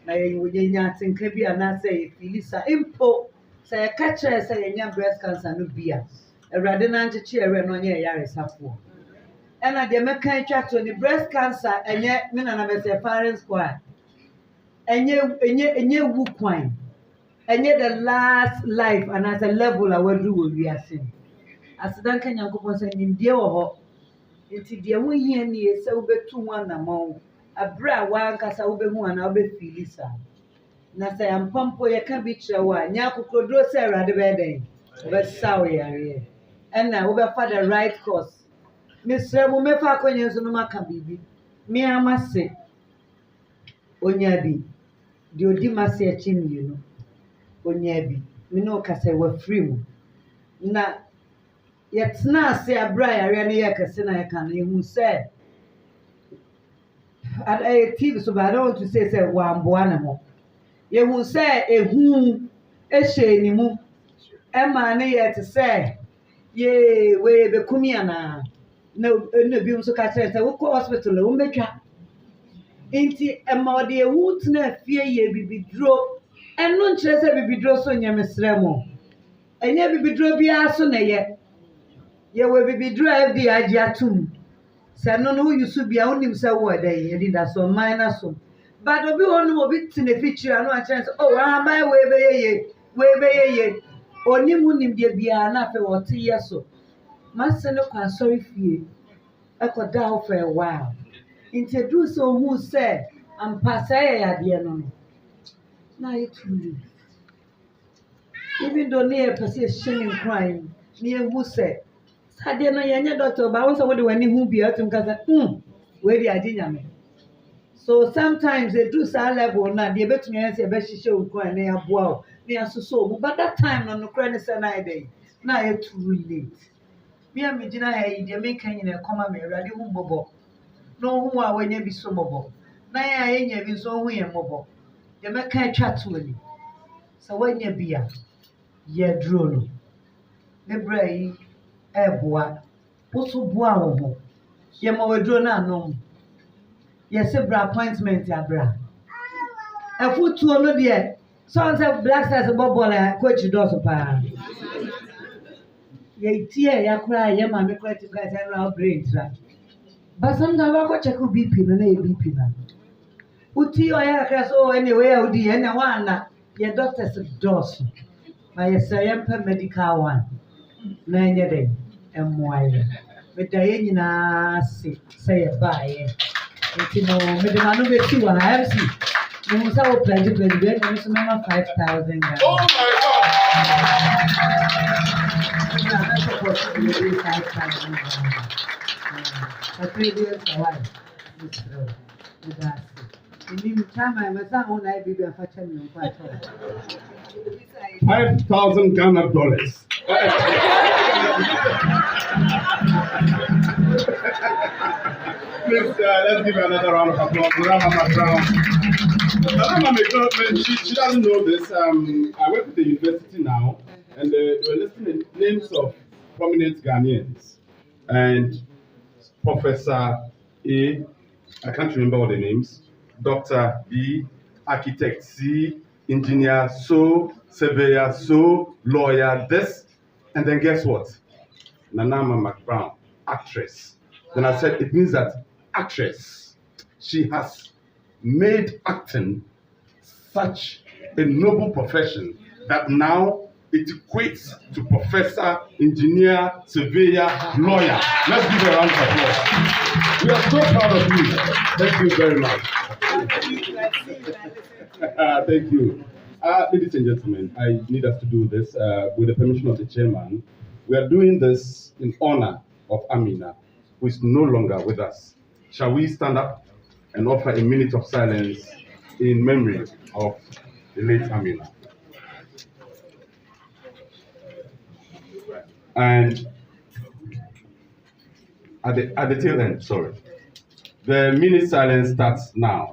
G: na ye nya atinka bi ana say filisa impo say catch say ye nya breast cancer no bia awrade na ncheche ewe no nya yare safo ena de meka etwa to ni breast cancer enye me na be say parents squad enye wu kwan enye the last life and as a level a wadu wo wiase asidan kan yankopon say nimdie wo ho enti de wo hia ni ese wo betu ho anamon abra wa nkasa wo behu ana wo be filisa Na sɛ yɛampa mpo yɛka bi kyerɛ wo a, nyɛ akokoduro sɛ Awurade bɛyɛ dɛn? Ɔbɛsa wo yareɛ. Ɛna wobɛfa the right course. Mesrɛ mo mɛfa akɔnya nso no maka biribi. Me ara mase onya bi. Deɛ odi m'ase akyi mmienu. Onya bi. Me ne wo kasa wafiri mu. Na yɛtena ase abere a yareɛ no yɛ kɛse na yɛka no yɛhu sɛ TV so, but I don't want to say wamboa ne ho. Yɛhu sɛ ehu ehyɛ ne mu ɛma ne yɛ te sɛ yee wei bekum anaa na bi nso ka kyerɛ sɛ wokɔ hospital a wombɛtwa nti ɛma ɔde ehu tena fie yɛ bibiduro ɛno nkyerɛ sɛ bibiduro so nyɛ mesrɛ mo ɛnyɛ bibiduro biara so na yɛwɔ bibiduro a FDA agye atom sɛ no woyi so bia wonim sɛ wowɔ dɛ yɛdi da so ɔman na so but obi wɔ nom obi te ne fikyiri ano akyerɛ sɛ oh ahaban wei bɛyɛ ye onim wonim deɛ biara na afei wɔte yɛ so mase no kɔ asɔre fie ɛkɔda hɔ for a while nti eduru sɛ ohuu sɛ ampa sɛ yɛ yadeɛ no na ayɛ too late even though ne yɛpɛ sɛ yɛhyɛ ne nkran mu ne yɛhu sɛ adeɛ no yɛnyɛ doctor ba wo sɛ wode w'ani hu bia wotum ka sɛ wei de agye nyame so sometimes ɛduru saa level no a deɛ ɛbɛtumi ayɛ sɛ yɛbɛhyehyɛ wo nkran na yɛaboa wo na yɛasosɔ wo but that time no nokorɛ ne sɛ na ayɛ dɛn na ayɛ too late me a megyina ha yi deɛ meka nyina ɛkɔma me Awurade hu mmɔbɔ na ɔhu a wanya bi so mmɔbɔ na yɛn a yɛnya bi nso ɔhu yɛn mmɔbɔ deɛ mɛka atwa to ani sɛ wanya bi a yɛduro no ne berɛ yi ɛboa woso boa wo ho yɛma waduro no anom yɛsɛ bra appointment abra ɛfotuo no deɛ sɛ sɛ black stars bɔ bɔɔl a coach dɔɔso paa yɛtie ya koraa yɛ maame koraa ti koraa sɛ no brain tra but sometimes wakɔ check wo BP no na yɛ BP no woti ɔyɛ kakra so ɛne wei a wodi ɛne woana yɛ doctors dɔɔso ma yɛsɛ yɛmpɛ medical one na ɛnyɛ dɛ ɛmmoa yɛ meda yɛ nyinaa ase sɛ yɛbaeɛ nti no mede ma no bɛsi wɔ ha MC mehu sɛ wo plagye bi ɛne nso mɛma 5,000 Ghana. Oh my God! Na mɛsopɔt bi 5,000 Ghana. Kakra bi ɛsa wae mesrɛ wo meda ase menim chairman mɛsa ho na ayɛ biribi afakyɛ me nkɔ akyɛ
D: 5,000 Ghana dollars. Please, let's give another round of applause. Mama Brown. She doesn't know this. I work at the university now, and they were listing the names of prominent Ghanaians. And Professor A, I can't remember all the names, Dr. B, Architect C, Engineer so, Surveyor so, Lawyer this, and then guess what? Nanama McBrown, actress. Then I said, it means that actress, she has made acting such a noble profession that now it equates to professor, engineer, surveyor, lawyer. Let's give her a round of applause. We are so proud of you. Thank you very much. Thank you. Ladies and gentlemen, I need us to do this with the permission of the chairman. We are doing this in honor of Amina, who is no longer with us. Shall we stand up and offer a minute of silence in memory of the late Amina? And at the tail end, sorry, the minute silence starts now.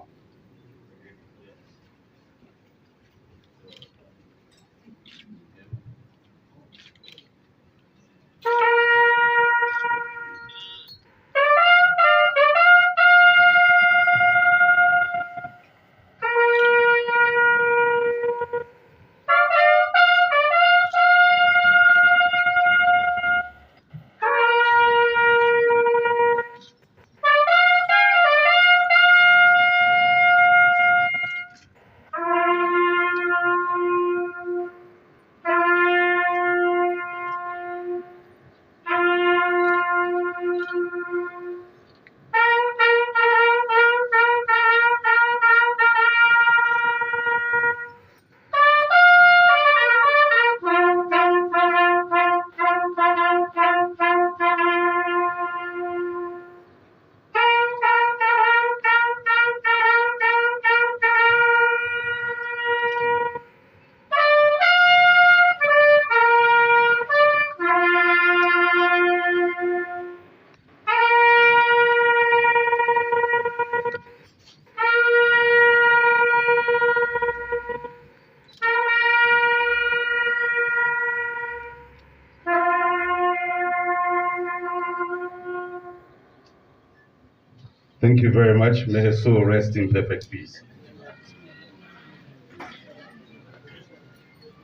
D: Thank you very much. May her soul rest in perfect peace.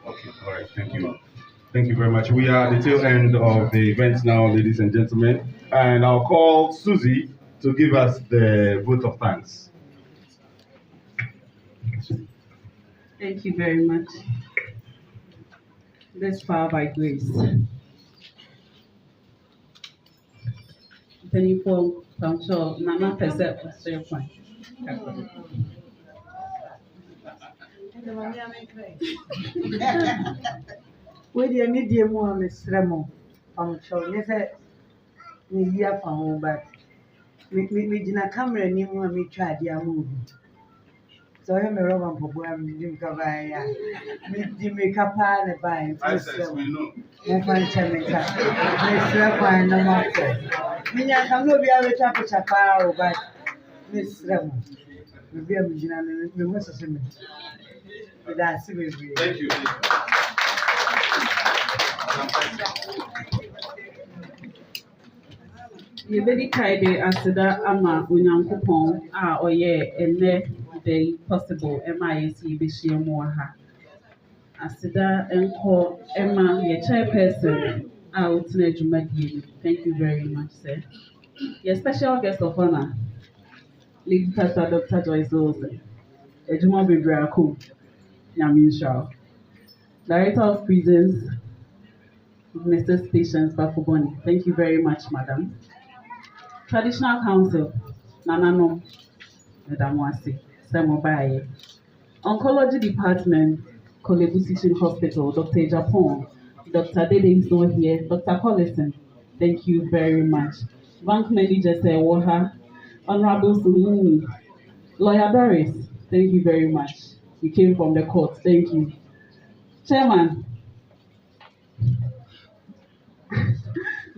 D: Okay, all right, thank you. Thank you very much. We are at the tail end of the event now, ladies and gentlemen, and I'll call Susie to give us the vote of thanks.
F: Thank you very much. This far by grace. Pennyful, I'm sure, Nana Pesset was still fine.
G: Wei deɛ ne deɛ mu a mesrɛ mo ɔmkyɛw nyɛ sɛ meyi afa ho but megyina camera anim a metwa adeɛ ama obi sɛ ɔyɛ me rɔba mpɔboa medi mka baeɛ a medi mirika paa ne baeɛ nti mesrɛ mo momfa nkyɛ me nka mesrɛ kwan na moakɔ menya nka na obiara bɛtwa picture paa o but mesrɛ mo baabi a megyina no mehu sese me meda ase bebree.
D: Thank you.
F: Yɛbɛdi kae de aseda ama Onyankopɔn a ɔyɛɛ ɛnnɛ da yi possible ɛma yɛsi yɛbɛhyia mu wɔ ha. Aseda nkɔ ɛma yɛ chairperson a ɔtena dwumadie mu. Thank you very much, sir. Your special guest of honor, Lady Pastor Dr. Joyce Olsen, Ejuma Brèàst, Nyame nhyira. Director of Prisons, Mrs. Patience Bafoboni. Thank you very much, madam. Traditional Council, Nananom, Madam Wasi, Samobaye. Oncology Department, Kolebu Teaching Hospital, Dr. Japon, Dr. Dede is not here, Dr. Collison, thank you very much. Bank Manager Sewoha, Honorable Sumuni, Lawyer Doris, thank you very much. You came from the court, thank you. Chairman,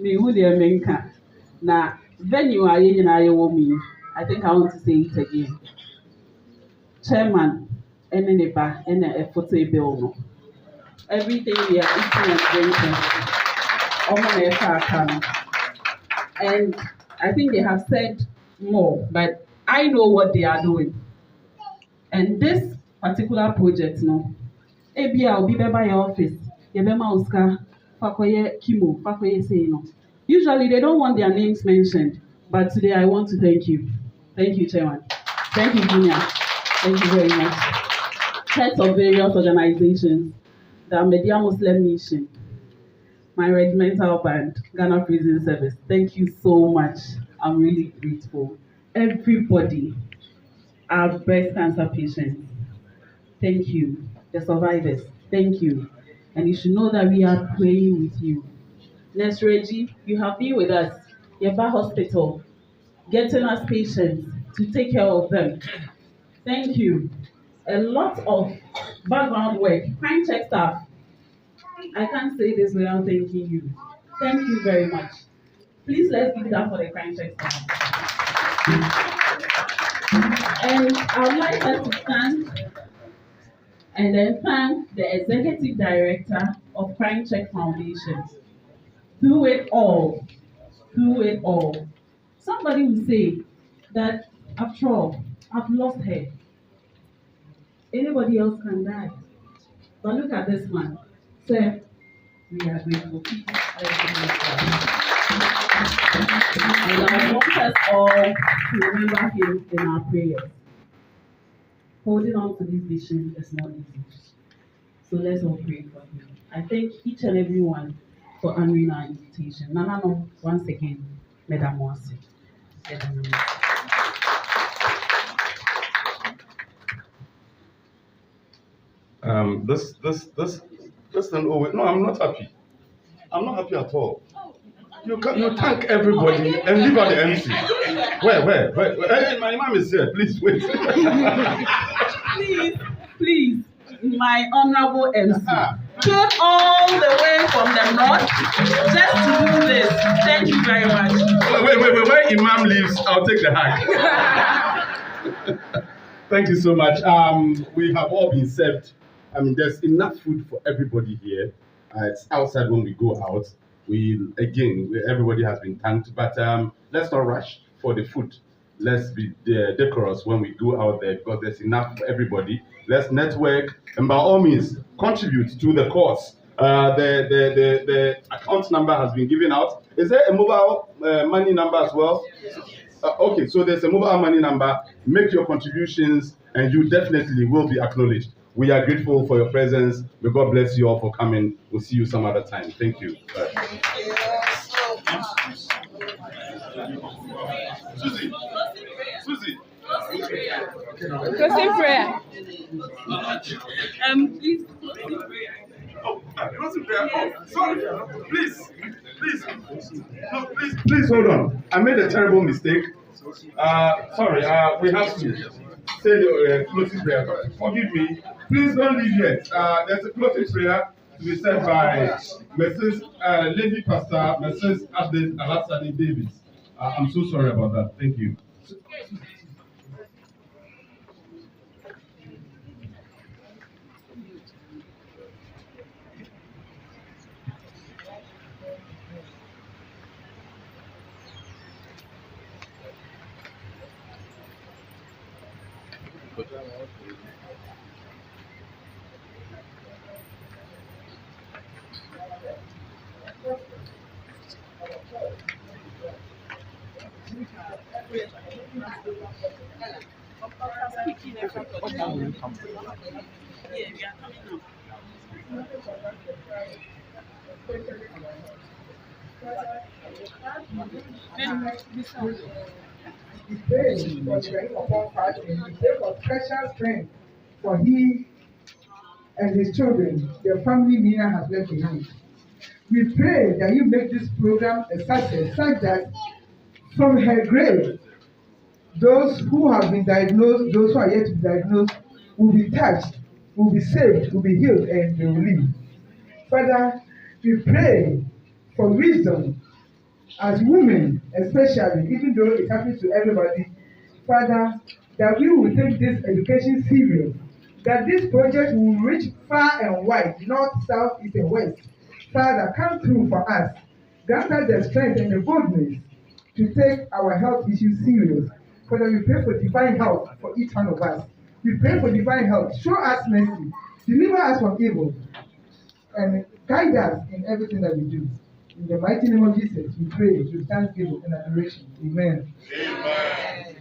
F: Menka, na venue I think I want to say it again. Chairman, and a photo bill. No. Everything we are eating and drinking, and I think they have said more, but I know what they are doing. And this particular project, no, I'll be by your office, Oscar, Fakoye Kimo, Fakoye say no. Usually they don't want their names mentioned, but today I want to thank you. Thank you, Chairman. Thank you, Meena. Thank you very much. Heads of various organizations, the Ahmadiyya Muslim Mission, my regimental band, Ghana Prison Service. Thank you so much. I'm really grateful. Everybody, our breast cancer patients, thank you. The survivors, thank you. And you should know that we are praying with you. Nurse Reggie, you have been with us. Yeba Hospital, getting us patients to take care of them. Thank you. A lot of background work. Crime check staff. I can't say this without thanking you. Thank you very much. Please let's give it up for the crime check staff. And I would like us to stand and then thank the Executive Director of Crime Check Foundation. Through it all, somebody will say that after all, I've lost her. Anybody else can die. But look at this man. Sir, we are grateful. And I want us all to remember him in our prayers. Holding on to this vision is not easy. So let's all pray for him. I thank each and every one for honoring our invitation. Nanano, once again, Madam Wasi.
D: No, I'm not happy. I'm not happy at all. You thank everybody and leave out the MC. Where? Hey, my mom is here. Please wait.
F: Please, my honorable MC. Came all the way from the north just to do this. Thank you very much.
D: Wait. When Imam leaves, I'll take the hug. Thank you so much. We have all been served. I mean, there's enough food for everybody here. It's outside when we go out. Everybody has been thanked, but let's not rush for the food. let's be decorous when we go out there because there's enough for everybody. Let's network and by all means contribute to the cause. The account number has been given out. Is there a mobile money number as well? Okay, so there's a mobile money number. Make your contributions and you definitely will be acknowledged. We are grateful for your presence. May God bless you all for coming. We'll see you some other time. Thank you. Susie.
H: Closing prayer. Please.
D: Oh, closing prayer. Oh, sorry. Please. No, please hold on. I made a terrible mistake. Sorry. We have to say the closing prayer. Forgive me. Please don't leave yet. There's a closing prayer to be said by Mrs. Lady Pastor, Mrs. Abdel Alassani Davis. I'm so sorry about that. Thank you.
A: We pray for strength upon fasting. We pray for special strength for he and his children, the family Meena has left behind. We pray that you make this program a success, such that from her grave, those who have been diagnosed, those who are yet to be diagnosed, will be touched, will be saved, will be healed, and they will live. Father, we pray for wisdom as women, especially, even though it happens to everybody, Father, that we will take this education serious, that this project will reach far and wide, north, south, east, and west. Father, come through for us. Grant us the strength and the boldness to take our health issues serious. Father, we pray for divine health for each one of us. We pray for divine health. Show us mercy. Deliver us from evil. And guide us in everything that we do. In the mighty name of Jesus, we pray with thanksgiving and adoration. Amen.
D: Amen.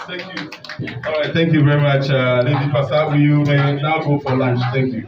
D: Thank you. All right, thank you very much, Lady Pastor. You may now go for lunch. Thank you.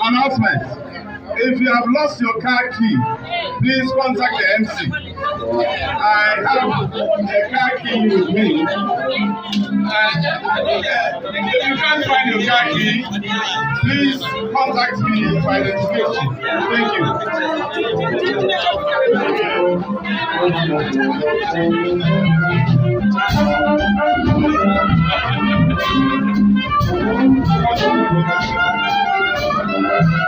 D: Announcement. If you have lost your car key, please contact the MC. I have a car key with me. If you can't find your car key, please contact me by the description. Thank you.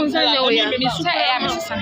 I: Unsa leo ya misupa ya misisa.